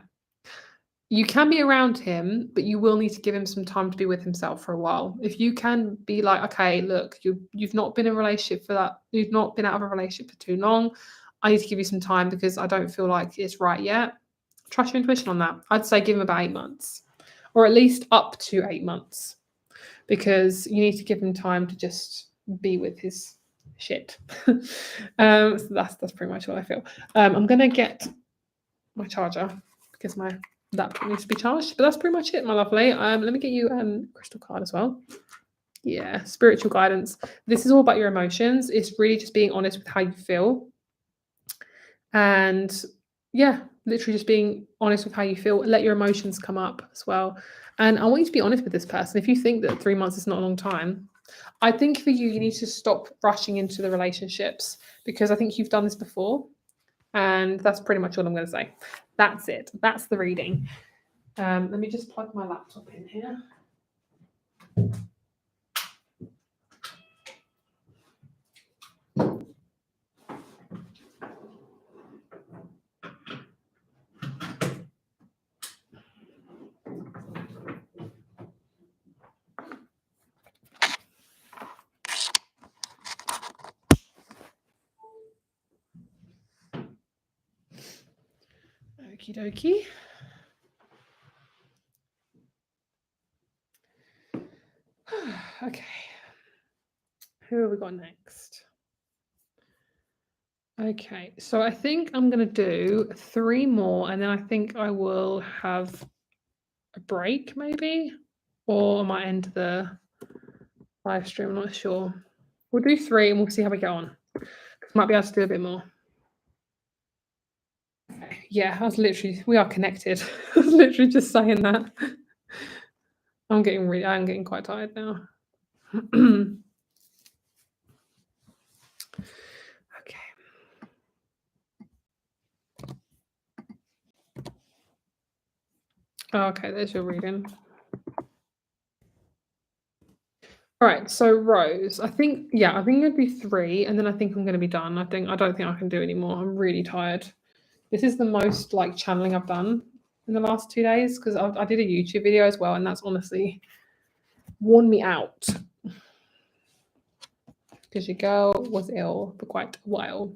You can be around him, but you will need to give him some time to be with himself for a while. If you can be like, okay, look, you've not been in a relationship for that, you've not been out of a relationship for too long. I need to give you some time because I don't feel like it's right yet. Trust your intuition on that. I'd say give him about 8 months, or at least up to 8 months, because you need to give him time to just be with his shit. So that's pretty much what I feel. I'm gonna get my charger because my That needs to be charged. But that's pretty much it, my lovely. Let me get you a crystal card as well. Yeah, spiritual guidance. This is all about your emotions. It's really just being honest with how you feel. And yeah, literally just being honest with how you feel. Let your emotions come up as well. And I want you to be honest with this person. If you think that 3 months is not a long time, I think for you, you need to stop rushing into the relationships, because I think you've done this before. And that's pretty much all I'm going to say. That's it. That's the reading. Let me just plug my laptop in here. Okie dokie. Okay. Who have we got next? Okay, so I think I'm going to do 3 more, and then I think I will have a break maybe, or I might end the live stream. I'm not sure. We'll do 3 and we'll see how we get on. Might be able to do a bit more. Okay. Yeah, we are connected. I was literally just saying that. I'm getting quite tired now. Okay. Okay, there's your reading. All right, so Rose, I think I'm going to do 3, and then I think I'm going to be done. I don't think I can do any more. I'm really tired. This is the most like channeling I've done in the last 2 days, because I did a YouTube video as well, and that's honestly worn me out, because your girl was ill for quite a while.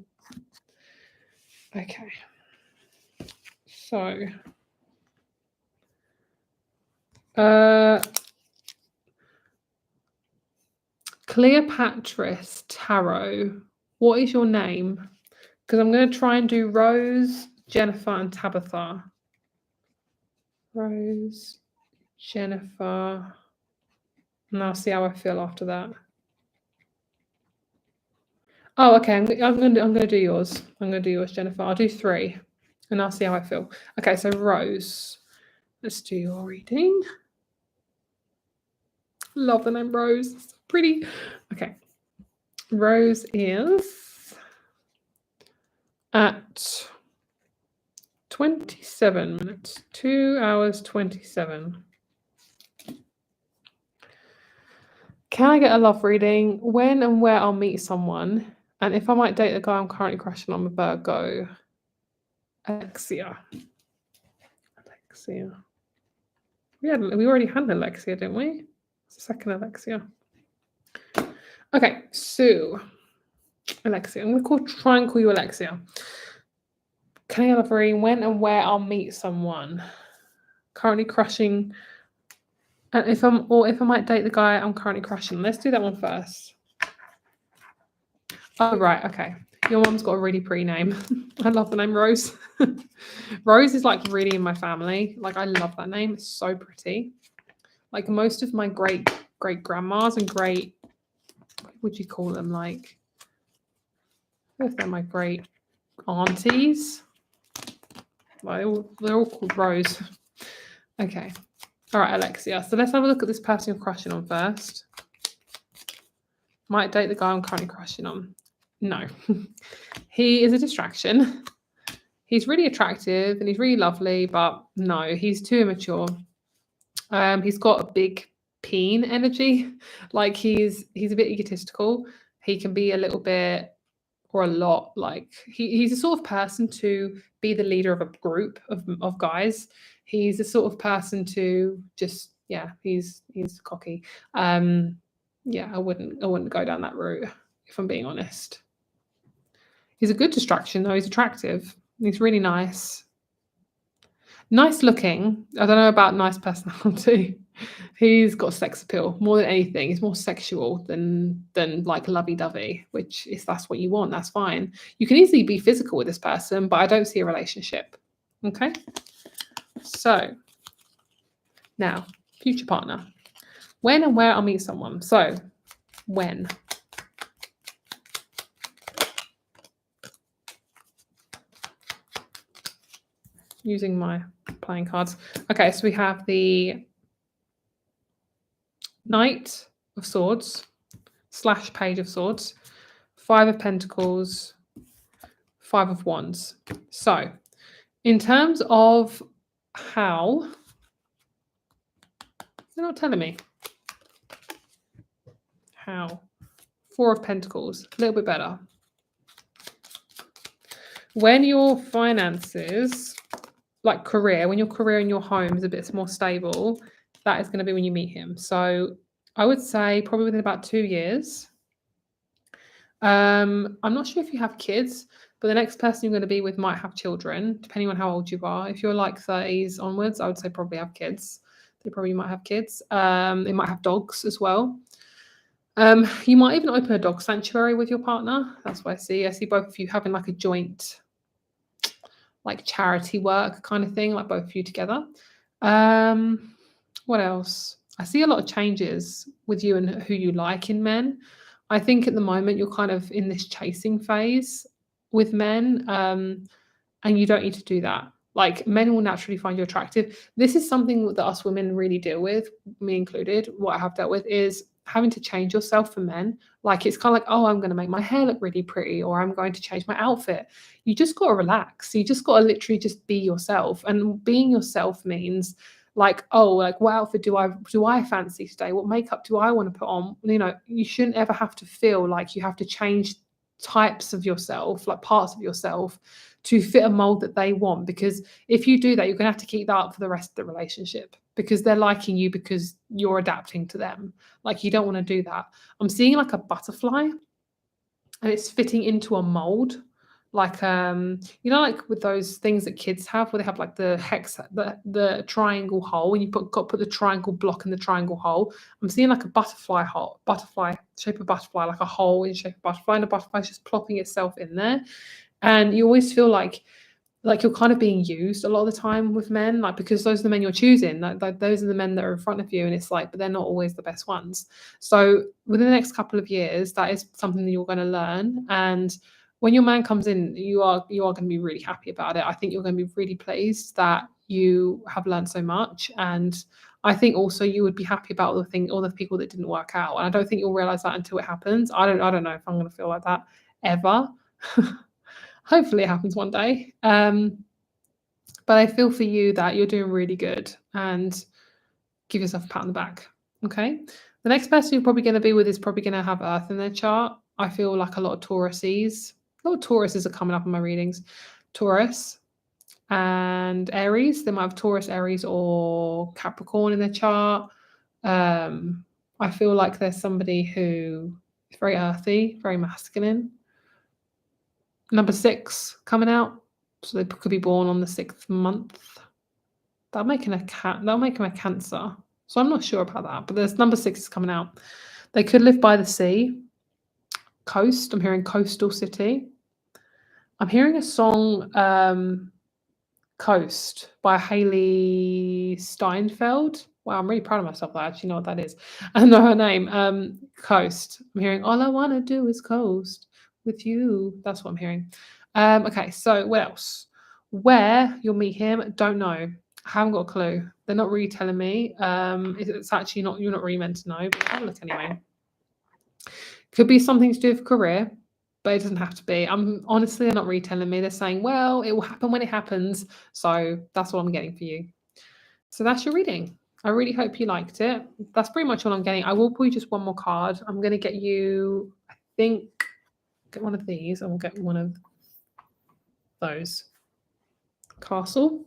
Okay, so Cleopatra's Tarot, what is your name? Because I'm going to try and do Rose, Jennifer, and Tabitha. Rose, Jennifer, and I'll see how I feel after that. Oh, okay. I'm going to do yours. I'm going to do yours, Jennifer. I'll do 3, and I'll see how I feel. Okay, so Rose, let's do your reading. Love the name Rose. It's pretty. Okay. Rose is at 27 minutes, 2 hours 27. Can I get a love reading? When and where I'll meet someone, and if I might date the guy I'm currently crushing on with Virgo. Alexia. We already had Alexia, didn't we? It's the second Alexia. Okay, so Alexia. I'm going to try and call you Alexia. Can I get a love reading? When and where I'll meet someone currently crushing, and if I might date the guy I'm currently crushing. Let's do that one first. Oh, right. Okay. Your mom's got a really pretty name. I love the name Rose. Rose is like really in my family. Like, I love that name. It's so pretty. Like, most of my great grandmas and what would you call them? Like, if they're my great aunties. Like, they're all called Rose. Okay. All right, Alexia. So let's have a look at this person you're crushing on first. Might date the guy I'm currently crushing on. No. He is a distraction. He's really attractive and he's really lovely, but no, he's too immature. He's got a big peen energy. Like, he's a bit egotistical. He can be a little bit or a lot, like he's the sort of person to be the leader of a group of guys. He's the sort of person to just, he's cocky. I wouldn't go down that route, if I'm being honest. He's a good distraction though. He's attractive. He's really nice. Nice looking. I don't know about nice personality. He's got sex appeal more than anything. He's more sexual than like lovey-dovey, which if that's what you want, that's fine. You can easily be physical with this person, but I don't see a relationship. Okay. So now, future partner. When and where I'll meet someone. So when. Using my playing cards. Okay, so we have the Knight of Swords / Page of Swords, 5 of Pentacles, 5 of Wands. So in terms of how, they're not telling me. How? 4 of Pentacles, a little bit better. When your finances, like career, when your career and your home is a bit more stable, that is going to be when you meet him. So I would say probably within about 2 years. I'm not sure if you have kids, but the next person you're going to be with might have children, depending on how old you are. If you're like 30s onwards, I would say probably have kids. They probably might have kids. They might have dogs as well. You might even open a dog sanctuary with your partner. That's what I see. I see both of you having like a joint, like charity work kind of thing, like both of you together. What else? I see a lot of changes with you and who you like in men. I think at the moment you're kind of in this chasing phase with men, and you don't need to do that. Like men will naturally find you attractive. This is something that us women really deal with, me included. What I have dealt with is having to change yourself for men. Like it's kind of like, oh, I'm going to make my hair look really pretty, or I'm going to change my outfit. You just got to relax. You just got to literally just be yourself. And being yourself means like, oh, like what outfit do I fancy today? What makeup do I want to put on? You know, you shouldn't ever have to feel like you have to change types of yourself, like parts of yourself, to fit a mold that they want. Because if you do that, you're going to have to keep that up for the rest of the relationship, because they're liking you because you're adapting to them. Like you don't want to do that. I'm seeing like a butterfly and it's fitting into a mold. Like you know, like with those things that kids have where they have like the hex, the triangle hole, and you put the triangle block in the triangle hole. I'm seeing like a butterfly shape of butterfly, like a hole in shape of butterfly, and the butterfly's just plopping itself in there. And you always feel like you're kind of being used a lot of the time with men, like because those are the men you're choosing. Like those are the men that are in front of you, and it's like, but they're not always the best ones. So within the next couple of years, that is something that you're going to learn. And when your man comes in, you are going to be really happy about it. I think you're going to be really pleased that you have learned so much. And I think also you would be happy about all the people that didn't work out. And I don't think you'll realize that until it happens. I don't know if I'm going to feel like that ever. Hopefully it happens one day. But I feel for you that you're doing really good, and give yourself a pat on the back. Okay. The next person you're probably going to be with is probably going to have Earth in their chart. I feel like a lot of Tauruses. A lot of Tauruses are coming up in my readings. Taurus and Aries. They might have Taurus, Aries, or Capricorn in their chart. I feel like there's somebody who is very earthy, very masculine. Number 6 coming out. So they could be born on the 6th month. That'll make him a Cancer. So I'm not sure about that. But there's number 6 is coming out. They could live by the sea. Coast. I'm hearing coastal city. I'm hearing a song, Coast, by Haley Steinfeld. Wow, I'm really proud of myself that I actually know what that is. I don't know her name. Coast. I'm hearing all I want to do is coast with you. That's what I'm hearing. Okay, so what else? Where you'll meet him, don't know. I haven't got a clue. They're not really telling me. It's actually not, you're not really meant to know, but have a look anyway. Could be something to do with career, but it doesn't have to be. Honestly, they're not really telling me. They're saying, well, it will happen when it happens. So that's what I'm getting for you. So that's your reading. I really hope you liked it. That's pretty much all I'm getting. I will pull you just one more card. I'm going to get you, I think, get one of these. I will get one of those. Castle.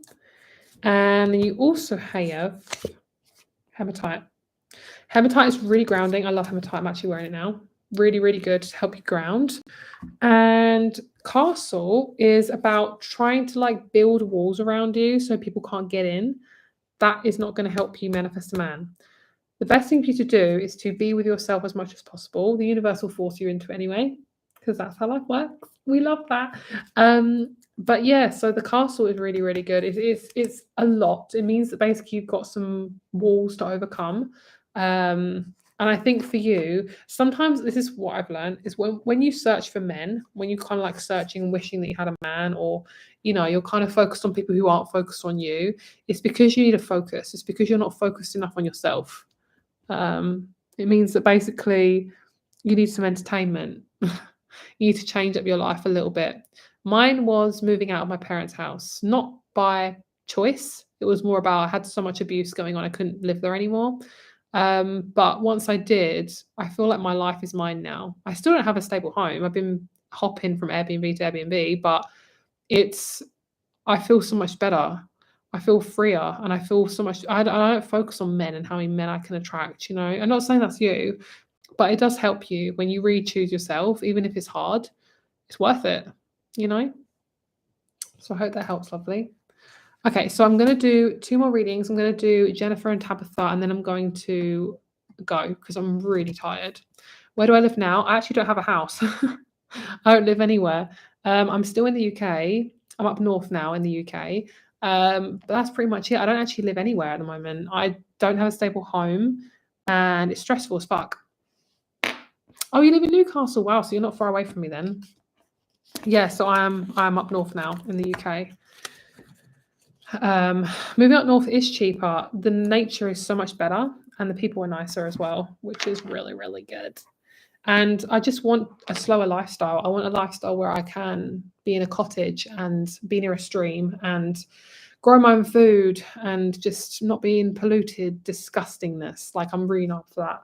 And then you also have hematite. Hematite is really grounding. I love hematite. I'm actually wearing it now. Really, really good to help you ground. And castle is about trying to like build walls around you so people can't get in. That is not going to help you manifest a man. The best thing for you to do is to be with yourself as much as possible. The universe will force you into it anyway, because that's how life works. We love that. But yeah, so the castle is really, really good. It's a lot. It means that basically you've got some walls to overcome. And I think for you, sometimes this is what I've learned is when you search for men, when you kind of like searching and wishing that you had a man, or you're kind of focused on people who aren't focused on you, it's because you need a focus. It's because you're not focused enough on yourself. It means that basically you need some entertainment. You need to change up your life a little bit. Mine was moving out of my parents' house, not by choice. It was more about I had so much abuse going on, I couldn't live there anymore. But once I did, I feel like my life is mine now. I still don't have a stable home. I've been hopping from Airbnb to Airbnb, but it's I feel so much better. I feel freer and I feel so much I don't focus on men and how many men I can attract, I'm not saying that's you, but it does help you when you really choose yourself, even if it's hard, it's worth it, you know? So I hope that helps, lovely. Okay, so I'm going to do 2 more readings. I'm going to do Jennifer and Tabitha, and then I'm going to go because I'm really tired. Where do I live now? I actually don't have a house. I don't live anywhere. I'm still in the UK. I'm up north now in the UK. But that's pretty much it. I don't actually live anywhere at the moment. I don't have a stable home, and it's stressful as fuck. Oh, you live in Newcastle. Wow, so you're not far away from me then. Yeah, so I'm up north now in the UK. Moving up north is cheaper. The nature is so much better, and the people are nicer as well, which is really, really good. And I just want a slower lifestyle. I want a lifestyle where I can be in a cottage and be near a stream and grow my own food and just not be in polluted disgustingness. Like I'm really not for that.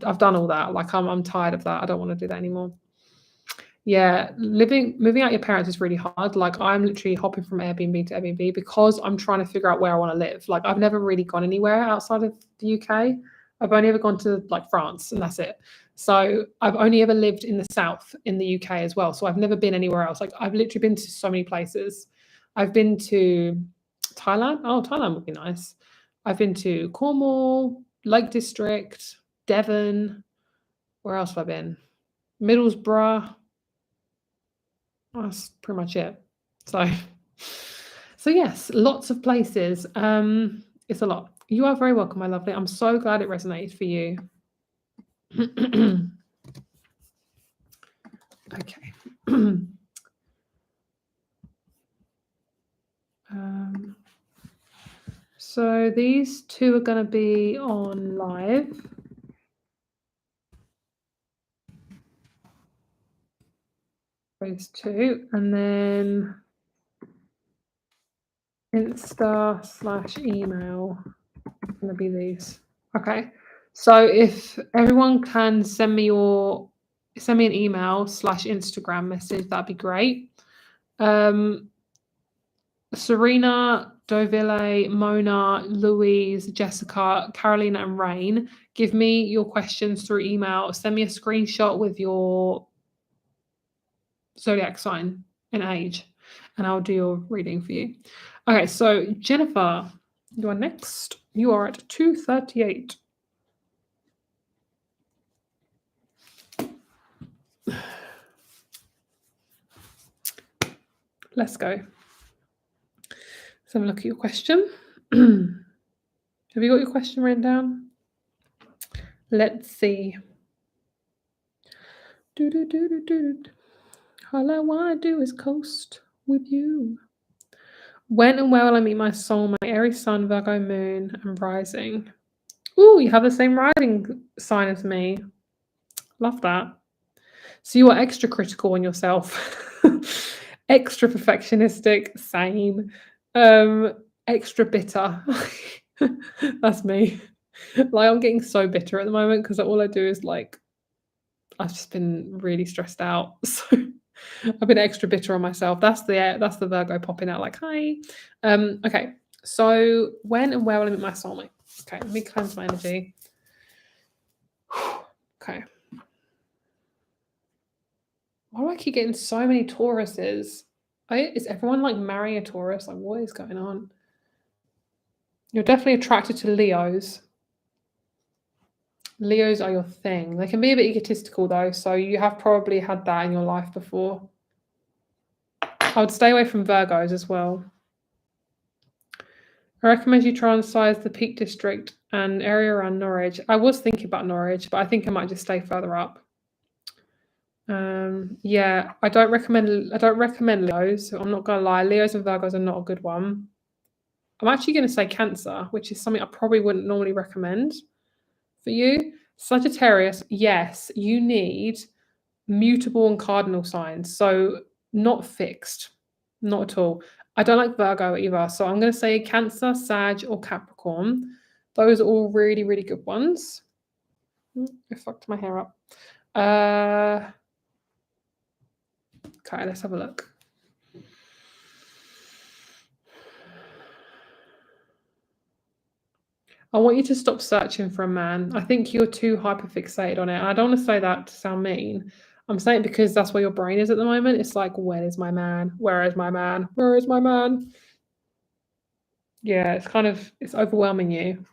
I've done all that. Like I'm tired of that. I don't want to do that anymore. Yeah, moving out your parents is really hard. Like I'm literally hopping from Airbnb to Airbnb because I'm trying to figure out where I want to live. Like I've never really gone anywhere outside of the UK. I've only ever gone to like France and that's it. So I've only ever lived in the south in the UK as well. So I've never been anywhere else. Like I've literally been to so many places. I've been to Thailand. Oh, Thailand would be nice. I've been to Cornwall, Lake District, Devon. Where else have I been? Middlesbrough. That's pretty much it. So, so yes, lots of places. It's a lot. You are very welcome, my lovely. I'm so glad it resonated for you. Okay. So these 2 are going to be on live. Those 2, and then Insta/email going to be these. Okay. So if everyone can send me an email/Instagram message, that'd be great. Serena, Dovile, Mona, Louise, Jessica, Carolina, and Rain, give me your questions through email. Send me a screenshot with your zodiac sign and age, and I'll do your reading for you. Okay, so Jennifer, you are next. You are at 238. Let's go. Let's have a look at your question. Have you got your question written down? Let's see. All I want to do is coast with you. When and where will I meet my soulmate? Aries Sun, Virgo Moon, and Rising. Ooh, you have the same rising sign as me. Love that. So you are extra critical on yourself. Extra perfectionistic, same. Extra bitter. That's me. Like I'm getting so bitter at the moment because all I do is like I've just been really stressed out. So I've been extra bitter on myself. That's the Virgo popping out like, hi. Okay. So when and where will I meet my soulmate? Okay, let me cleanse my energy. Okay. Why do I keep getting so many Tauruses? Is everyone like marrying a Taurus? Like, what is going on? You're definitely attracted to Leos. Leos are your thing. They can be a bit egotistical though, so you have probably had that in your life before. I would stay away from Virgos as well. I recommend you try and size the Peak District and area around Norwich. I was thinking about Norwich, but I think I might just stay further up. Yeah, I don't recommend Leos. So I'm not gonna lie, Leos and Virgos are not a good one. I'm actually gonna say Cancer, which is something I probably wouldn't normally recommend for you. Sagittarius, yes, you need mutable and cardinal signs, so not fixed, not at all. I don't like Virgo either, so I'm gonna say Cancer, Sag, or Capricorn. Those are all really, really good ones. I fucked my hair up. Okay, let's have a look. I want you to stop searching for a man. I think you're too hyperfixated on it. And I don't want to say that to sound mean. I'm saying it because that's where your brain is at the moment. It's like, where is my man? Where is my man? Where is my man? Yeah, it's overwhelming you.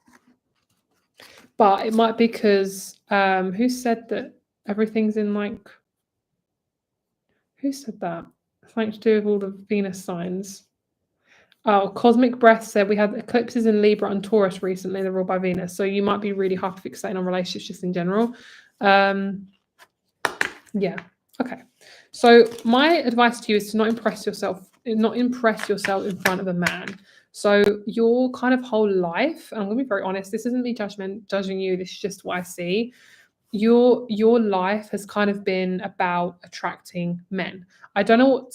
But it might be because who said that everything's in like, who said that? Something to do with all the Venus signs. Oh, Cosmic Breath said we had eclipses in Libra and Taurus recently. They're all by Venus. So you might be really hyperfixating on relationships just in general. Yeah. Okay. So my advice to you is to not impress yourself in front of a man. So your kind of whole life, and I'm gonna be very honest, this isn't me judging you, this is just what I see. Your life has kind of been about attracting men. I don't know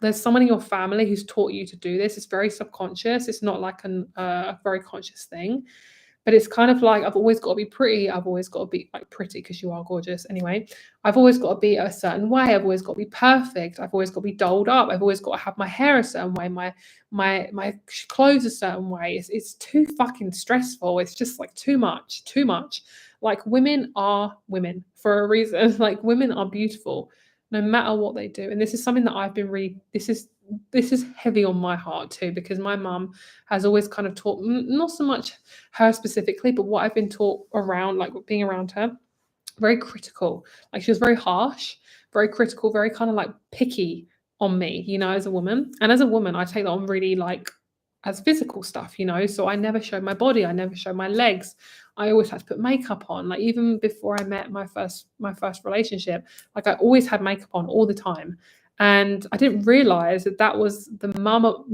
there's someone in your family who's taught you to do this. It's very subconscious. It's not like a very conscious thing. But it's kind of like I've always got to be pretty. I've always got to be like pretty because you are gorgeous anyway. I've always got to be a certain way. I've always got to be perfect. I've always got to be dolled up. I've always got to have my hair a certain way, my clothes a certain way. It's too fucking stressful. It's just like too much. Like women are women for a reason. Like women are beautiful no matter what they do. And this is something that I've been really this is heavy on my heart too, because my mum has always kind of taught, not so much her specifically, but what I've been taught around, like being around her, very critical. Like she was very harsh, very critical, very kind of like picky on me, as a woman. And as a woman, I take that on really like as physical stuff, So I never showed my body, I never showed my legs. I always had to put makeup on. Like even before I met my first relationship, like I always had makeup on all the time. And I didn't realize that was the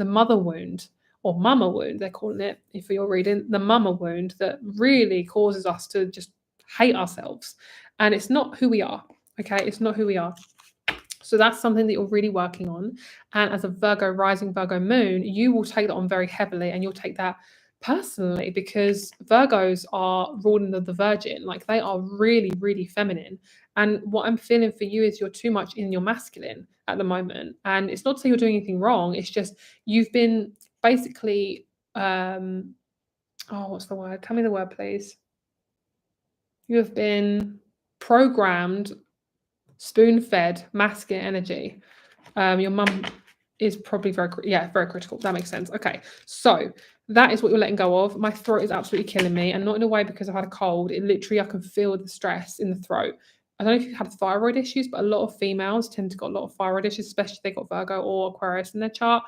mother wound, or mama wound, they're calling it, if you're reading, the mama wound that really causes us to just hate ourselves. And it's not who we are, okay? It's not who we are. So that's something that you're really working on. And as a Virgo rising, Virgo moon, you will take that on very heavily, and you'll take that personally, because Virgos are ruling the Virgin. Like they are really, really feminine. And what I'm feeling for you is you're too much in your masculine at the moment. And it's not to say you're doing anything wrong. It's just you've been basically, what's the word? Tell me the word, please. You have been programmed, spoon-fed masculine energy. Your mum is probably very critical. That makes sense. Okay, so that is what you're letting go of. My throat is absolutely killing me, and not in a way because I've had a cold. It literally, I can feel the stress in the throat. I don't know if you've had thyroid issues, but a lot of females tend to got a lot of thyroid issues, especially if they got Virgo or Aquarius in their chart,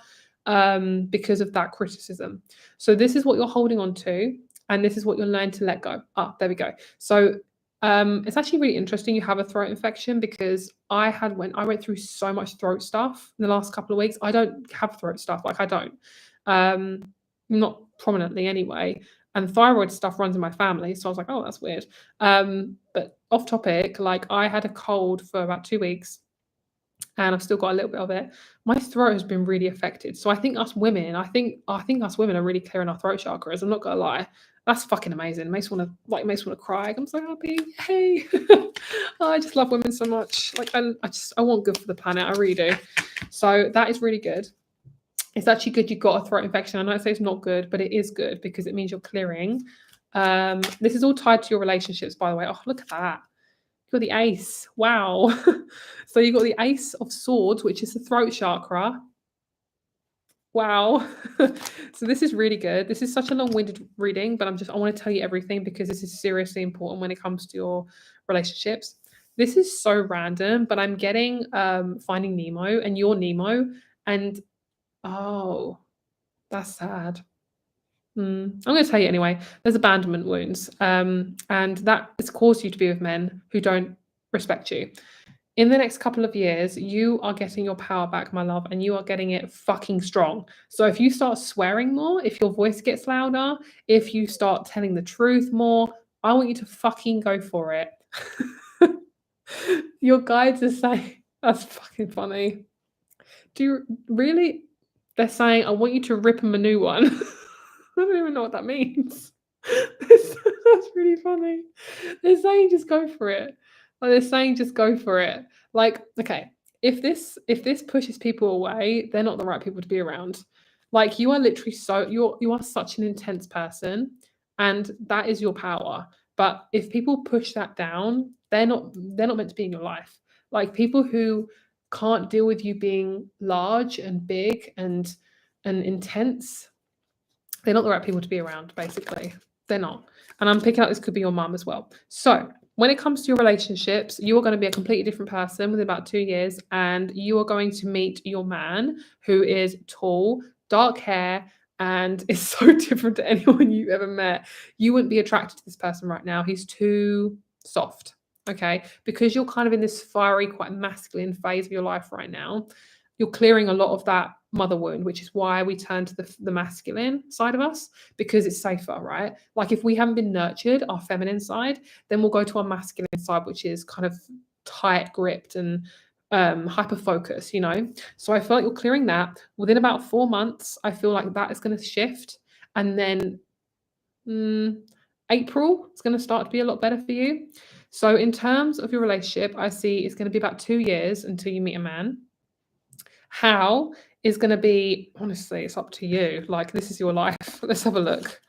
because of that criticism. So this is what you're holding on to, and this is what you're learning to let go. There we go. So it's actually really interesting you have a throat infection, because I went through so much throat stuff in the last couple of weeks. I don't have throat stuff, like I don't, not prominently anyway. And thyroid stuff runs in my family, so I was like, oh, that's weird. But off topic, like I had a cold for about 2 weeks, and I've still got a little bit of it. My throat has been really affected. So I think us women, I think us women are really clearing our throat chakras. I'm not gonna lie. That's fucking amazing. Makes me want to cry. I'm so happy. Hey. I just love women so much. Like I want good for the planet. I really do. So that is really good. It's actually good you got a throat infection. I know I say it's not good, but it is good because it means you're clearing. This is all tied to your relationships, by the way. Oh, look at that. You got the ace. Wow. So you got the ace of swords, which is the throat chakra. Wow. So this is really good. This is such a long-winded reading, but I want to tell you everything because this is seriously important when it comes to your relationships. This is so random, but I'm getting Finding Nemo, and you're Nemo, And oh, that's sad. I'm going to tell you anyway. There's abandonment wounds, and that has caused you to be with men who don't respect you. In the next couple of years, you are getting your power back, my love, and you are getting it fucking strong. So if you start swearing more, if your voice gets louder, if you start telling the truth more, I want you to fucking go for it. Your guides are saying, that's fucking funny. Do you really? They're saying, I want you to rip him a new one. I don't even know what that means. That's really funny. They're saying just go for it. Like they're saying just go for it. Like, okay, if this pushes people away, they're not the right people to be around. Like you are literally you are such an intense person and that is your power. But if people push that down, they're not meant to be in your life. Like people who can't deal with you being large and big and intense, they're not the right people to be around, basically. They're not. And I'm picking up this could be your mum as well. So when it comes to your relationships, you are going to be a completely different person within about 2 years, and you are going to meet your man who is tall, dark hair, and is so different to anyone you've ever met. You wouldn't be attracted to this person right now. He's too soft. Okay. Because you're kind of in this fiery, quite masculine phase of your life right now. You're clearing a lot of that mother wound, which is why we turn to the masculine side of us, because it's safer, right? Like if we haven't been nurtured, our feminine side, then we'll go to our masculine side, which is kind of tight gripped and hyper focus, So I feel like you're clearing that within about 4 months. I feel like that is going to shift, and then April it's going to start to be a lot better for you. So in terms of your relationship, I see it's going to be about 2 years until you meet a man. How is going to be, honestly, it's up to you. Like, this is your life. Let's have a look.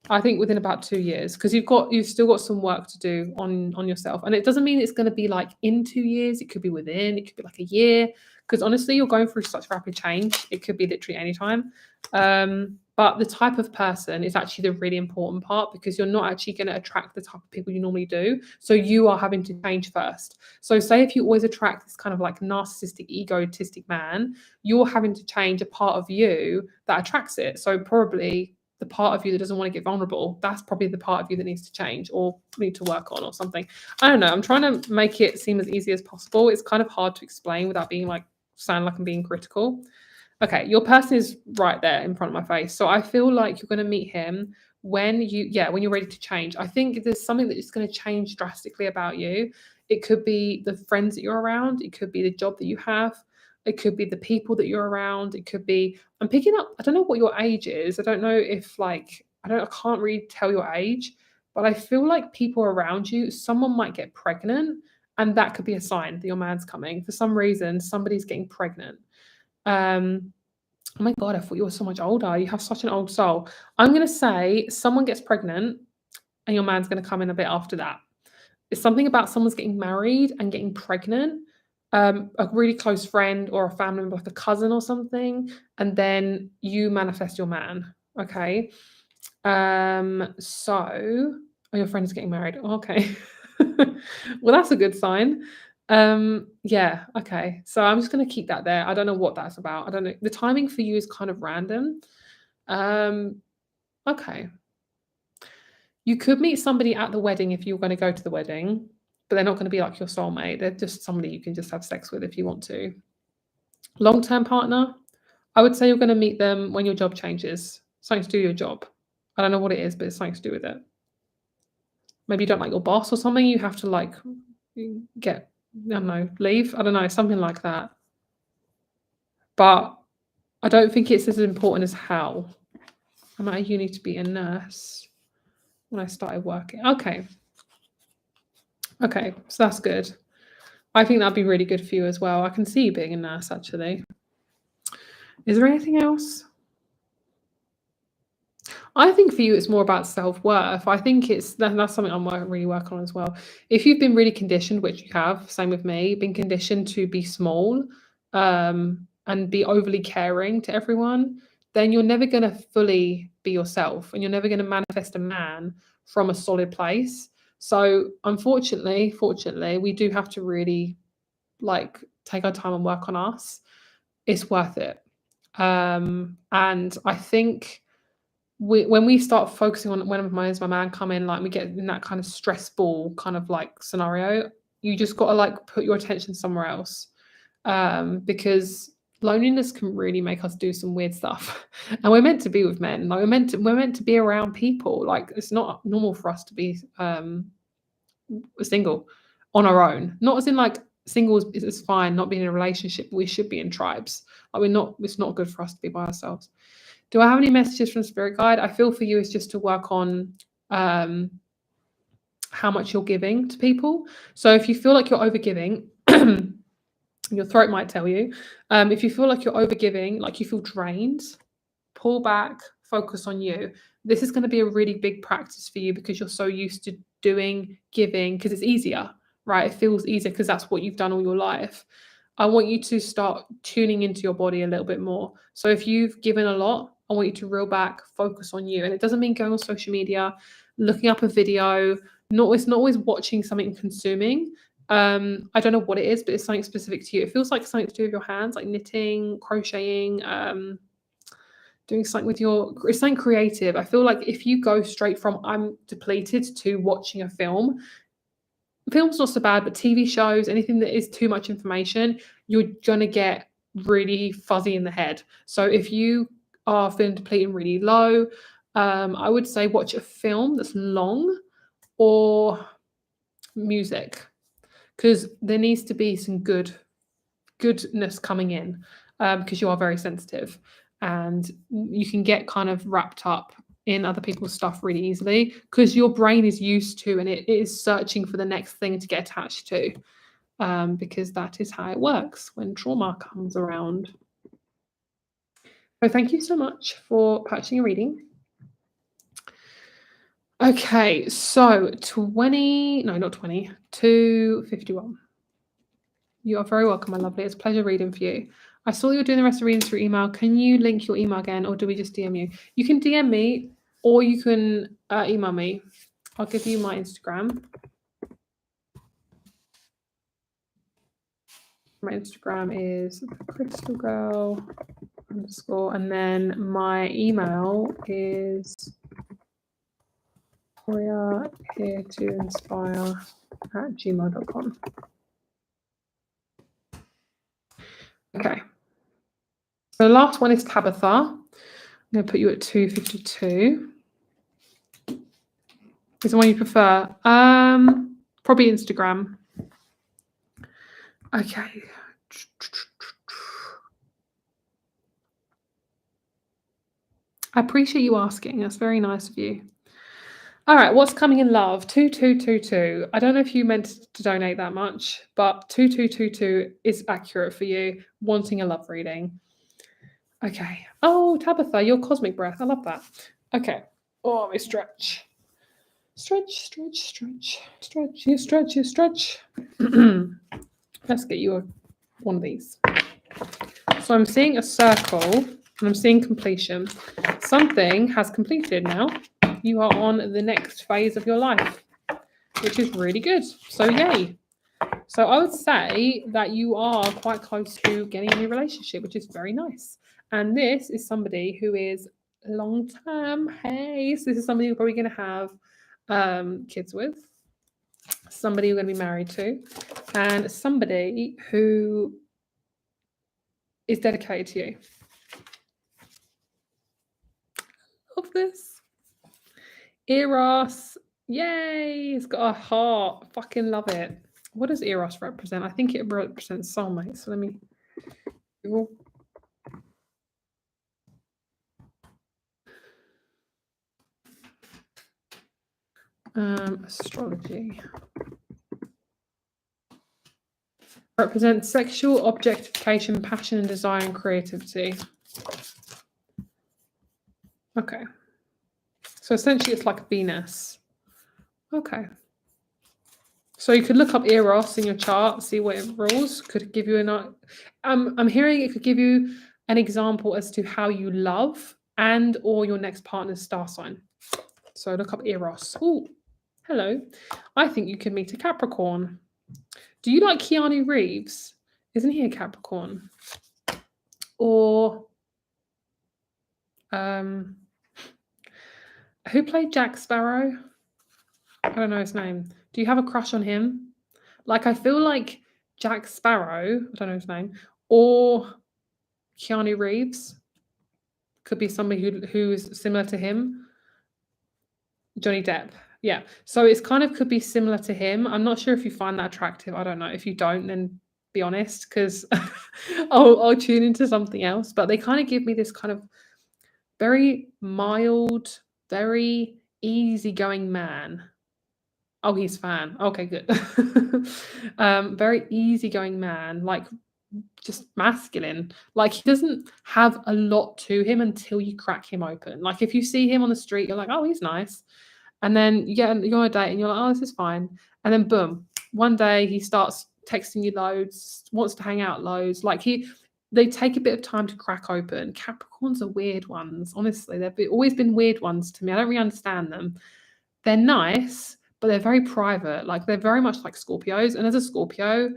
I think within about 2 years, because you've still got some work to do on yourself. And it doesn't mean it's going to be like in 2 years. It could be within, it could be like a year. Because honestly, you're going through such rapid change. It could be literally any time. But the type of person is actually the really important part, because you're not actually going to attract the type of people you normally do. So you are having to change first. So say if you always attract this kind of like narcissistic, egotistic man, you're having to change a part of you that attracts it. So probably the part of you that doesn't want to get vulnerable, that's probably the part of you that needs to change or need to work on or something. I don't know. I'm trying to make it seem as easy as possible. It's kind of hard to explain without being like, sound like I'm being critical. Okay, your person is right there in front of my face. So I feel like you're going to meet him when you're ready to change. I think there's something that is going to change drastically about you. It could be the friends that you're around. It could be the job that you have. It could be the people that you're around. It could be, I'm picking up, I don't know what your age is. I don't know if I can't really tell your age, but I feel like people around you, someone might get pregnant, and that could be a sign that your man's coming. For some reason, somebody's getting pregnant. Oh my God, I thought you were so much older. You have such an old soul. I'm going to say someone gets pregnant and your man's going to come in a bit after that. It's something about someone's getting married and getting pregnant, a really close friend or a family member, like a cousin or something, and then you manifest your man. Okay. Your friend is getting married. Okay. Well, that's a good sign. Yeah, okay. So I'm just gonna keep that there. I don't know what that's about. I don't know. The timing for you is kind of random. Um, okay. You could meet somebody at the wedding if you're going to go to the wedding, but they're not going to be like your soulmate. They're just somebody you can just have sex with if you want to. Long-term partner, I would say you're going to meet them when your job changes. Something to do with your job. I don't know what it is, but it's something to do with it. Maybe you don't like your boss or something. You have to like get, I don't know, leave. I don't know, something like that. But I don't think it's as important as how. I'm at uni to be a nurse when I started working. Okay, so that's good. I think that'd be really good for you as well. I can see you being a nurse, actually. Is there anything else? I think for you, it's more about self-worth. I think that's something I'm really working on as well. If you've been really conditioned, which you have, same with me, been conditioned to be small, and be overly caring to everyone, then you're never going to fully be yourself, and you're never going to manifest a man from a solid place. So fortunately, we do have to really like take our time and work on us. it's worth it. And I think when we start focusing on when my man come in, like we get in that kind of stressful kind of like scenario, you just got to like put your attention somewhere else, because loneliness can really make us do some weird stuff. And we're meant to be with men, like we're meant to be around people. Like it's not normal for us to be single on our own. Not as in like single is fine, not being in a relationship. We should be in tribes. Like we're not. It's not good for us to be by ourselves. Do I have any messages from Spirit Guide? I feel for you is just to work on how much you're giving to people. So if you feel like you're overgiving, your throat might tell you. If you feel like you're overgiving, like you feel drained, pull back, focus on you. This is going to be a really big practice for you because you're so used to giving, because it's easier, right? It feels easier because that's what you've done all your life. I want you to start tuning into your body a little bit more. So if you've given a lot, I want you to reel back, focus on you. And it doesn't mean going on social media, looking up a video. It's not always watching something and consuming. I don't know what it is, but it's something specific to you. It feels like something to do with your hands, like knitting, crocheting, doing something with it's something creative. I feel like if you go straight from I'm depleted to watching a film's not so bad, but TV shows, anything that is too much information, you're going to get really fuzzy in the head. So if you are feeling depleted and really low, I would say watch a film that's long or music, because there needs to be some goodness coming in, because you are very sensitive and you can get kind of wrapped up in other people's stuff really easily because your brain is used to and it is searching for the next thing to get attached to, because that is how it works when trauma comes around. So thank you so much for purchasing a reading. Okay, so 251. You are very welcome, my lovely. It's a pleasure reading for you. I saw you were doing the rest of the readings through email. Can you link your email again, or do we just DM you? You can DM me, or you can email me. I'll give you my Instagram. My Instagram is crystalgirl_, and then my email is victoriaheretoinspire@gmail.com. Okay. So the last one is Tabitha. I'm going to put you at 252. Is the one you prefer? Probably Instagram. Okay. I appreciate you asking. That's very nice of you. All right, what's coming in love? 2222. I don't know if you meant to donate that much, but 2222 is accurate for you, wanting a love reading. Okay. Oh, Tabitha, your cosmic breath. I love that. Okay. Oh, let me stretch. Stretch. You stretch. Let's get you one of these. So I'm seeing a circle and I'm seeing completion. Something has completed now. You are on the next phase of your life, which is really good. So yay. So I would say that you are quite close to getting a new relationship, which is very nice. And this is somebody who is long term. Hey, so this is somebody you're probably going to have kids with, somebody you're going to be married to, and somebody who is dedicated to you. Love this. Eros, yay! It's got a heart. Fucking love it. What does Eros represent? I think it represents soulmates. So let me Google. Astrology. Represents sexual objectification, passion, and desire, and creativity. Okay. So essentially it's like Venus. Okay. So you could look up Eros in your chart, see what it rules. Could give you I'm hearing it could give you an example as to how you love and or your next partner's star sign. So look up Eros. Oh, hello. I think you could meet a Capricorn. Do you like Keanu Reeves? Isn't he a Capricorn? Or who played Jack Sparrow? I don't know his name. Do you have a crush on him? Like, I feel like Jack Sparrow, I don't know his name, or Keanu Reeves could be somebody who's similar to him. Johnny Depp. Yeah. So it's kind of could be similar to him. I'm not sure if you find that attractive. I don't know. If you don't, then be honest, because I'll tune into something else. But they kind of give me this kind of very mild, very easygoing man. Oh, he's fan. Okay, good. Very easygoing man, like just masculine. Like he doesn't have a lot to him until you crack him open. Like if you see him on the street, you're like, oh, he's nice. And then you're on a date and you're like, oh, this is fine. And then boom, one day he starts texting you loads, wants to hang out loads. Like they take a bit of time to crack open. Capricorns are weird ones, honestly. They've always been weird ones to me. I don't really understand them. They're nice, but they're very private. Like they're very much like Scorpios. And as a Scorpio,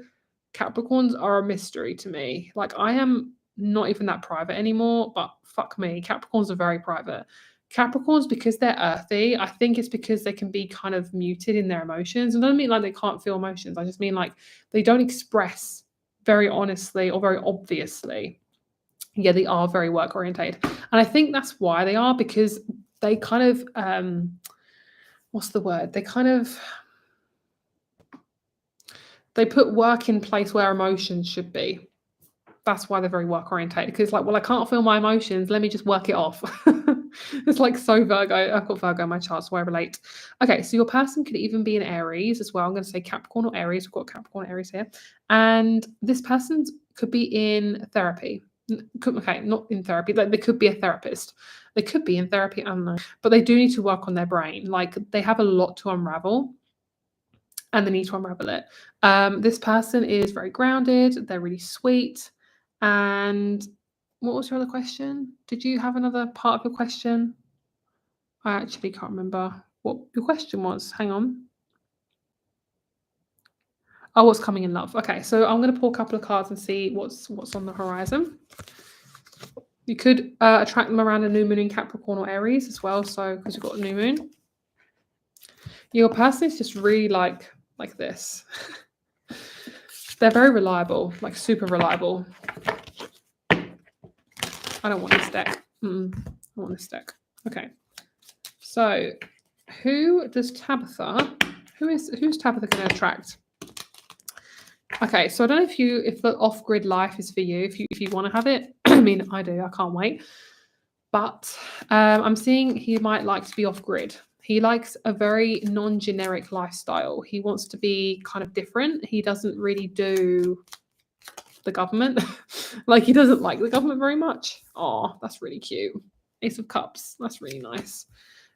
Capricorns are a mystery to me. Like I am not even that private anymore, but fuck me, Capricorns are very private. Capricorns, because they're earthy, I think it's because they can be kind of muted in their emotions. And I don't mean like they can't feel emotions. I just mean like they don't express very honestly or very obviously. Yeah, they are very work orientated. And I think that's why they are, because they kind of what's the word? They put work in place where emotions should be. That's why they're very work orientated, because like, well, I can't feel my emotions. Let me just work it off. It's like so Virgo. I've got Virgo in my chart, so I relate. Okay, so your person could even be in Aries as well. I'm going to say Capricorn or Aries. We've got Capricorn and Aries here. And this person could be in therapy. Okay, not in therapy. Like they could be a therapist. They could be in therapy, I don't know. But they do need to work on their brain. Like they have a lot to unravel. And they need to unravel it. This person is very grounded. They're really sweet. And what was your other question? Did you have another part of your question? I actually can't remember what your question was. Hang on. Oh, what's coming in love? Okay, so I'm going to pull a couple of cards and see what's on the horizon. You could attract them around a new moon in Capricorn or Aries as well. So because you've got a new moon, your person is just really like this. They're very reliable, like super reliable. I don't want this deck. I want this deck. Okay. So who's Tabitha going to attract? Okay, so I don't know if the off-grid life is for you, if you want to have it. I mean, I do. I can't wait. But I'm seeing he might like to be off-grid. He likes a very non-generic lifestyle. He wants to be kind of different. He doesn't really do the government. Like he doesn't like the government very much. Oh, that's really cute. Ace of Cups. That's really nice.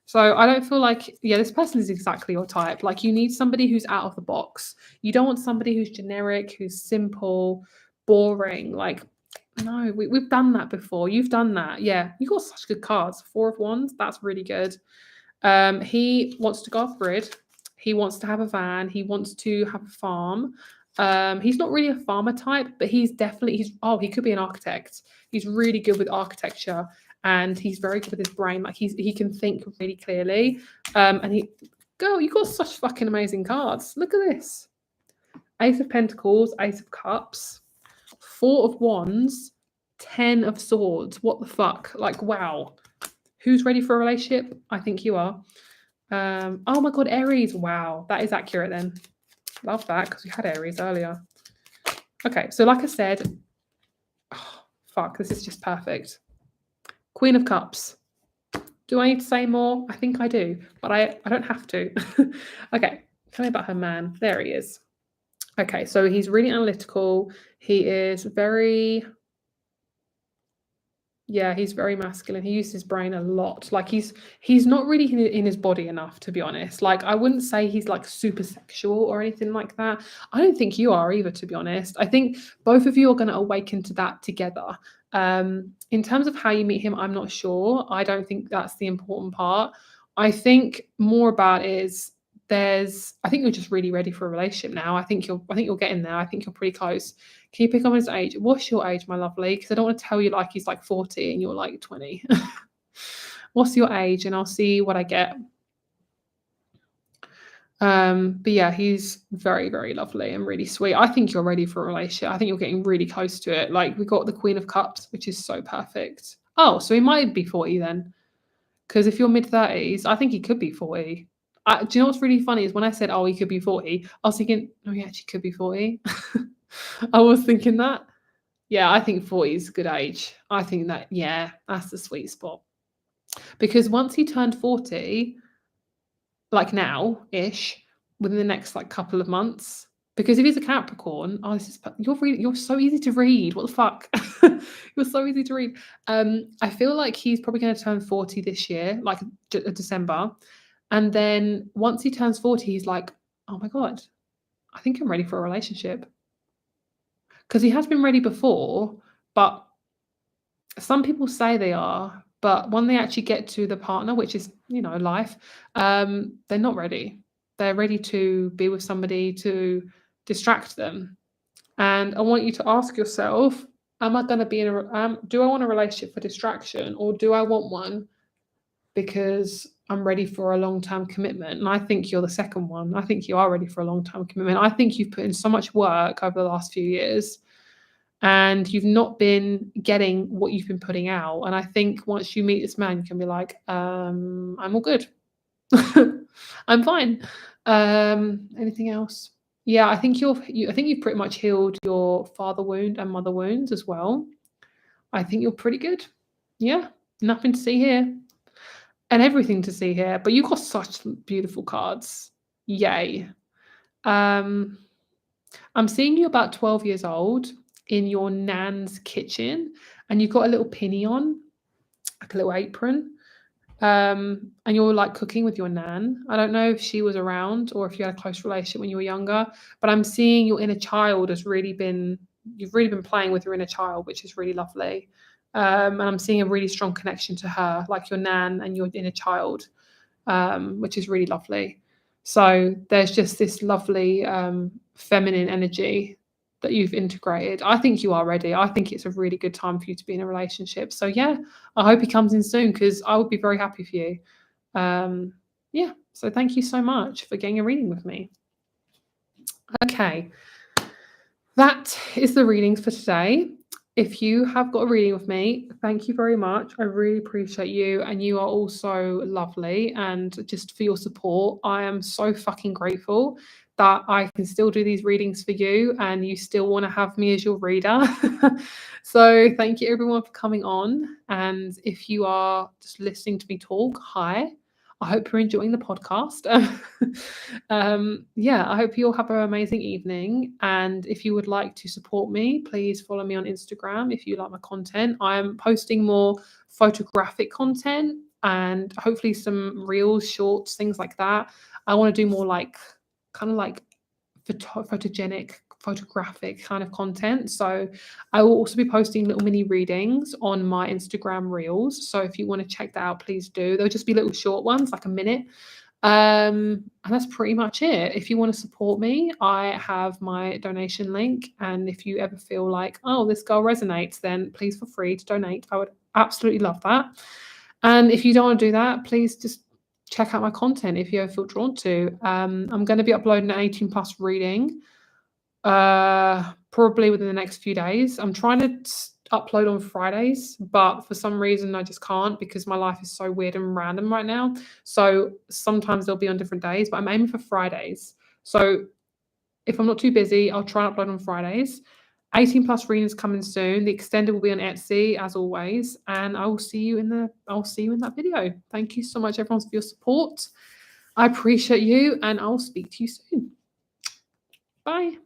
So I don't feel like, yeah, this person is exactly your type. Like you need somebody who's out of the box. You don't want somebody who's generic, who's simple, boring. Like, no, we've done that before. You've done that. Yeah, you got such good cards. 4 of Wands. That's really good. He wants to go off grid. He wants to have a van. He wants to have a farm. He's not really a farmer type, but he could be an architect. He's really good with architecture and he's very good with his brain. Like he can think really clearly. You got such fucking amazing cards. Look at this. Ace of Pentacles, Ace of Cups, 4 of Wands, 10 of Swords. What the fuck? Like, wow. Who's ready for a relationship? I think you are. Oh my God, Aries. Wow, that is accurate then. Love that, because we had Aries earlier. Okay, so like I said, this is just perfect. Queen of Cups. Do I need to say more? I think I do, but I don't have to. Okay, tell me about her man. There he is. Okay, so he's really analytical. He is very... Yeah, he's very masculine. He uses his brain a lot. Like he's not really in his body enough, to be honest. Like I wouldn't say he's like super sexual or anything like that. I don't think you are either, to be honest. I think both of you are going to awaken to that together. In terms of how you meet him, I'm not sure. I don't think that's the important part. I think more about I think you're just really ready for a relationship now. I think you're getting there. I think you're pretty close. Can you pick up on his age? What's your age, my lovely? Because I don't want to tell you like he's like 40 and you're like 20. What's your age? And I'll see what I get. But yeah, he's very, very lovely and really sweet. I think you're ready for a relationship. I think you're getting really close to it. Like we got the Queen of Cups, which is so perfect. Oh, so he might be 40 then. Because if you're mid-30s, I think he could be 40. Do you know what's really funny is when I said, oh, he could be 40, I was thinking, oh, he actually could be 40. I was thinking that. Yeah, I think 40 is a good age. I think that, yeah, that's the sweet spot. Because once he turned 40, like now-ish, within the next like couple of months, because if he's a Capricorn, oh, you're so easy to read. What the fuck? You're so easy to read. I feel like he's probably going to turn 40 this year, like December. And then once he turns 40, he's like, oh my God, I think I'm ready for a relationship. Because he has been ready before, but some people say they are, but when they actually get to the partner, which is, life, they're not ready. They're ready to be with somebody to distract them. And I want you to ask yourself, am I going to be do I want a relationship for distraction, or do I want one because I'm ready for a long-term commitment? And I think you're the second one. I think you are ready for a long-term commitment. I think you've put in so much work over the last few years and you've not been getting what you've been putting out. And I think once you meet this man, you can be like, I'm all good. I'm fine. Anything else? Yeah, I think you've pretty much healed your father wound and mother wounds as well. I think you're pretty good. Yeah, nothing to see here. And everything to see here. But you got such beautiful cards. Yay. I'm seeing you about 12 years old in your nan's kitchen, and you've got a little pinny on, like a little apron. And you're like cooking with your nan. I don't know if she was around or if you had a close relationship when you were younger, but I'm seeing your inner child you've really been playing with your inner child, which is really lovely. And I'm seeing a really strong connection to her, like your nan and your inner child, which is really lovely. So there's just this lovely feminine energy that you've integrated. I think you are ready. I think it's a really good time for you to be in a relationship. So yeah, I hope he comes in soon because I would be very happy for you. Yeah, so thank you so much for getting a reading with me. Okay, that is the readings for today. If you have got a reading with me, thank you very much. I really appreciate you, and you are also lovely. And just for your support, I am so fucking grateful that I can still do these readings for you and you still want to have me as your reader. So thank you everyone for coming on. And if you are just listening to me talk, hi. I hope you're enjoying the podcast. Yeah, I hope you all have an amazing evening. And if you would like to support me, please follow me on Instagram if you like my content. I'm posting more photographic content and hopefully some reels, shorts, things like that. I want to do more like kind of like photogenic, photographic kind of content. So I will also be posting little mini readings on my Instagram reels. So if you want to check that out, please do. They'll just be little short ones, like a minute. And that's pretty much it. If you want to support me, I have my donation link. And if you ever feel like, oh, this girl resonates, then please feel free to donate. I would absolutely love that. And if you don't want to do that, please just check out my content if you ever feel drawn to. I'm going to be uploading an 18 plus reading probably within the next few days. I'm trying to upload on Fridays, but for some reason I just can't because my life is so weird and random right now. So sometimes they'll be on different days, but I'm aiming for Fridays. So if I'm not too busy, I'll try and upload on Fridays. 18 plus readings coming soon. The extended will be on Etsy as always, and I'll see you in that video. Thank you so much everyone for your support. I appreciate you, and I'll speak to you soon. Bye.